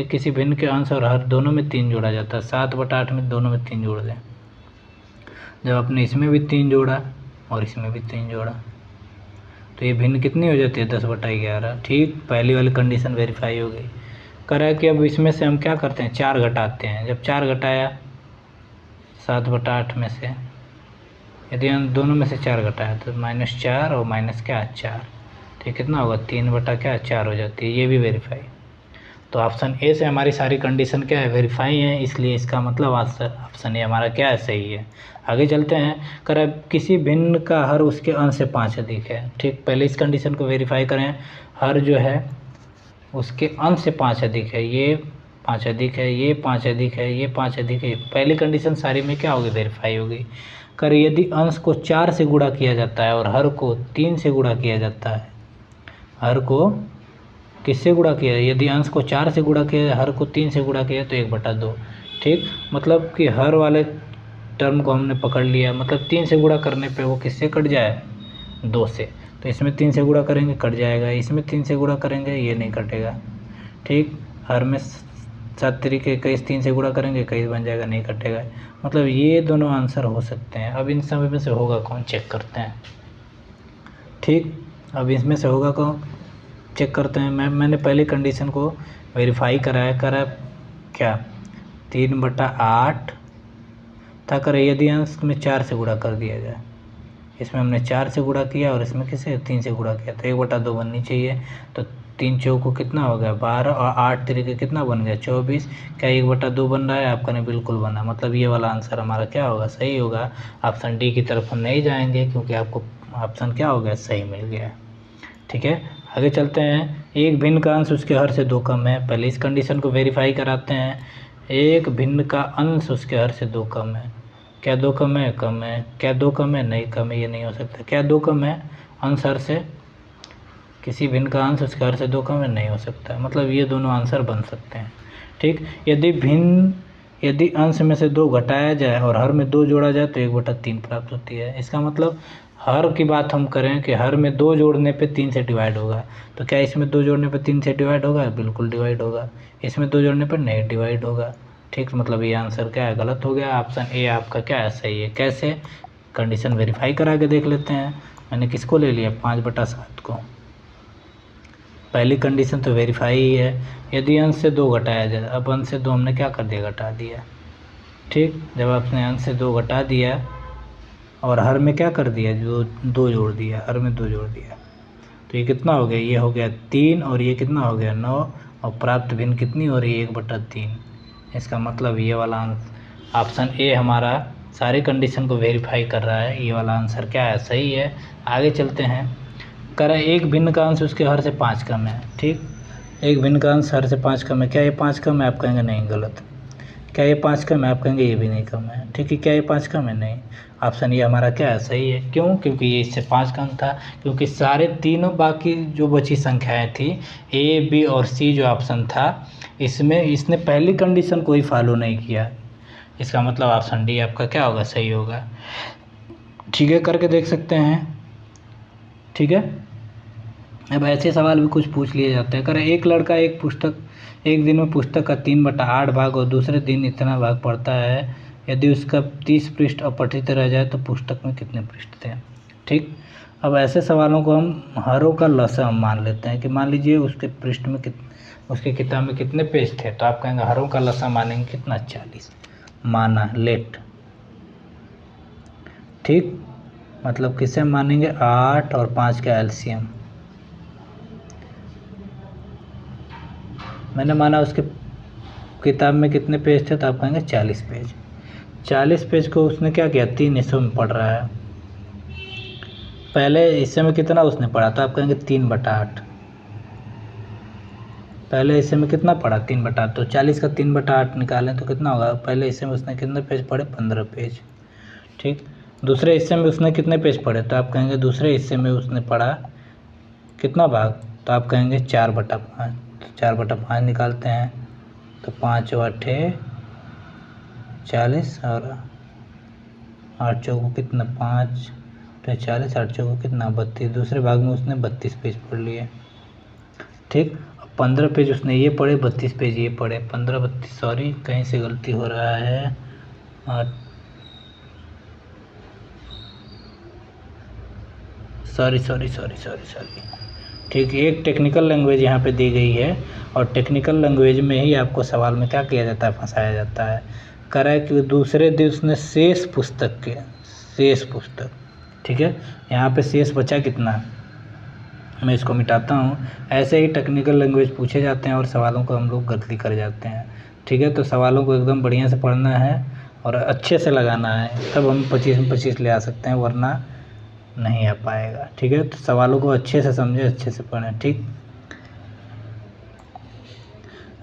किसी भिन्न के अंश और हर दोनों में 3 जोड़ा जाता है, 7/8 में दोनों में 3 जोड़ दें। जब आपने इसमें भी 3 जोड़ा और इसमें भी 3 जोड़ा तो ये भिन्न कितनी हो जाती है? 10/11। ठीक, पहली वाली कंडीशन वेरीफाई हो गई। कह रहा है कि अब इसमें से हम क्या करते हैं? 4 घटाते हैं। जब 4 घटाया 7/8 में से, यदि हम दोनों में से 4 घटाया तो -4 और माइनस क्या? 4, तो ये कितना होगा? 3/4 हो जाती है। ये भी वेरीफाई। तो ऑप्शन ए से हमारी सारी कंडीशन क्या है? वेरीफाई है, इसलिए इसका मतलब आंसर ऑप्शन ए हमारा क्या है? सही है। आगे चलते हैं। करें किसी भिन्न का हर उसके अंश से 5 अधिक है। ठीक, पहले इस कंडीशन को वेरीफाई करें। हर जो है उसके अंश से 5 अधिक है, ये 5 अधिक है, ये 5 अधिक है, ये 5 अधिक है। पहली कंडीशन सारी में क्या होगी? वेरीफाई होगी। करें यदि अंश को 4 से गुणा किया जाता है और हर को 3 से गुणा किया जाता है, हर को किससे गुणा किया? यदि अंश को 4 से गुणा किया, हर को 3 से गुणा किया तो 1/2। ठीक, मतलब कि हर वाले टर्म को हमने पकड़ लिया, मतलब 3 से गुणा करने पे वो किससे कट जाए? 2 से। तो इसमें 3 से गुणा करेंगे कट जाएगा, इसमें 3 से गुणा करेंगे ये नहीं कटेगा। ठीक, हर में 7 तरीके 21, 3 से गुणा करेंगे 21 बन जाएगा, नहीं कटेगा। मतलब ये दोनों आंसर हो सकते हैं। अब इन सब में से होगा कौन? चेक करते हैं। ठीक, अब इसमें से होगा कौन? चेक करते हैं। मैंने पहली कंडीशन को वेरीफाई करा क्या? 3/8 था। करें यदि अंश में 4 से गुणा कर दिया जाए, इसमें हमने 4 से गुणा किया और इसमें किसे? 3 से गुणा किया, तो 1/2 बननी चाहिए। तो 3 चौको कितना हो गया? 12, और 8 तरीके कितना बन गया? 24। क्या 1/2 बन रहा है? आपका नहीं, बिल्कुल बना। मतलब ये वाला आंसर हमारा क्या होगा? सही होगा। ऑप्शन डी की तरफ हम नहीं जाएंगे क्योंकि आपको ऑप्शन क्या हो गया? सही मिल गया। ठीक है, आगे चलते हैं। एक भिन्न का अंश उसके हर से 2 कम है। पहले इस कंडीशन को वेरीफाई कराते हैं। एक भिन्न का अंश उसके हर से 2 कम है। क्या 2 कम है? कम है। क्या 2 कम है? नहीं कम है, ये नहीं हो सकता। क्या 2 कम है? अंश हर से, किसी भिन्न का अंश उसके हर से 2 कम है, नहीं हो सकता। मतलब ये दोनों आंसर बन सकते हैं। ठीक, यदि अंश में से 2 घटाया जाए और हर में 2 जोड़ा जाए तो 1/3 प्राप्त होती है। इसका मतलब हर की बात हम करें कि हर में 2 जोड़ने पे 3 से डिवाइड होगा, तो क्या इसमें 2 जोड़ने पे 3 से डिवाइड होगा? बिल्कुल डिवाइड होगा। इसमें 2 जोड़ने पर नहीं डिवाइड होगा। ठीक, मतलब ये आंसर क्या है? गलत हो गया। ऑप्शन ए आपका क्या है? सही है। कैसे? कंडीशन वेरीफाई करा के देख लेते हैं। मैंने किसको ले लिया? 5/7 को। पहली कंडीशन तो वेरीफाई ही है। यदि अंश से 2 घटाया जाए, अब अंश से 2 हमने क्या कर दिया, घटा दिया। ठीक, जब आपने अंश से 2 घटा दिया और हर में क्या कर दिया, जो 2 जोड़ दिया, हर में 2 जोड़ दिया, तो ये कितना हो गया, ये हो गया 3 और ये कितना हो गया 9, और प्राप्त भिन्न कितनी हो रही है, 1/3। इसका मतलब ये वाला आंसर ऑप्शन ए हमारा सारी कंडीशन को वेरीफाई कर रहा है। ये वाला आंसर क्या है, सही है। आगे चलते हैं। कह रहा है एक भिन्न का अंश उसके हर से 5 कम है। ठीक, एक भिन्न का अंश हर से 5 कम है। क्या ये 5 कम है, आप कहेंगे नहीं, गलत। क्या ये 5 कम है, आप कहेंगे ये भी नहीं कम है। ठीक है, क्या ये 5 कम है, नहीं। ऑप्शन ये हमारा क्या है, सही है। क्यों, क्योंकि ये इससे 5 कम था। क्योंकि सारे तीनों बाकी जो बची संख्याएं थी, ए बी और सी जो ऑप्शन था, इसमें इसने पहली कंडीशन को ही फॉलो नहीं किया। इसका मतलब ऑप्शन डी आपका क्या होगा, सही होगा। ठीक है, करके देख सकते हैं। ठीक है, अब ऐसे सवाल भी कुछ पूछ लिए जाते हैं। करें एक लड़का एक दिन में पुस्तक का 3/8 भाग और दूसरे दिन इतना भाग पढ़ता है। यदि उसका 30 पृष्ठ अपठित रह जाए तो पुस्तक में कितने पृष्ठ थे। ठीक, अब ऐसे सवालों को हम हरों का लसम मान लेते हैं कि मान लीजिए उसके पृष्ठ में उसकी किताब में कितने पेज थे, तो आप कहेंगे हरों का लसम मानेंगे कितना, 40 माना, लेट। ठीक, मतलब किसे मानेंगे, 8 और 5 का एलसीएम। मैंने माना उसके किताब में कितने पेज थे, तो आप कहेंगे 40 पेज। 40 पेज को उसने क्या किया, 3 हिस्सों में पढ़ रहा है। पहले हिस्से में कितना उसने पढ़ा, तो आप कहेंगे 3/8। पहले हिस्से में कितना पढ़ा, 3/8। तो 40 का 3/8 निकालें तो कितना होगा, पहले हिस्से में उसने कितने पेज पढ़े, 15 पेज। ठीक, दूसरे हिस्से में उसने कितने पेज पढ़े, तो आप कहेंगे दूसरे हिस्से में उसने पढ़ा कितना भाग, तो आप कहेंगे 4/5। तो 4/5 निकालते हैं तो 5 और 8 40 और 8 चौको कितना, 5 तो 40, 8 चौको कितना, 32। दूसरे भाग में उसने 32 पेज पढ़ लिए। ठीक, 15 पेज उसने ये पढ़े, 32 पेज ये पढ़े। 15 32, सॉरी कहीं से गलती हो रहा है, सॉरी। ठीक, एक टेक्निकल लैंग्वेज यहाँ पे दी गई है और टेक्निकल लैंग्वेज में ही आपको सवाल में क्या किया जाता है, फंसाया जाता है। कह रहा है कि दूसरे दिन उसने शेष पुस्तक, ठीक है, यहाँ पे शेष बचा कितना, मैं इसको मिटाता हूँ। ऐसे ही टेक्निकल लैंग्वेज पूछे जाते हैं और सवालों को हम लोग गलती कर जाते हैं। ठीक है, तो सवालों को एकदम बढ़िया से पढ़ना है और अच्छे से लगाना है, तब हम 25 में 25 ले आ सकते हैं, वरना नहीं आ पाएगा। ठीक है, तो सवालों को अच्छे से समझें, अच्छे से पढ़ें। ठीक,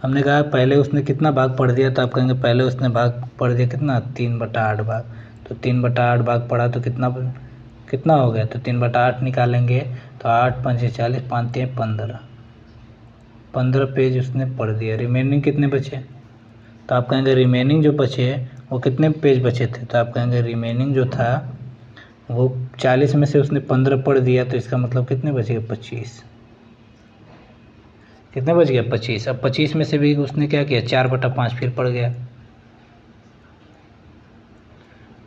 हमने कहा पहले उसने कितना भाग पढ़ दिया, तो आप कहेंगे पहले उसने भाग पढ़ दिया कितना, 3/8 भाग। तो 3/8 भाग पढ़ा तो कितना हो गया, तो 3/8 निकालेंगे तो 8 5 40, 5 3 15 पेज उसने पढ़ दिया। रिमेनिंग कितने बचे, तो आप कहेंगे रिमेनिंग जो बचे वो कितने पेज बचे थे, तो आप कहेंगे रिमेनिंग जो था वो 40 में से उसने 15 पढ़ दिया, तो इसका मतलब कितने बच गए, 25। कितने बच गया, 25। अब 25 में से भी उसने क्या किया, 4/5 फिर पढ़ गया।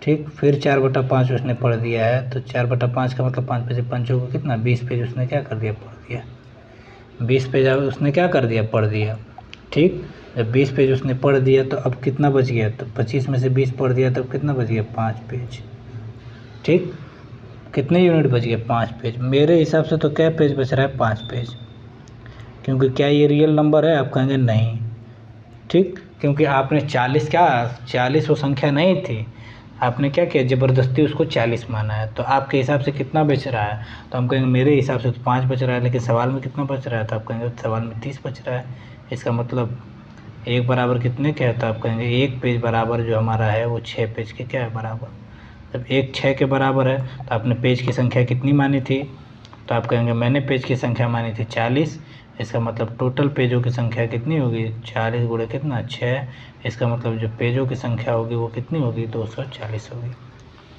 ठीक, फिर 4/5 उसने पढ़ दिया है, तो 4/5 का मतलब 5 पेज, 5 को कितना, 20 पेज उसने क्या कर दिया, पढ़ दिया। 20 पेज उसने क्या कर दिया, पढ़ दिया। ठीक, जब 20 पेज उसने पढ़ दिया तो अब कितना बच गया, तो 25 में से 20 पढ़ दिया, तब कितना बच गया, 5 पेज। ठीक, कितने यूनिट बच गए, 5 पेज। मेरे हिसाब से तो क्या पेज बच रहा है, 5 पेज। क्योंकि क्या ये रियल नंबर है, आप कहेंगे नहीं। ठीक, क्योंकि आपने 40 वो संख्या नहीं थी, आपने क्या किया, ज़बरदस्ती उसको 40 माना है। तो आपके हिसाब से कितना बच रहा है, तो हम कहेंगे मेरे हिसाब से तो 5 बच रहा है, लेकिन सवाल में कितना बच रहा है, तो आप कहेंगे सवाल में 30 बच रहा है। इसका मतलब 1 बराबर कितने के है, तो आप कहेंगे 1 पेज बराबर जो हमारा है वो 6 पेज के क्या है, बराबर। जब 1 6 के बराबर है तो आपने पेज की संख्या कितनी मानी थी, तो आप कहेंगे मैंने पेज की संख्या मानी थी 40। इसका मतलब टोटल पेजों की संख्या कितनी होगी, 40 गुणे कितना, 6। इसका मतलब जो पेजों की संख्या होगी वो कितनी होगी, 240 होगी।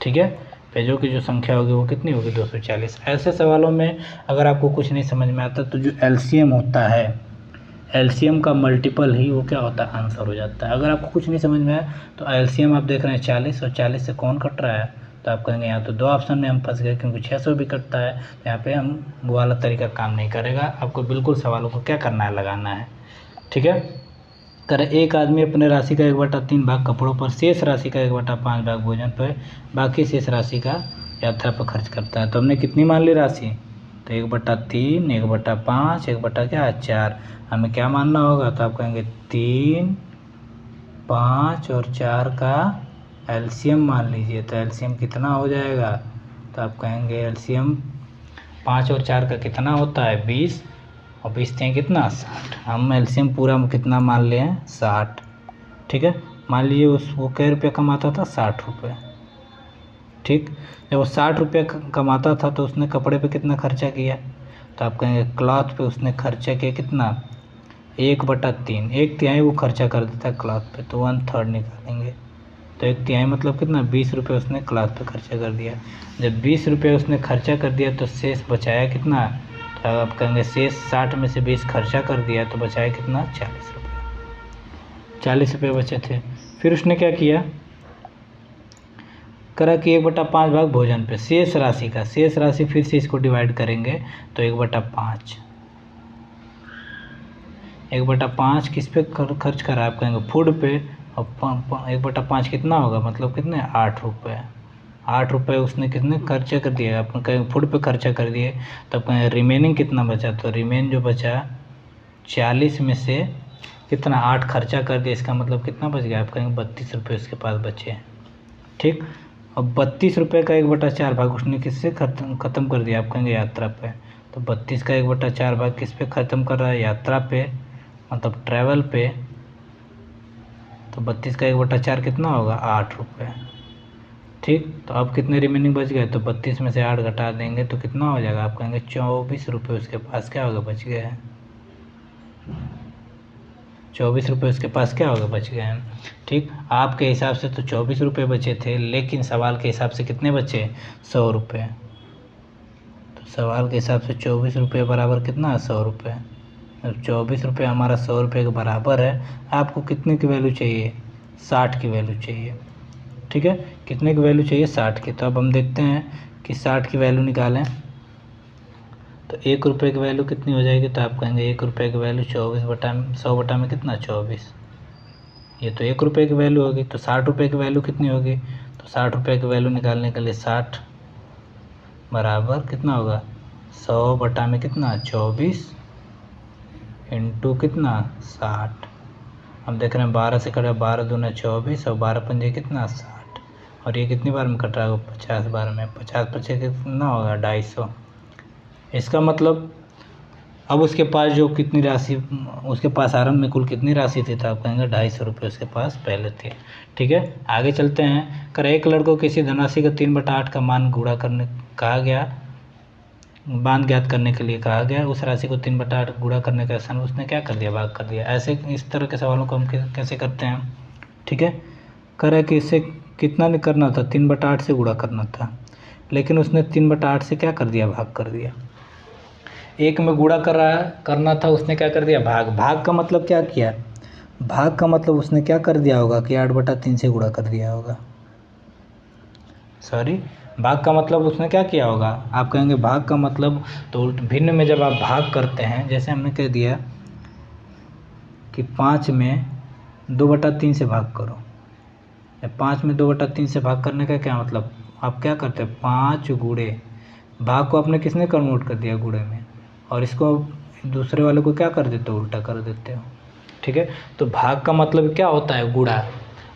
ठीक है, पेजों की जो संख्या होगी वो कितनी होगी, 240। ऐसे सवालों में अगर आपको कुछ नहीं समझ में आता तो जो एलसीएम होता है, एलसीएम का मल्टीपल ही वो क्या होता है, आंसर हो जाता है। अगर आपको कुछ नहीं समझ में आया तो एलसीएम आप देख रहे हैं 40, और 40 से कौन कट रहा है, तो आप कहेंगे यहाँ तो 2 ऑप्शन में हम फंस गए, क्योंकि 600 भी कटता है, तो यहाँ पे हम वो वाला तरीका काम नहीं करेगा। आपको बिल्कुल सवालों को क्या करना है, लगाना है। ठीक है। करें, एक आदमी अपने राशि का 1/3 भाग कपड़ों पर, शेष राशि का 1/5 भाग भोजन पर, बाकी शेष राशि का यात्रा पर खर्च करता है। तो हमने कितनी मान ली राशि, तो 1/3, 1/5, 1/4। हमें क्या मानना होगा, तो आप कहेंगे 3, 5 और 4 का एलसीएम मान लीजिए। तो एलसीएम कितना हो जाएगा, तो आप कहेंगे एलसीएम 5 और 4 का कितना होता है, 20, और 20 हैं कितना, 60। हम एलसीएम पूरा कितना मान लिए हैं, 60। ठीक है। मान लीजिए वो कै रुपये कमाता था, 60 रुपये। ठीक। जब वो 60 रुपये कमाता था तो उसने कपड़े पे कितना खर्चा किया, तो आप कहेंगे क्लॉथ पे उसने खर्चा किया कितना, 1/3, 1/3 वो खर्चा कर देता है क्लॉथ पे, तो 1/3 निकालेंगे। तो 1/3 मतलब कितना, 20 रुपये उसने क्लॉथ पे खर्चा कर दिया। जब 20 रुपये उसने खर्चा कर दिया तो शेष बचाया कितना, तो आप कहेंगे शेष 60 में से 20 खर्चा कर दिया तो बचाया कितना, 40 रुपये। 40 रुपये बचे थे। फिर उसने क्या किया, करा कि 1/5 भाग भोजन पे, शेष राशि का, शेष राशि फिर से इसको डिवाइड करेंगे तो 1/5, 1/5 किस पे खर्च करा, आप कहेंगे फूड पे। और 1/5 कितना होगा, मतलब कितने, 8 रुपये। 8 रुपये उसने कितने खर्चा कर दिया, आप कहेंगे फूड पे खर्चा कर दिए। तब कहेंगे रिमेनिंग कितना बचा, तो रिमेन जो बचा 40 में से कितना, 8 खर्चा कर दिया, इसका मतलब कितना बच गया, आप कहेंगे 32 रुपये उसके पास बचे। ठीक। अब 32 रुपये का 1/4 भाग उसने किससे ख़त्म कर दिया, आप कहेंगे यात्रा पे। तो 32 का 1/4 भाग किस पे ख़त्म कर रहा है, यात्रा पे, मतलब ट्रैवल पे। तो 32 का 1/4 कितना होगा, 8 रुपये। ठीक। तो अब कितने रिमेनिंग बच गए, तो 32 में से 8 घटा देंगे तो कितना हो जाएगा, आप कहेंगे 24 रुपये उसके पास क्या होगा, बच गए हैं। 24 रुपये उसके पास क्या होगा, बच गए हैं। ठीक। आपके हिसाब से तो 24 रुपये बचे थे, लेकिन सवाल के हिसाब से कितने बचे, 100 रुपये। तो सवाल के हिसाब से 24 रुपये बराबर कितना, 100 रुपये। अब 24 रुपये हमारा 100 रुपये के बराबर है। आपको कितने की वैल्यू चाहिए, 60 की वैल्यू चाहिए। ठीक है। कितने की वैल्यू चाहिए, 60 की। तो अब हम देखते हैं कि 60 की वैल्यू निकालें तो 1 रुपये की वैल्यू कितनी हो जाएगी, तो आप कहेंगे 1 रुपये की वैल्यू 100 में कितना, 24। ये तो 1 रुपये की वैल्यू होगी। तो 60 रुपये की वैल्यू कितनी होगी, तो 60 रुपये की वैल्यू निकालने के लिए 60 बराबर कितना होगा, 100 में कितना, 24 इंटू कितना, 60। हम देख रहे हैं 12 से कट रहा है, 12 दूना 24 और 12 पंजे कितना, 60। और ये कितनी बार में कट रहा है, 50 बार में। 50 पचे कितना होगा, 250। इसका मतलब अब उसके पास जो कितनी राशि, उसके पास आरंभ में कुल कितनी राशि थी, तो आप कहेंगे 250 रुपये उसके पास पहले थे। ठीक है। आगे चलते हैं। कर एक लड़के को किसी धनराशि का 3/8 का मान गुणा करने कहा गया, मान ज्ञात करने के लिए कहा गया। उस राशि को 3/8 गुणा करने का स्थान उसने क्या कर दिया, भाग कर दिया। ऐसे इस तरह के सवालों को हम कैसे करते हैं। ठीक है। कह कि इससे कितना नहीं करना था, 3/8 से गुणा करना था, लेकिन उसने 3/8 से क्या कर दिया, भाग कर दिया। एक में गुणा करना था, उसने क्या कर दिया, भाग का मतलब क्या किया, भाग का मतलब उसने क्या कर दिया होगा कि 8/3 से गुणा कर दिया होगा। सॉरी, भाग का मतलब उसने क्या किया होगा, आप कहेंगे भाग का मतलब, तो भिन्न में जब आप भाग करते हैं, जैसे हमने कह दिया कि 5 में 2/3 से भाग करो। 5 में 2/3 से भाग करने का क्या मतलब, आप क्या करते हैं, 5 गुणे, भाग को आपने किसने कन्वर्ट कर दिया, गुणे में, और इसको दूसरे वाले को क्या कर देते हो, उल्टा कर देते हो। ठीक है। तो भाग का मतलब क्या होता है, गुणा।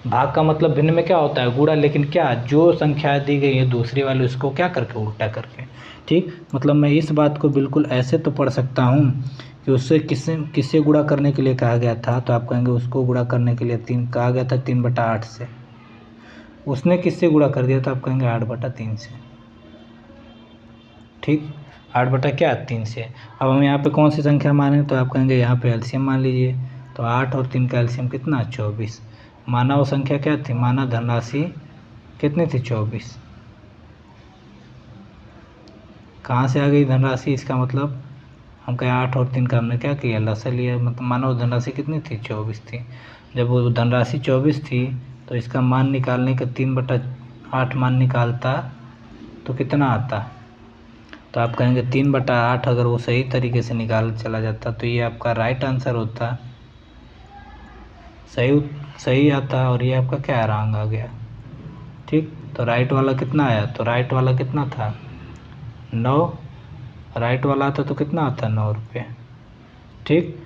भाग का मतलब भिन्न में क्या होता है, गुणा, लेकिन क्या, जो संख्या दी गई है दूसरी वाली उसको क्या करके, उल्टा करके। ठीक। मतलब मैं इस बात को बिल्कुल ऐसे तो पढ़ सकता हूँ कि उससे किससे गुणा करने के लिए कहा गया था, तो आप कहेंगे उसको गुणा करने के लिए कहा गया था 3/8 से। उसने किससे गुणा कर दिया, तो आप कहेंगे 8/3 से। ठीक। 8/3 से। अब हम यहाँ पे कौन सी संख्या माने, तो आप कहेंगे यहाँ पे एलसीएम मान लीजिए। तो 8 और 3 का एलसीएम कितना, 24। माना वो संख्या क्या थी, माना धनराशि कितनी थी, 24। कहाँ से आ गई धनराशि, इसका मतलब हम कहें 8 और 3 का हमने क्या किया, लसा लिया, मतलब माना वो धनराशि कितनी थी, 24 थी। जब वो धनराशि 24 थी तो इसका मान निकालने का 8 मान निकालता तो कितना आता? तो आप कहेंगे 3/8 अगर वो सही तरीके से निकाल चला जाता तो ये आपका राइट आंसर होता, सही आता, और ये आपका क्या रॉन्ग आ गया। ठीक, तो राइट वाला कितना आया? तो राइट वाला कितना था? 9। राइट वाला आता तो कितना आता? 9 रुपये। ठीक,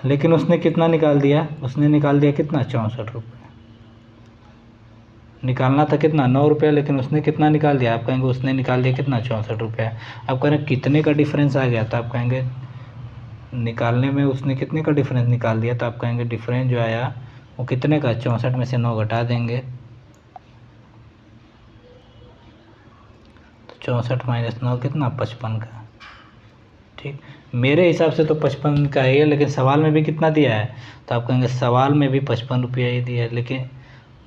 लेकिन उसने कितना निकाल दिया? उसने निकाल दिया कितना? 64 रुपये। निकालना था कितना? 9 रुपये, लेकिन उसने कितना निकाल दिया? आप कहेंगे उसने निकाल दिया कितना? 64 रुपये। आप कह रहे हैं कितने का डिफरेंस आ गया? तो आप कहेंगे निकालने में उसने कितने का डिफरेंस निकाल दिया? तो आप कहेंगे डिफरेंस जो आया वो कितने का? 64 में से 9 घटा देंगे, तो 64 माइनस 9 कितना? 55 का। ठीक, मेरे हिसाब से तो 55 का ही है, लेकिन सवाल में भी कितना दिया है? तो आप कहेंगे सवाल में भी 55 रुपया ही दिया है, लेकिन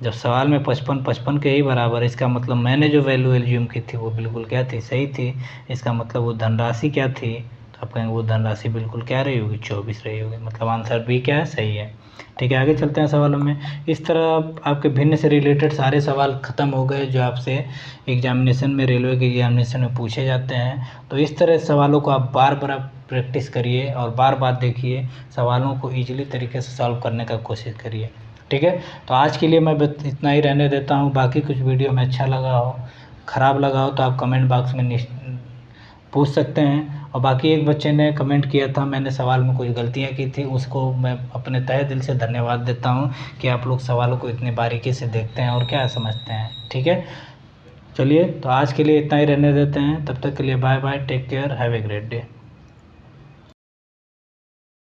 जब सवाल में 55 के ही बराबर है, इसका मतलब मैंने जो वैल्यू एल्यूम की थी वो बिल्कुल क्या थी? सही थी। इसका मतलब वो धनराशि क्या थी? तो आप कहेंगे वो धनराशि बिल्कुल क्या रही होगी? 24 रही होगी। मतलब आंसर भी क्या है? सही है। ठीक है, आगे चलते हैं सवालों में। इस तरह आपके भिन्न से रिलेटेड सारे सवाल ख़त्म हो गए जो आपसे एग्जामिनेशन में, रेलवे के एग्जामिनेशन में पूछे जाते हैं। तो इस तरह सवालों को आप बार बार प्रैक्टिस करिए और बार बार देखिए, सवालों को ईजिली तरीके से सॉल्व करने का कोशिश करिए। ठीक है, तो आज के लिए मैं इतना ही रहने देता हूँ। बाकी कुछ वीडियो में अच्छा लगा हो, ख़राब लगा हो तो आप कमेंट बॉक्स में पूछ सकते हैं। और बाकी एक बच्चे ने कमेंट किया था, मैंने सवाल में कुछ गलतियां की थी, उसको मैं अपने तहे दिल से धन्यवाद देता हूं कि आप लोग सवालों को इतनी बारीकी से देखते हैं और क्या समझते हैं। ठीक है, चलिए तो आज के लिए इतना ही रहने देते हैं। तब तक के लिए bye bye, take care, have a great day.